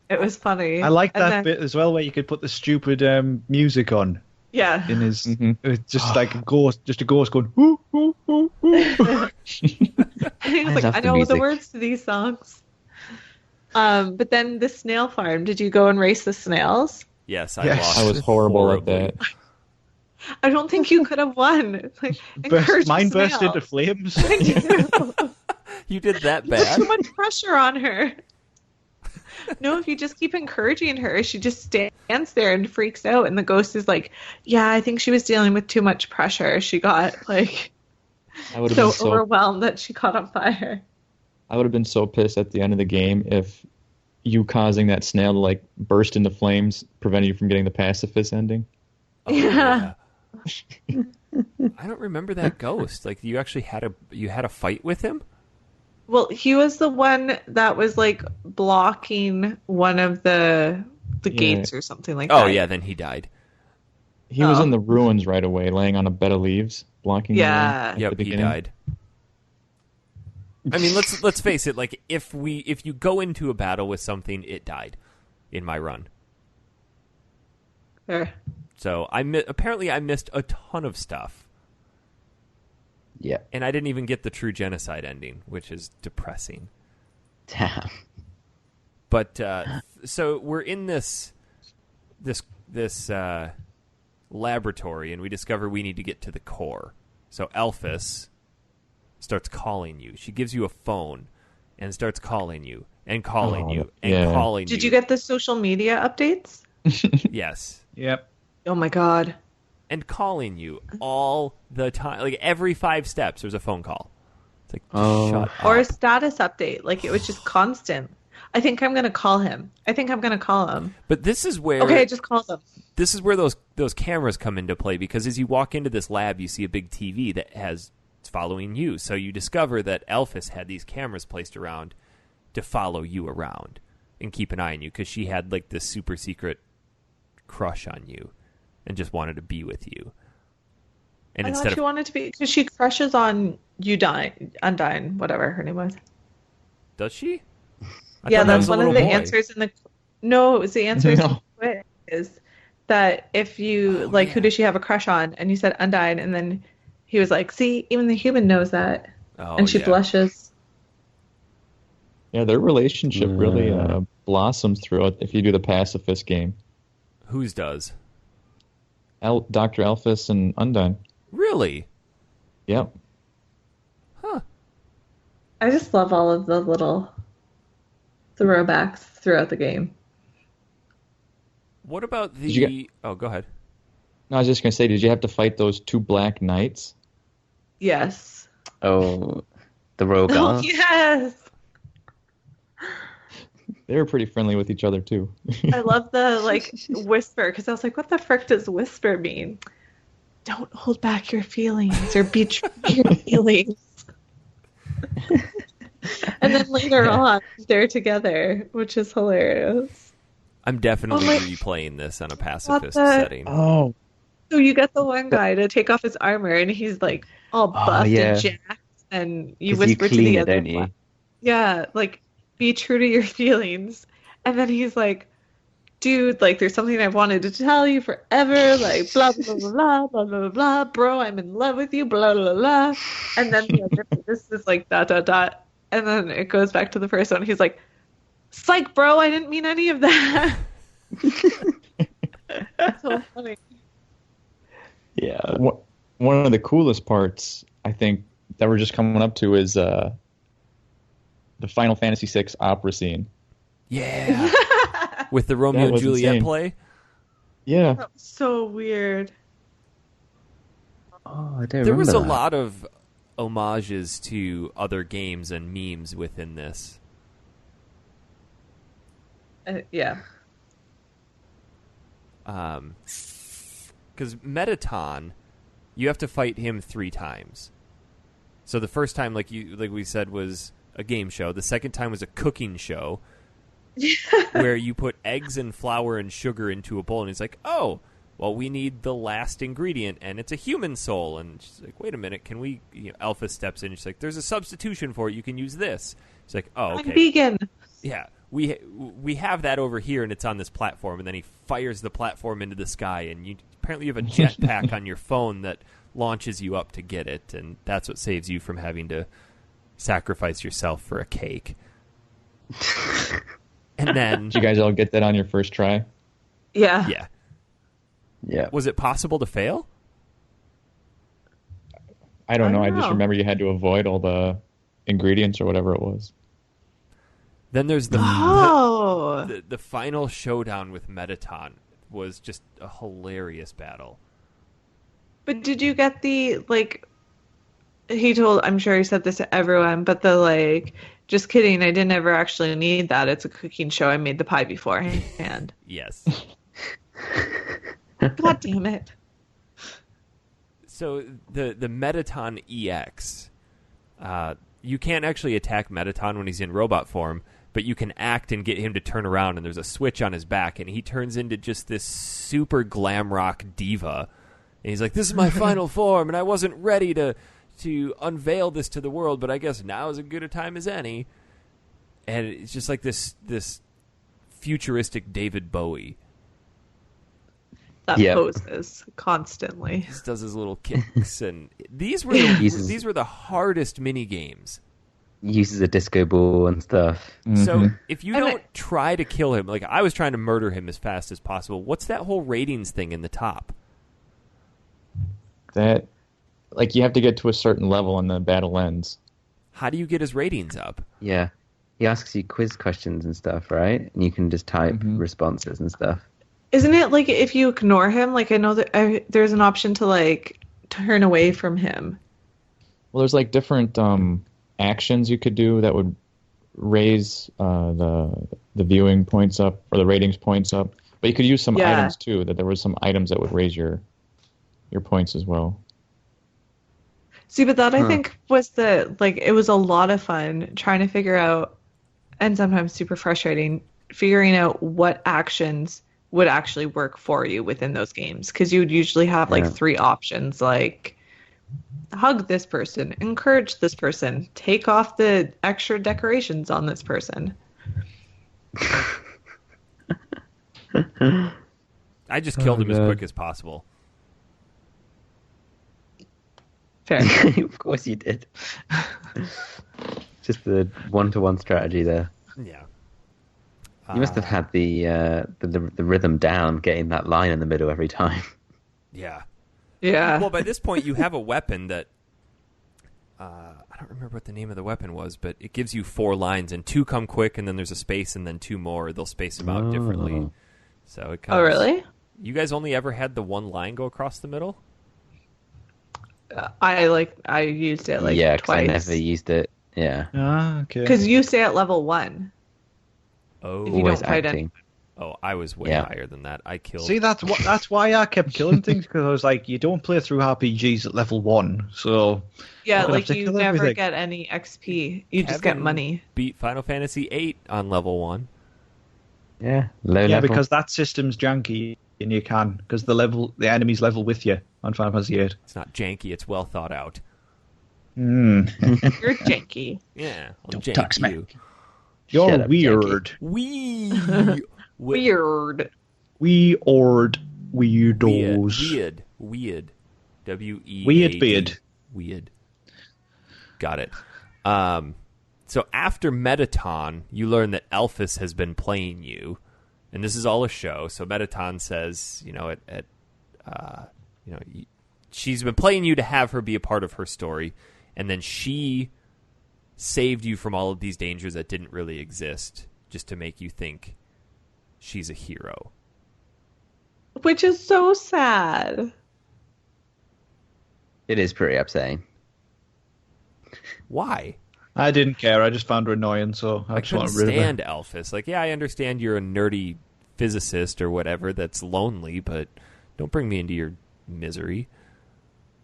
It was funny. I like And that then- bit as well, where you could put the stupid music on Yeah. in his. Mhm. It's just like a ghost going. Woo, woo, woo, woo. And he was like, love I the know the music. words to these songs. But then the snail farm, did you go and race the snails? Yes, I Yes. lost. I was horrible at horribly. that. I don't think you could have won. It's like, encourage Mine the burst snail. into flames. You did that There's bad? too much pressure on her. No, if you just keep encouraging her, she just stands there and freaks out. And the ghost is like, yeah, I think she was dealing with too much pressure. She got like I would have so been so overwhelmed that she caught on fire. I would have been so pissed at the end of the game if you causing that snail to like burst into flames prevented you from getting the pacifist ending. Oh, Yeah. I don't remember that ghost. Like, you actually had a fight with him? Well, he was the one that was like blocking one of the gates or something like that. Oh yeah, then he died. He was Oh. in the ruins right away, laying on a bed of leaves, blocking. the way Yeah. at the Yep, he beginning. died. I mean, let's face it. Like, if you go into a battle with something, it died in my run. Fair. So apparently I missed a ton of stuff, Yeah. and I didn't even get the true genocide ending, which is depressing. Damn. But so we're in this laboratory, and we discover we need to get to the core. So Elphys starts calling you. She gives you a phone and starts calling you and calling you and yeah. calling Did you. you get the social media updates? Yes. Yep. Oh my god. And calling you all the time. Like, every 5 steps, there's a phone call. It's like, just shut up. Or a status update. Like, it was just constant. I think I'm going to call him. But this is where Okay, I just called him. those cameras come into play, because as you walk into this lab, you see a big TV that has it's following you. So you discover that Elphys had these cameras placed around to follow you around and keep an eye on you because she had like this super secret crush on you and just wanted to be with you. And I instead thought she wanted to be, because she crushes on Undyne, whatever her name was. Does she? Yeah, that's one of the answers in the. No, it was the answer in the quiz. Is that if you who does she have a crush on? And you said Undyne, and then he was like, "See, even the human knows that," and she blushes. Yeah, their relationship really blossoms throughout if you do the pacifist game. Whose does? Dr. Elphys and Undyne. Really? Yep. Huh. I just love all of the little throwbacks throughout the game. What about the... Oh, go ahead. No, I was just going to say, did you have to fight those 2 black knights? Yes. Oh, the rogue Oh, yes! They were pretty friendly with each other, too. I love the, whisper, because I was like, what the frick does whisper mean? Don't hold back your feelings or betray your feelings. And then later on, they're together, which is hilarious. I'm definitely replaying this on a pacifist setting. Oh. So you get the one guy to take off his armor, and he's like all buffed and jacked, and you whisper to the other one. Yeah, be true to your feelings. And then he's like, dude, there's something I've wanted to tell you forever, blah, blah, blah, blah, blah, blah, blah, bro, I'm in love with you, blah, blah, blah. And then the other this is dot, dot, dot. And then it goes back to the first one. He's like, psych, bro, I didn't mean any of that. That's so funny. Yeah. One of the coolest parts, I think, that we're just coming up to is the Final Fantasy VI opera scene. Yeah. With the Romeo and Juliet play? Yeah. That was so weird. Oh, I don't remember. There was a lot of homages to other games and memes within this. Yeah. Because Metaton, you have to fight him 3 times. So the first time, like we said, was a game show. The second time was a cooking show. Where you put eggs and flour and sugar into a bowl, and he's like, oh, well, we need the last ingredient, and it's a human soul. And she's like, wait a minute, can we... Alpha steps in, and she's like, there's a substitution for it, you can use this. She's like, oh, okay. I'm vegan. Yeah, we have that over here, and it's on this platform, and then he fires the platform into the sky, and you apparently have a jetpack on your phone that launches you up to get it, and that's what saves you from having to sacrifice yourself for a cake. And then... Did you guys all get that on your first try? Yeah. Yeah. Yeah. Was it possible to fail? I don't know. I just remember you had to avoid all the ingredients or whatever it was. Then there's the final showdown with Metaton was just a hilarious battle. But did you get the, I'm sure he said this to everyone, but just kidding, I didn't ever actually need that. It's a cooking show. I made the pie beforehand. Yes. God damn it. So the Metaton EX, you can't actually attack Metaton when he's in robot form, but you can act and get him to turn around, and there's a switch on his back, and he turns into just this super glam rock diva. And he's like, this is my final form, and I wasn't ready to unveil this to the world, but I guess now is as good a time as any. And it's just like this futuristic David Bowie. That poses constantly. He just does his little kicks, and these were the hardest mini games. Uses a disco ball and stuff. Mm-hmm. So if you don't try to kill him, I was trying to murder him as fast as possible. What's that whole ratings thing in the top? That, you have to get to a certain level and the battle ends. How do you get his ratings up? Yeah. He asks you quiz questions and stuff, right? And you can just type responses and stuff. Isn't it if you ignore him? I know that there's an option to turn away from him. Well, there's different actions you could do that would raise the viewing points up or the ratings points up. But you could use some items too. That there was some items that would raise your points as well. See, but that I think was it was a lot of fun trying to figure out, and sometimes super frustrating, figuring out what actions would actually work for you within those games. Because you would usually have like 3 options, like hug this person, encourage this person, take off the extra decorations on this person. I just killed him as quick as possible. Fair. Of course you did. Just the 1-to-1 strategy there. Yeah. You must have had the rhythm down, getting that line in the middle every time. Yeah. Yeah. Well, by this point, you have a weapon that... I don't remember what the name of the weapon was, but it gives you 4 lines, and 2 come quick, and then there's a space, and then 2 more. They'll space them out differently. So it comes... Oh, really? You guys only ever had the 1 line go across the middle? I used it yeah, twice. I never used it. Yeah. Ah, okay. Because you stay at level 1. Oh, If you Always don't fight acting. oh, I was way higher than that. I killed... See, that's why I kept killing things, because I was like, you don't play through RPGs at level 1, so... Yeah, I'm gonna have like to you kill never everything. get any XP. You just get Kevin money. beat Final Fantasy VIII on level 1. Yeah, low Yeah, level. because that system's janky, and you can, because the enemy's level with you on Final Fantasy VIII. It's not janky, it's well thought out. Mm. You're janky. Yeah, I'll Don't jank talk smack. you. You're Shut up, weird. Weird. Weird. Weird. Weirdos. Weird. W-E-A-D. Weird beard. Weird. Got it. So after Metaton, you learn that Elphys has been playing you, and this is all a show. So Metaton says, she's been playing you to have her be a part of her story, and then she saved you from all of these dangers that didn't really exist, just to make you think she's a hero. Which is so sad. It is pretty upsetting. Why? I didn't care. I just found her annoying, so I just couldn't want to rid of her. stand Elphys. Like, yeah, I understand you're a nerdy physicist or whatever that's lonely, but don't bring me into your misery.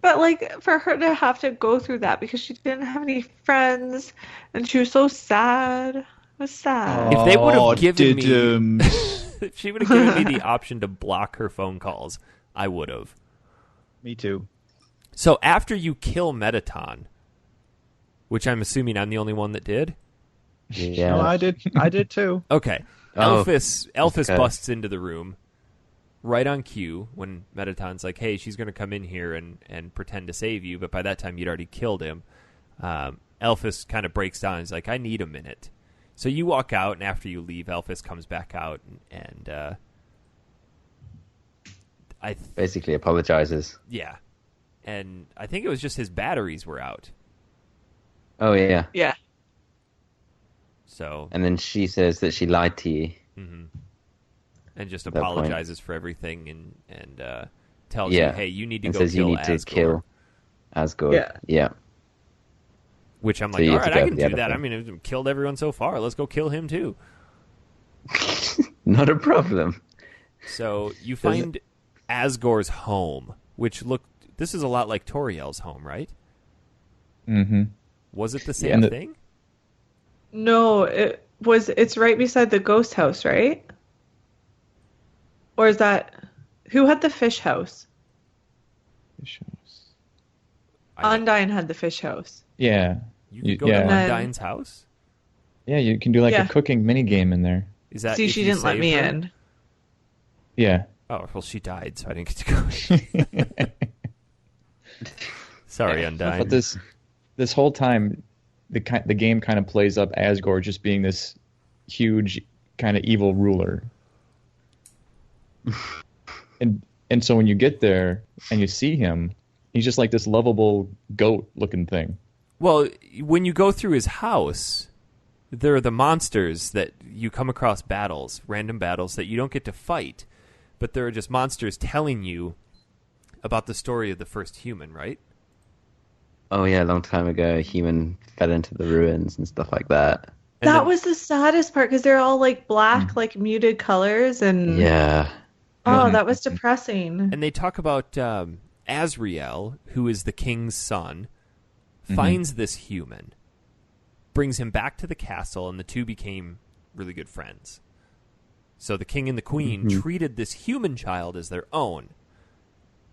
But, for her to have to go through that because she didn't have any friends and she was so sad. It was sad. If they would have given me... Diddums. If she would have given me the option to block her phone calls, I would have. Me too. So after you kill Metaton, which I'm assuming I'm the only one that did? Yeah. No, I did too. Okay. Oh, Elphys okay. busts into the room right on cue when Metaton's like, hey, she's going to come in here and pretend to save you, but by that time you'd already killed him. Elphys kind of breaks down and is like, I need a minute. So you walk out, and after you leave, Elphys comes back out and Basically apologizes. yeah. And I think it was just his batteries were out. Oh, yeah. Yeah. So... And then she says that she lied to you. Mm-hmm. And just At that point. apologizes for everything and tells Yeah. you, hey, you need to And go says kill you need to Asgore. kill Asgore. Yeah. Which I'm So like, you all have to right, I go can with the do that. other I mean, I've killed everyone so far. Let's go kill him too. Not a problem. So you find Asgore's home, which this is a lot like Toriel's home, right? Mm-hmm. Was it the same Yeah. thing? No, it's right beside the ghost house, right? Or is that... Who had the fish house? Undyne had the fish house. Yeah. You could go to yeah. Undyne's house? Yeah, you can do like Yeah. a cooking mini game in there. Is that See, if she you didn't let save me her? in. Yeah. Oh, well, she died, so I didn't get to go. Sorry, Undyne. But this whole time, the game kind of plays up Asgore just being this huge kind of evil ruler. and so when you get there and you see him, he's just like this lovable goat looking thing. Well, when you go through his house, there are the monsters that you come across random battles that you don't get to fight, but there are just monsters telling you about the story of the first human, right? Oh, yeah, a long time ago, a human fell into the ruins and stuff like that. And That then- was the saddest part because they're all black, muted colors, and Yeah. oh, that was depressing. And they talk about Azrael, who is the king's son, finds this human, brings him back to the castle, and the two became really good friends. So the king and the queen treated this human child as their own.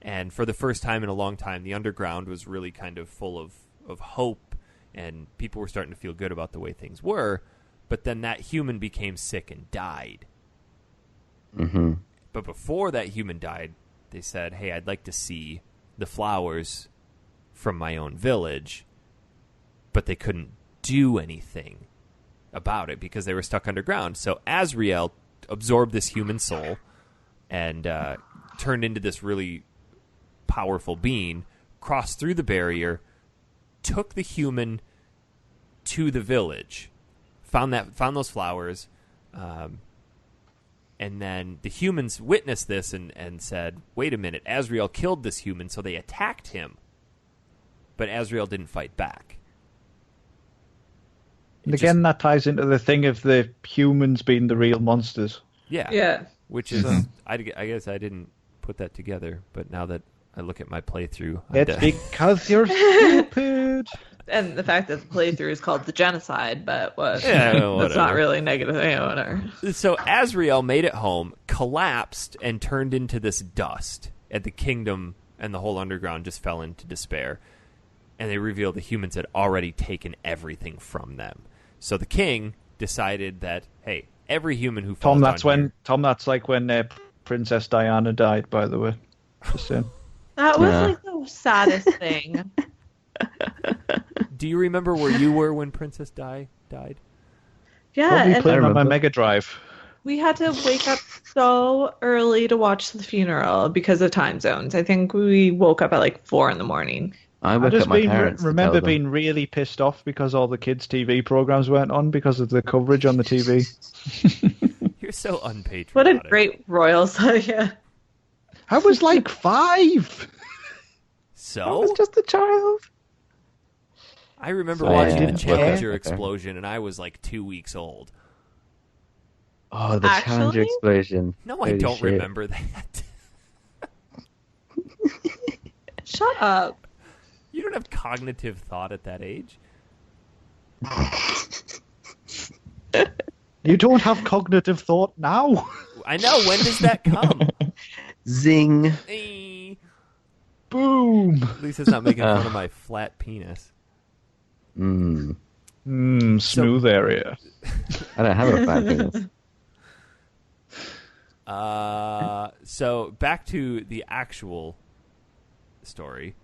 And for the first time in a long time, the underground was really kind of full of hope, and people were starting to feel good about the way things were. But then that human became sick and died. Mm-hmm. But before that human died, they said, hey, I'd like to see the flowers from my own village. But they couldn't do anything about it because they were stuck underground. So Azrael absorbed this human soul and turned into this really powerful being, crossed through the barrier, took the human to the village, found those flowers, and then the humans witnessed this and said, wait a minute, Azrael killed this human, so they attacked him. But Azrael didn't fight back. And again, that ties into the thing of the humans being the real monsters. Yeah. Which is, I guess I didn't put that together, but now that I look at my playthrough... It's because you're stupid. And the fact that the playthrough is called the genocide, but what? Yeah, that's not really negative. Yeah, whatever. So Azrael made it home, collapsed, and turned into this dust. And the kingdom and the whole underground just fell into despair. And they revealed the humans had already taken everything from them. So the king decided that, hey, every human who falls that's like when Princess Diana died, by the way. Just saying. That was like the saddest thing. Do you remember where you were when Princess Di died? Yeah, Probably playing on my Mega Drive. We had to wake up so early to watch the funeral because of time zones. I think we woke up at like 4 a.m. I woke up my parents. Remember being really pissed off because all the kids' TV programs weren't on because of the coverage on the TV. You're so unpatriotic. What a great royal saga. I was like 5. So? I was just a child. I remember watching the Challenger explosion, and I was like 2 weeks old. Oh, the Challenger explosion. No, I don't remember that. Shut up. You don't have cognitive thought at that age. You don't have cognitive thought now. I know. When does that come? Zing. Hey. Boom. At least it's not making fun of my flat penis. Smooth area. I don't have a flat penis. So back to the actual story.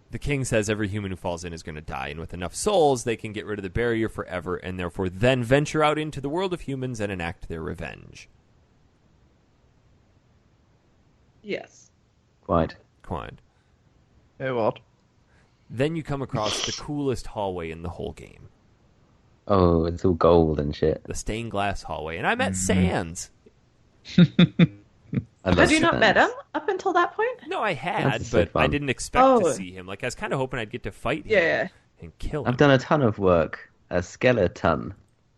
The king says every human who falls in is going to die, and with enough souls, they can get rid of the barrier forever, and therefore then venture out into the world of humans and enact their revenge. Yes. Quite. Hey, what? Then you come across the coolest hallway in the whole game. Oh, it's all gold and shit. The stained glass hallway. And I met Sans. Had you not met him up until that point? No, I had, That's so but fun. I didn't expect to see him. Like, I was kind of hoping I'd get to fight him and kill him. I've done a ton of work. A skeleton.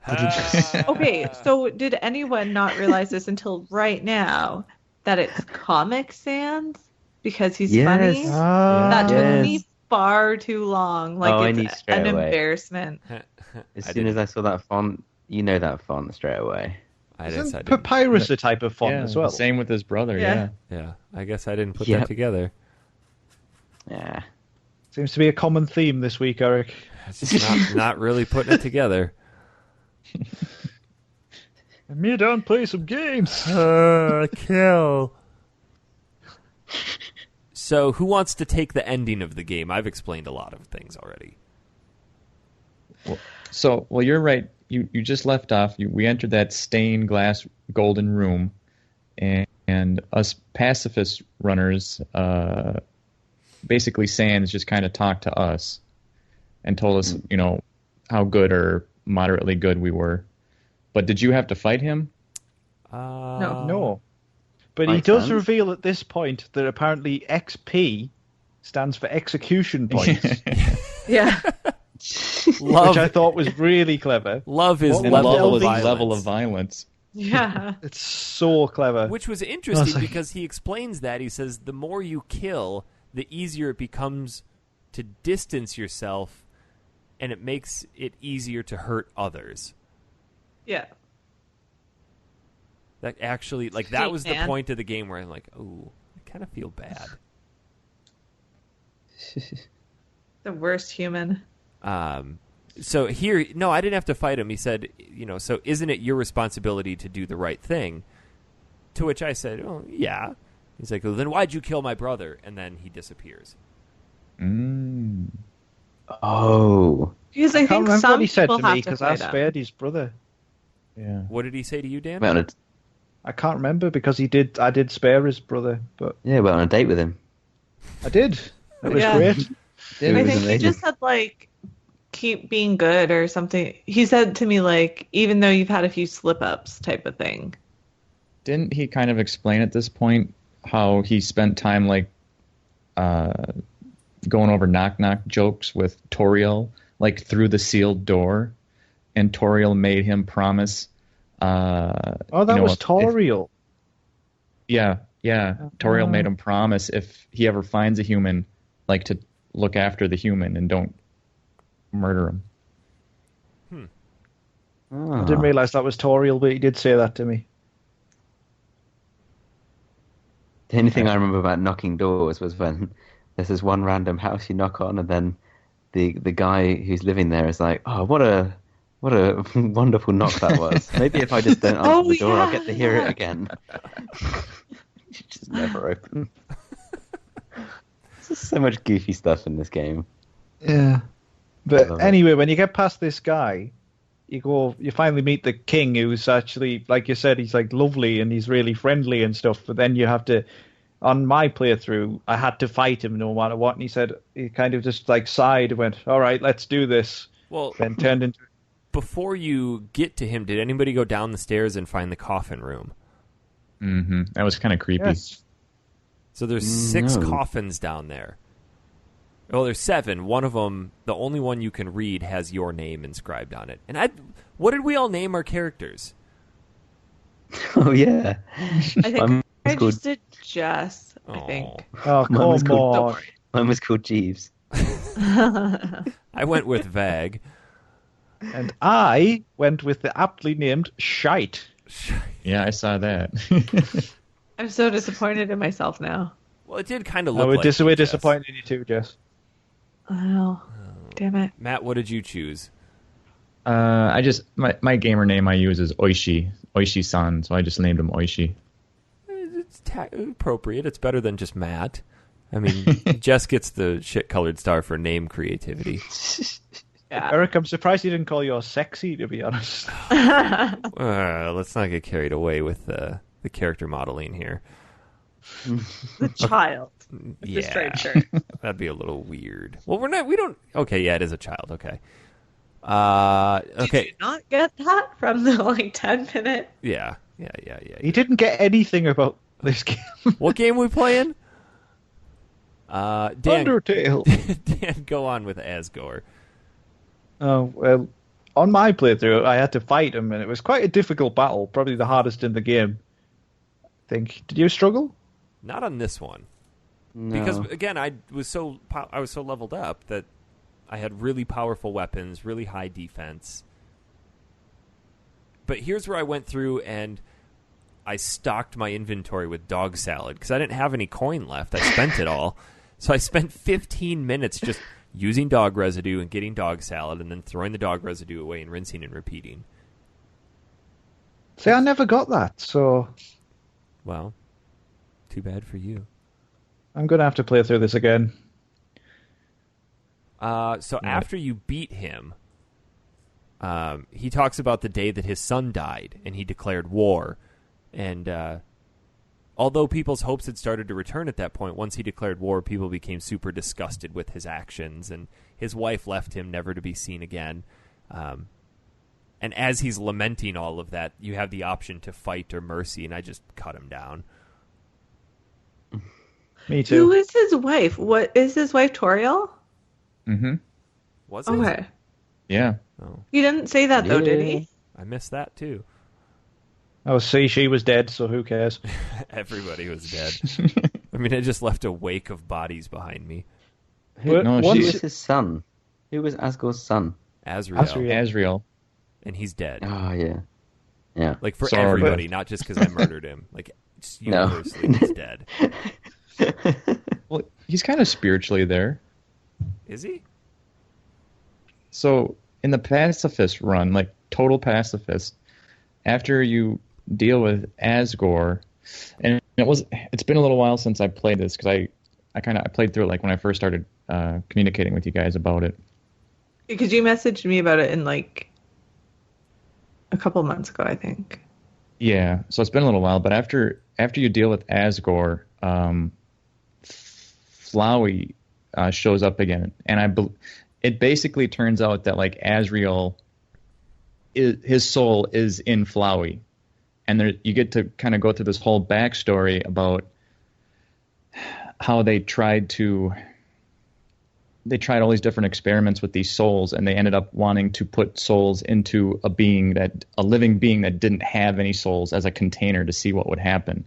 Okay, so did anyone not realize this until right now, that it's Comic Sans? Because he's funny? That took me far too long. Like, it's an embarrassment. As soon as I saw that font, you know that font straight away. Isn't Papyrus a type of font as well? Same with his brother, yeah. I guess I didn't put that together. Yeah. Seems to be a common theme this week, Eric. It's just not really putting it together. Me down play some games. Kill. So, who wants to take the ending of the game? I've explained a lot of things already. Well, you're right. You just left off. We entered that stained glass golden room, and us pacifist runners, basically Sans just kind of talked to us and told us, how good or moderately good we were. But did you have to fight him? No. But he does reveal at this point that apparently XP stands for execution points. Yeah. Love, which I thought was really clever. Love is level of violence. Yeah. It's so clever. Which was interesting because he explains that. He says the more you kill, the easier it becomes to distance yourself, and it makes it easier to hurt others. Yeah. That actually, like, that was the point of the game where I'm like, oh, I kind of feel bad. The worst human. So here, no, I didn't have to fight him. He said, so isn't it your responsibility to do the right thing? To which I said, oh, yeah. He's like, well, then why'd you kill my brother? And then he disappears. Oh. Because I think remember some what he said people to me have to because I fight him. spared his brother. Yeah. What did he say to you, Dan? Went on I can't remember because I did spare his brother, but went on a date with him. I did. It was Yeah. great. It I was think he amazing. just said, like, keep being good or something. He said to me, like, even though you've had a few slip-ups type of thing. Didn't he kind of explain at this point how he spent time like going over knock-knock jokes with Toriel, like through the sealed door, and Toriel made him promise. That was Toriel. Yeah. Toriel made him promise if he ever finds a human, like to look after the human and don't murder him. I didn't realize that was Toriel, but he did say that to me. The only thing I remember about knocking doors was when there's this one random house you knock on, and then the guy who's living there is like, "Oh, what a wonderful knock that was. Maybe if I just don't answer the door, I'll get to hear it again." You just never open. There's just so much goofy stuff in this game. Yeah. But anyway, when you get past this guy, you finally meet the king, who's actually, like you said, he's like lovely and he's really friendly and stuff. But then you have to, on my playthrough, I had to fight him no matter what. And he kind of just like sighed and went, "All right, let's do this." Well, then turned into. Before you get to him, did anybody go down the stairs and find the coffin room? Mm-hmm. That was kind of creepy. Yes. So there's 6 coffins down there. Well, there's 7. One of them, the only one you can read, has your name inscribed on it. And what did we all name our characters? Oh yeah, I think I just did Jess, I think. Oh, come Mine was called, on. mine was called Jeeves. I went with Vag. And I went with the aptly named Shite. Yeah, I saw that. I'm so disappointed in myself now. Well, it did kind of look We're like you, Jess. disappointed in you too, Jess. Oh, damn it. Matt, what did you choose? My gamer name I use is Oishi-san, so I just named him Oishi. It's appropriate. It's better than just Matt. I mean, Jess gets the shit-colored star for name creativity. Yeah. Eric, I'm surprised you didn't call yours sexy, to be honest. Let's not get carried away with the character modeling here. The child. With the striped shirt. That'd be a little weird. Well, we don't. Okay, yeah, it is a child. Okay. Okay. Did you not get that from the 10-minute? Yeah. He didn't get anything about this game. What game we playing? Dan, Undertale. Dan, go on with Asgore. Oh, well, on my playthrough, I had to fight him, and it was quite a difficult battle, probably the hardest in the game. I think. Did you struggle? Not on this one. No. Because, again, I was so leveled up that I had really powerful weapons, really high defense. But here's where I went through and I stocked my inventory with dog salad because I didn't have any coin left. I spent it all. So I spent 15 minutes just using dog residue and getting dog salad and then throwing the dog residue away and rinsing and repeating. See, I never got that, so Well, too bad for you. I'm going to have to play through this again. So after you beat him, he talks about the day that his son died and he declared war. And although people's hopes had started to return at that point, once he declared war, people became super disgusted with his actions. And his wife left him never to be seen again. And as he's lamenting all of that, you have the option to fight or mercy, and I just cut him down. Me too. Who is his wife? What is his wife, Toriel? Mm-hmm. Was it? Okay. Yeah. Oh, He didn't say that, though, did he? I missed that, too. Oh, see, she was dead, so who cares? Everybody was dead. I mean, I just left a wake of bodies behind me. Who, No, who she's- was his son? Who was Asgore's son? Azrael. Asriel. And he's dead. Oh, yeah. Yeah. Like, for Sorry, everybody, not just because I murdered him. Like, just No. universally, he's dead. Well, he's kind of spiritually there. Is he? So in the pacifist run, like total pacifist, after you deal with Asgore, and it's been a little while since I played this because I played through it like when I first started communicating with you guys about it. Because you messaged me about it in like a couple months ago, I think. Yeah, so it's been a little while, but after you deal with Asgore, Flowey shows up again, and it basically turns out that like Azrael, his soul is in Flowey, and you get to kind of go through this whole backstory about how they tried all these different experiments with these souls, and they ended up wanting to put souls into a living being that didn't have any souls as a container to see what would happen.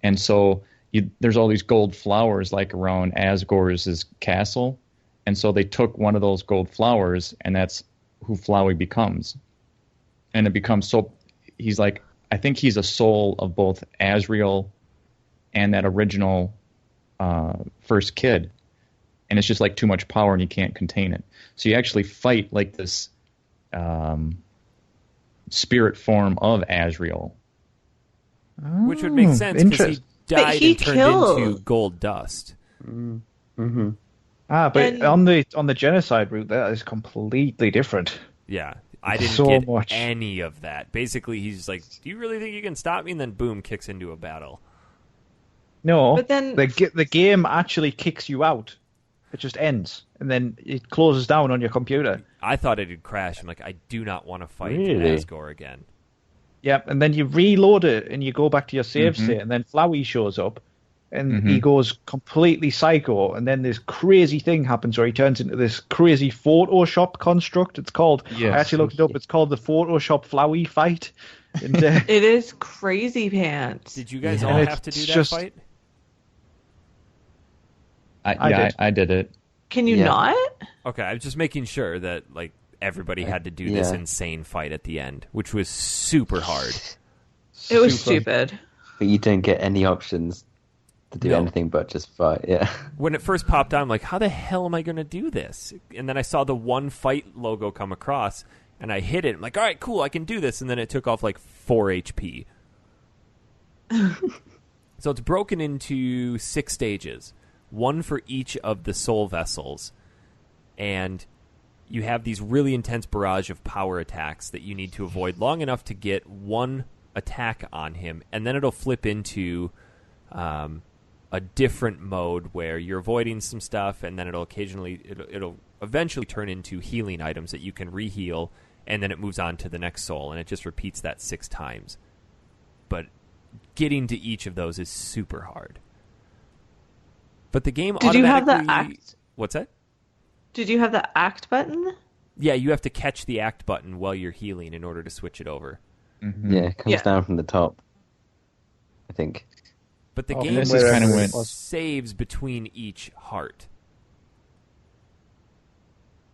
And so there's all these gold flowers like around Asgore's castle, and so they took one of those gold flowers, and that's who Flowey becomes. And it becomes he's like, I think he's a soul of both Azrael and that original first kid. And it's just like too much power and you can't contain it. So you actually fight like this spirit form of Azrael. Which would make sense because he died he and turned killed. into gold dust. Mm-hmm. But And- on the genocide route, that is completely different. Yeah. I didn't So get much. any of that. Basically, he's like, do you really think you can stop me? And then boom, kicks into a battle. No, But then- the game actually kicks you out. It just ends, and then it closes down on your computer. I thought it'd crash. I'm like, I do not want to fight Really? Asgore again. Yep, and then you reload it, and you go back to your save state, and then Flowey shows up, and he goes completely psycho, and then this crazy thing happens where he turns into this crazy Photoshop construct. It's called, Yes. I actually looked it up, it's called the Photoshop Flowey fight. And, It is crazy pants. Did you guys Yeah. all And have to do it's that just- fight? I did it. Can you Yeah. not? Okay, I was just making sure that like everybody had to do this Yeah. insane fight at the end, which was super hard. It was Super. stupid. But you don't get any options to do No. anything but just fight. Yeah. When it first popped on, I'm like, how the hell am I going to do this? And then I saw the one fight logo come across, and I hit it. I'm like, all right, cool, I can do this. And then it took off like 4 HP. So it's broken into 6 stages, one for each of the soul vessels. And you have these really intense barrage of power attacks that you need to avoid long enough to get one attack on him. And then it'll flip into a different mode where you're avoiding some stuff, and then it'll eventually turn into healing items that you can reheal, and then it moves on to the next soul, and it just repeats that 6 times. But getting to each of those is super hard. But the game Did you have the automatically... act? What's that? Did you have the act button? Yeah, you have to catch the act button while you're healing in order to switch it over. Yeah, it comes Yeah. down from the top, I think. But the Oh, game this is kinda when- saves between each heart.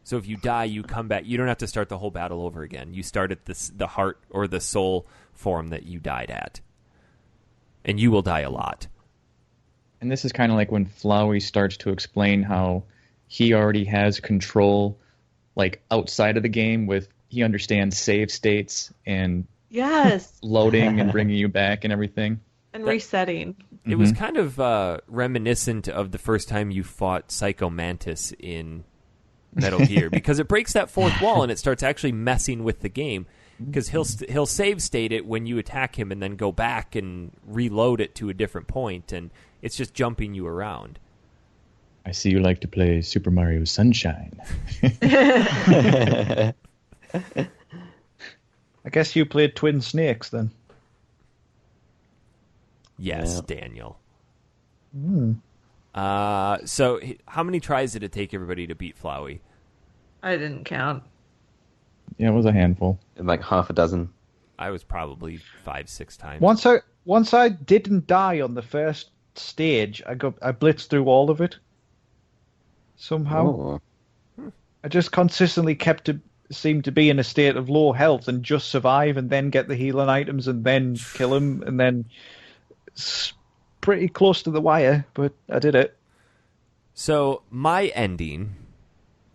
So if you die, you come back. You don't have to start the whole battle over again. You start at the heart or the soul form that you died at. And you will die a lot. And this is kind of like when Flowey starts to explain how he already has control, like outside of the game. He understands save states and Yes. loading and bringing you back and everything. And resetting. It was kind of reminiscent of the first time you fought Psycho Mantis in Metal Gear, because it breaks that fourth wall and it starts actually messing with the game. Because he'll save state it when you attack him and then go back and reload it to a different point, and it's just jumping you around. I see you like to play Super Mario Sunshine. I guess you played Twin Snakes then. Yes, Daniel. So how many tries did it take everybody to beat Flowey? I didn't count. Yeah, it was a handful. Like half a dozen. I was probably 5-6 times. Once I didn't die on the first stage, I blitzed through all of it. somehow. Oh. I just consistently seem to be in a state of low health and just survive and then get the healing items and then kill him and then it's pretty close to the wire, but I did it. So my ending,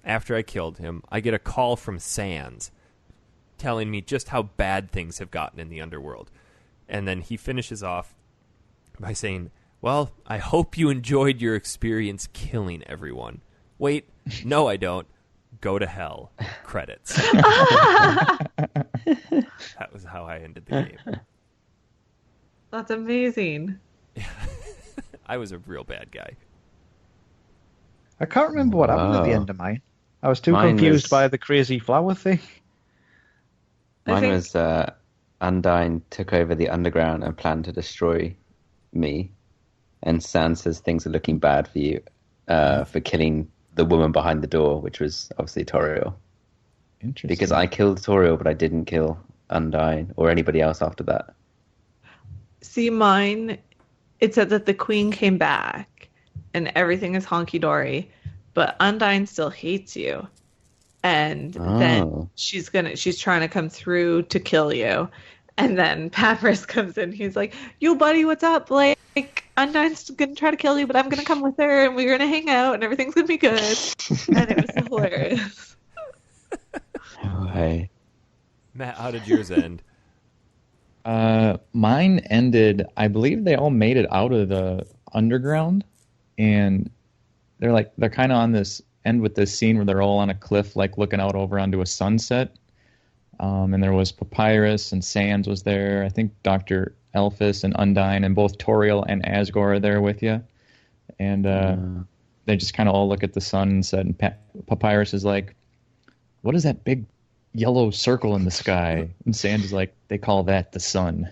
after I killed him, I get a call from Sans telling me just how bad things have gotten in the underworld. And then he finishes off by saying, well, I hope you enjoyed your experience killing everyone. Wait, no, I don't. Go to hell. Credits. That was how I ended the game. That's amazing. I was a real bad guy. I can't remember what happened at the end of mine. I was too Mine confused was- by the crazy flower thing. Mine was Undyne took over the underground and planned to destroy me. And Sans says things are looking bad for you for killing the woman behind the door, which was obviously Toriel. Interesting. Because I killed Toriel, but I didn't kill Undyne or anybody else after that. See, mine, it said that the queen came back and everything is honky-dory, but Undyne still hates you. And then she's trying to come through to kill you. And then Papyrus comes in. He's like, yo, buddy, what's up? Like, Undyne's going to try to kill you, but I'm going to come with her, and we're going to hang out, and everything's going to be good. And it was hilarious. Oh, hey. Matt, how did yours end? Mine ended, I believe they all made it out of the underground, and they're kind of on this end with this scene where they're all on a cliff, like looking out over onto a sunset. And there was Papyrus and Sans was there. I think Dr. Elphys and Undyne and both Toriel and Asgore are there with you. And they just kind of all look at the sun and said, and Papyrus is like, what is that big yellow circle in the sky? And Sans is like, they call that the sun.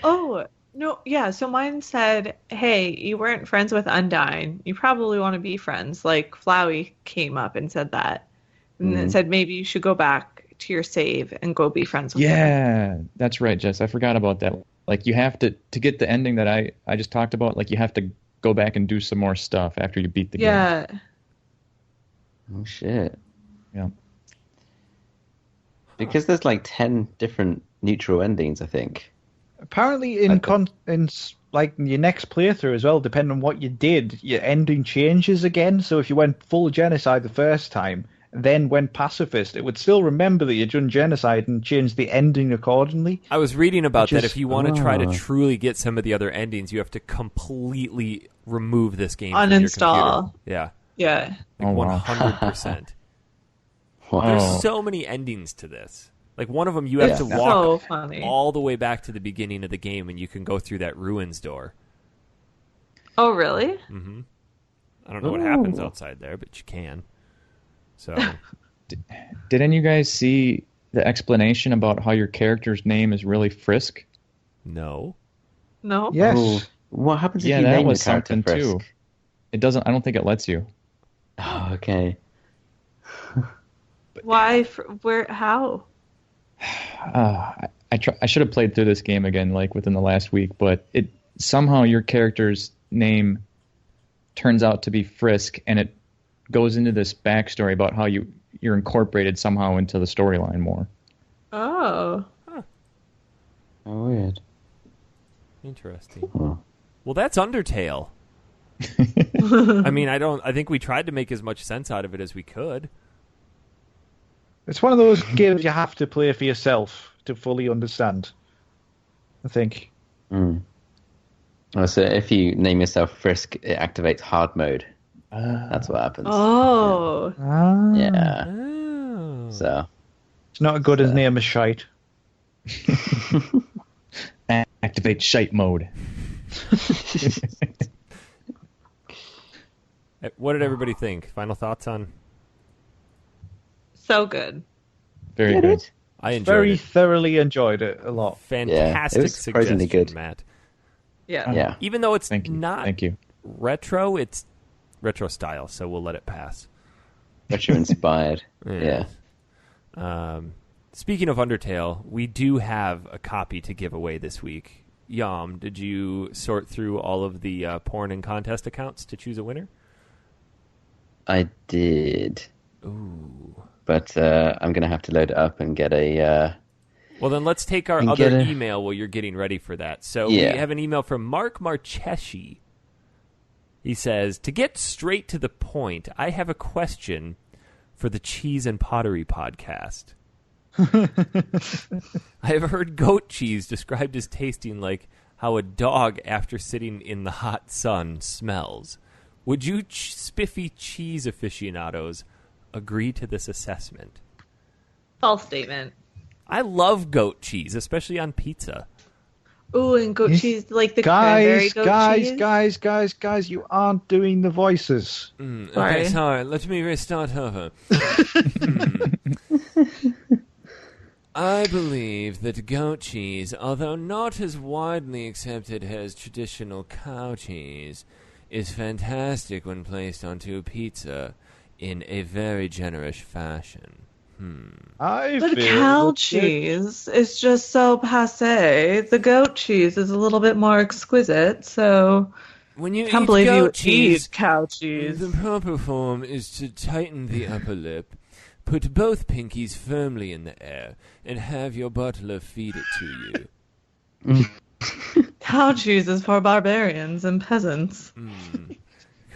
Oh, no, yeah, so mine said, hey, you weren't friends with Undyne. You probably want to be friends. Like, Flowey came up and said that. And then said, maybe you should go back to your save and go be friends with her. Yeah, that's right, Jess. I forgot about that. Like, you have to get the ending that I just talked about, like, you have to go back and do some more stuff after you beat the game. Yeah. Oh, shit. Yeah. Because there's like 10 different neutral endings, I think. Apparently, in like your next playthrough as well, depending on what you did, your ending changes again. So if you went full genocide the first time, then went pacifist, it would still remember that you'd done genocide and change the ending accordingly. I was reading about that. is- If you want to try to truly get some of the other endings, you have to completely remove this game from your Uninstall. computer. Yeah, Yeah. like Oh, wow. 100%. Wow. There's so many endings to this. Like, one of them, you have to Yeah. walk So funny. all the way back to the beginning of the game, and you can go through that ruins door. Oh, really? I don't know what happens outside there, but you can. So, Did any of you guys see the explanation about how your character's name is really Frisk? no. No? Yes. Oh, what happens if Yeah, you that name was the character something Frisk? too. It doesn't. I don't think it lets you. Oh, okay. Why? Where? How? I should have played through this game again, like within the last week, but it somehow your character's name turns out to be Frisk, and it goes into this backstory about how you're incorporated somehow into the storyline more. Oh. Oh, weird. Interesting. Huh. Well, that's Undertale. I mean, I think we tried to make as much sense out of it as we could. It's one of those games you have to play for yourself to fully understand, I think. Oh, so if you name yourself Frisk, it activates hard mode. That's what happens. Oh. Yeah. Oh. So, It's not as good as name as shite. Activate shite mode. What did everybody think? Final thoughts on? So good. Very Get good. it? I enjoyed Very it. thoroughly enjoyed it a lot. Fantastic Yeah, it was surprisingly suggestion, good. Matt. Yeah. Yeah. Even though it's Thank you. not Thank you. retro, it's retro style, so we'll let it pass. Retro inspired. Yeah. Yeah. Speaking of Undertale, we do have a copy to give away this week. Yom, did you sort through all of the porn and contest accounts to choose a winner? I did. Ooh. But I'm going to have to load it up and get a... Well, then let's take our other email while you're getting ready for that. So we have an email from Mark Marcheshi. He says, to get straight to the point, I have a question for the Cheese and Pottery podcast. I have heard goat cheese described as tasting like how a dog after sitting in the hot sun smells. Would you spiffy cheese aficionados agree to this assessment? False statement. I love goat cheese, especially on pizza. Ooh, and goat cheese, like the cranberry goat cheese. Guys, you aren't doing the voices. Okay, sorry. Let me restart over. I believe that goat cheese, although not as widely accepted as traditional cow cheese, is fantastic when placed onto a pizza in a very generous fashion. But cow cheese is just so passé. The goat cheese is a little bit more exquisite, so when you can't eat believe goat you cheese, eat cow cheese. the proper form is to tighten the upper lip, put both pinkies firmly in the air, and have your butler feed it to you. Cow cheese is for barbarians and peasants.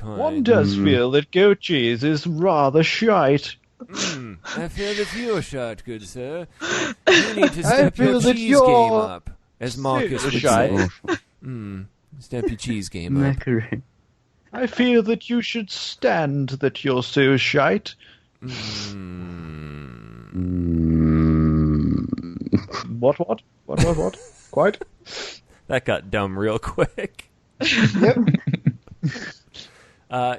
One does feel that goat cheese is rather shite. I feel that you're shite, good sir. You need to step your cheese game up, as Marcus would say. Step your cheese game up. I feel that you should stand that you're so shite. What? Quite? That got dumb real quick. Yep.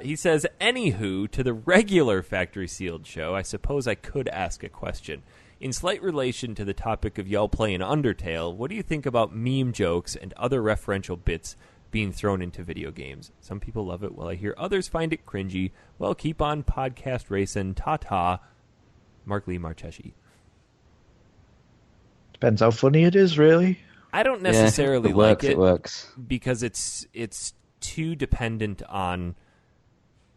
He says, anywho, to the regular Factory Sealed show, I suppose I could ask a question. In slight relation to the topic of y'all playing Undertale, what do you think about meme jokes and other referential bits being thrown into video games? Some people love it, while I hear others find it cringy. Well, keep on podcast racing. Ta-ta. Mark Lee Marcheshi. Depends how funny it is, really. I don't necessarily like it. It works. Because it's too dependent on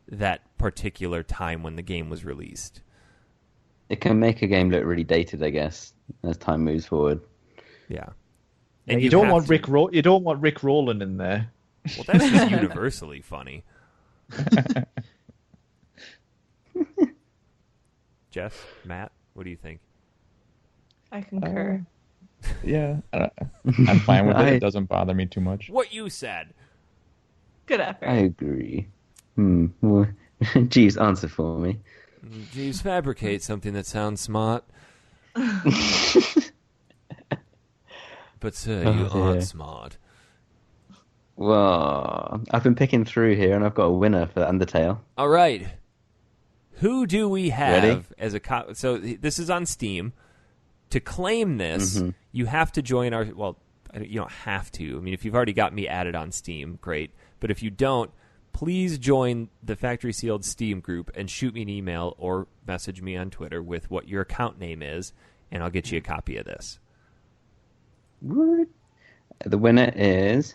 that particular time when the game was released. It can make a game look really dated, I guess, as time moves forward. Yeah. And you don't want you don't want Rick Rowland in there. Well, that's just universally funny. Jess, Matt, what do you think? I concur. Yeah, I'm fine with it. It doesn't bother me too much. What you said. Good effort. I agree. Well, Jeeves, answer for me. Jeeves, fabricate something that sounds smart. But sir, you aren't smart. Well, I've been picking through here, and I've got a winner for Undertale. All right. Who do we have Ready? as a... So this is on Steam. To claim this, you have to join our... Well, you don't have to. I mean, if you've already got me added on Steam, great. But if you don't, please join the Factory Sealed Steam group and shoot me an email or message me on Twitter with what your account name is, and I'll get you a copy of this. What? The winner is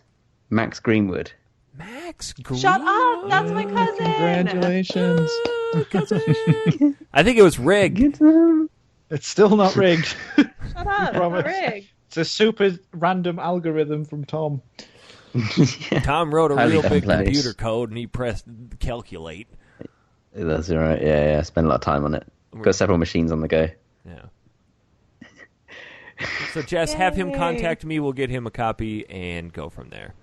Max Greenwood. Max Greenwood? Shut up! That's my cousin! Congratulations. Cousin. I think it was rigged. It's still not rigged. Shut up! Promise. Rick. It's a super random algorithm from Tom. Tom wrote a Highly real big complex. computer code, and he pressed calculate. That's all right. Yeah. I spent a lot of time on it. Got several machines on the go. Yeah. So, Jess, have him contact me. We'll get him a copy and go from there.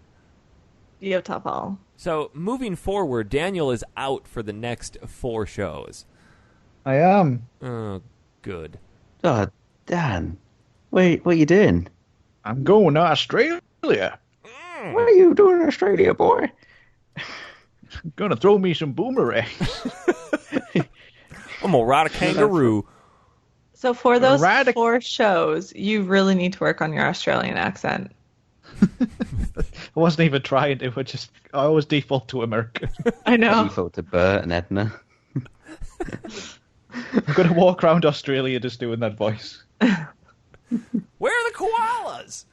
You have top all. So, moving forward, Daniel is out for the next 4 shows. I am. Oh, good. Oh, Dan. Wait, what are you doing? I'm going to Australia. What are you doing in Australia, boy? Going to throw me some boomerangs. I'm going to ride a kangaroo. So for those Radic- 4 shows, you really need to work on your Australian accent. I wasn't even trying to. I always default to American. I know. Default to Bert and Edna. I'm going to walk around Australia just doing that voice. Where are the koalas?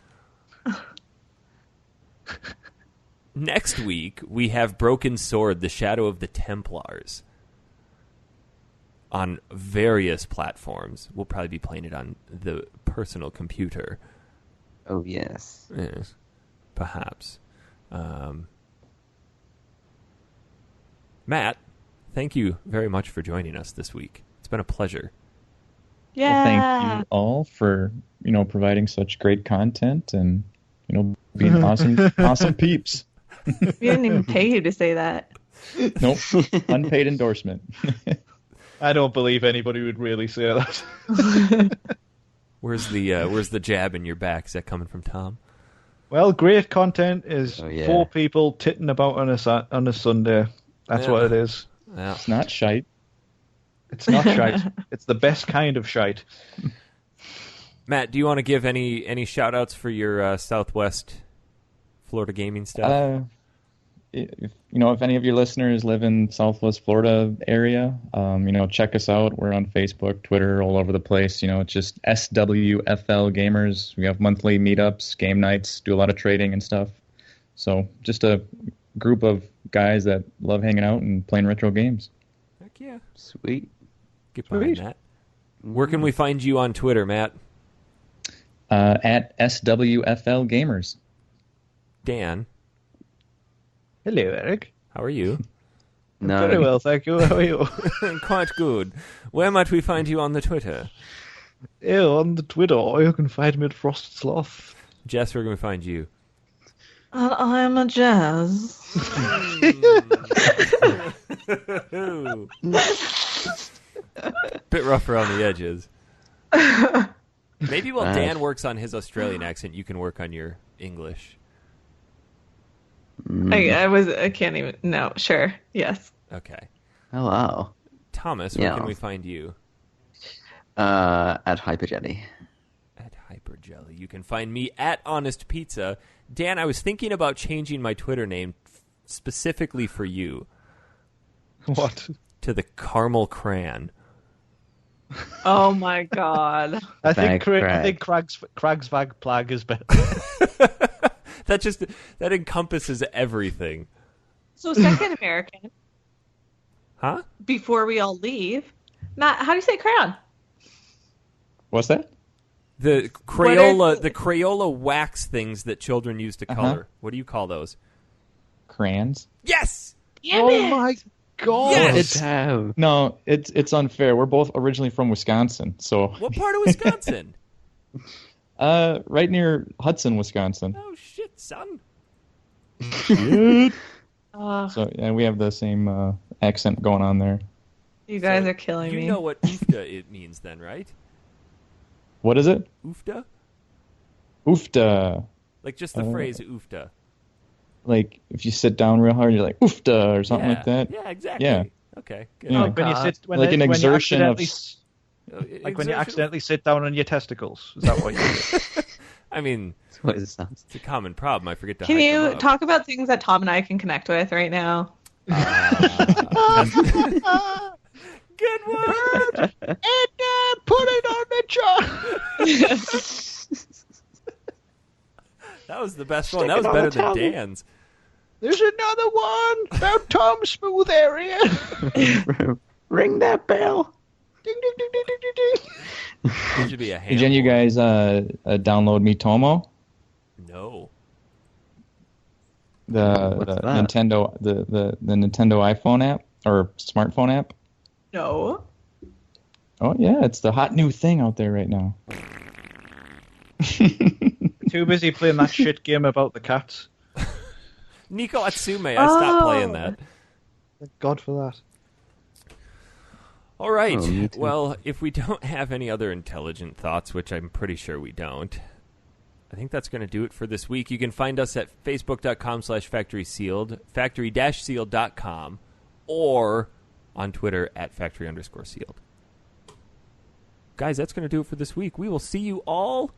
Next week, we have Broken Sword, The Shadow of the Templars, on various platforms. We'll probably be playing it on the personal computer. Oh, yes. Yes, perhaps. Matt, thank you very much for joining us this week. It's been a pleasure. Yeah. Well, thank you all for, providing such great content and, being awesome peeps. We didn't even pay you to say that. Nope. Unpaid endorsement. I don't believe anybody would really say that. Where's the jab in your back? Is that coming from Tom? Well, great content is Oh, yeah. 4 people titting about on a Sunday. That's what it is. Yeah. It's not shite. It's not shite. It's the best kind of shite. Matt, do you want to give any shout-outs for your Southwest Florida gaming stuff? If any of your listeners live in Southwest Florida area, check us out. We're on Facebook, Twitter, all over the place. It's just SWFL Gamers. We have monthly meetups, game nights, do a lot of trading and stuff. So just a group of guys that love hanging out and playing retro games. Heck yeah. Sweet. Get behind that. Where can we find you on Twitter, Matt? At SWFL Gamers. Dan, Hello, Eric. how are you? No. Very well, thank you. How are you? Quite good. Where might we find you on the Twitter? On the Twitter, you can find me at Frosted Sloth. Jess, where can we find you? I'm a jazz. Bit rough around the edges. Maybe while Dan works on his Australian accent, you can work on your English. I can't even. No, sure. Yes. Okay. Oh, wow. Thomas, where Yeah. can we find you? At Hyperjelly. At Hyperjelly. You can find me at Honest Pizza. Dan, I was thinking about changing my Twitter name specifically for you What? to the Caramel Cran. Oh my god. I think Crag. Kragsvag Plag is better. That encompasses everything. So second American, Huh? before we all leave. Matt, how do you say crayon? What's that? The Crayola wax things that children use to color. Uh-huh. What do you call those? Crayons? Yes! Damn it. my god! Yes! Damn. No, it's unfair. We're both originally from Wisconsin, so What part of Wisconsin? right near Hudson, Wisconsin. Oh, shit, son. So yeah, we have the same accent going on there. You guys So, are killing me. You know what oofta it means then, right? What is it? Oofta? Oofta. Like just the phrase oofta. Like if you sit down real hard, you're like oofta or something Yeah. like that. Yeah, exactly. Yeah. Okay, good. Yeah. When you God. sit, when Like it- an when you exertion of- accidentally- Like when you accidentally sit down on your testicles. Is that what you do? I mean, That's what it sounds. it's a common problem. I forget to Can hike you them up. talk about things that Tom and I can connect with right now? Good one. Put it on the jar! That was the best one. That was better than Dan's. There's another one about Tom's smooth area. Ring that bell. Ding, ding, ding, ding, ding, ding, ding. It should be a hand. Did you guys download Mitomo? No. The What's that? Nintendo the Nintendo iPhone app or smartphone app? No. Oh yeah, it's the hot new thing out there right now. Too busy playing that shit game about the cats. Nico Atsume, I stopped playing Oh. that. Thank God for that. All right. Oh, me too. Well, if we don't have any other intelligent thoughts, which I'm pretty sure we don't, I think that's going to do it for this week. You can find us at facebook.com/factorysealed, factory-sealed.com, or on Twitter at factory_sealed. Guys, that's going to do it for this week. We will see you all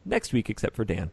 next week, except for Dan.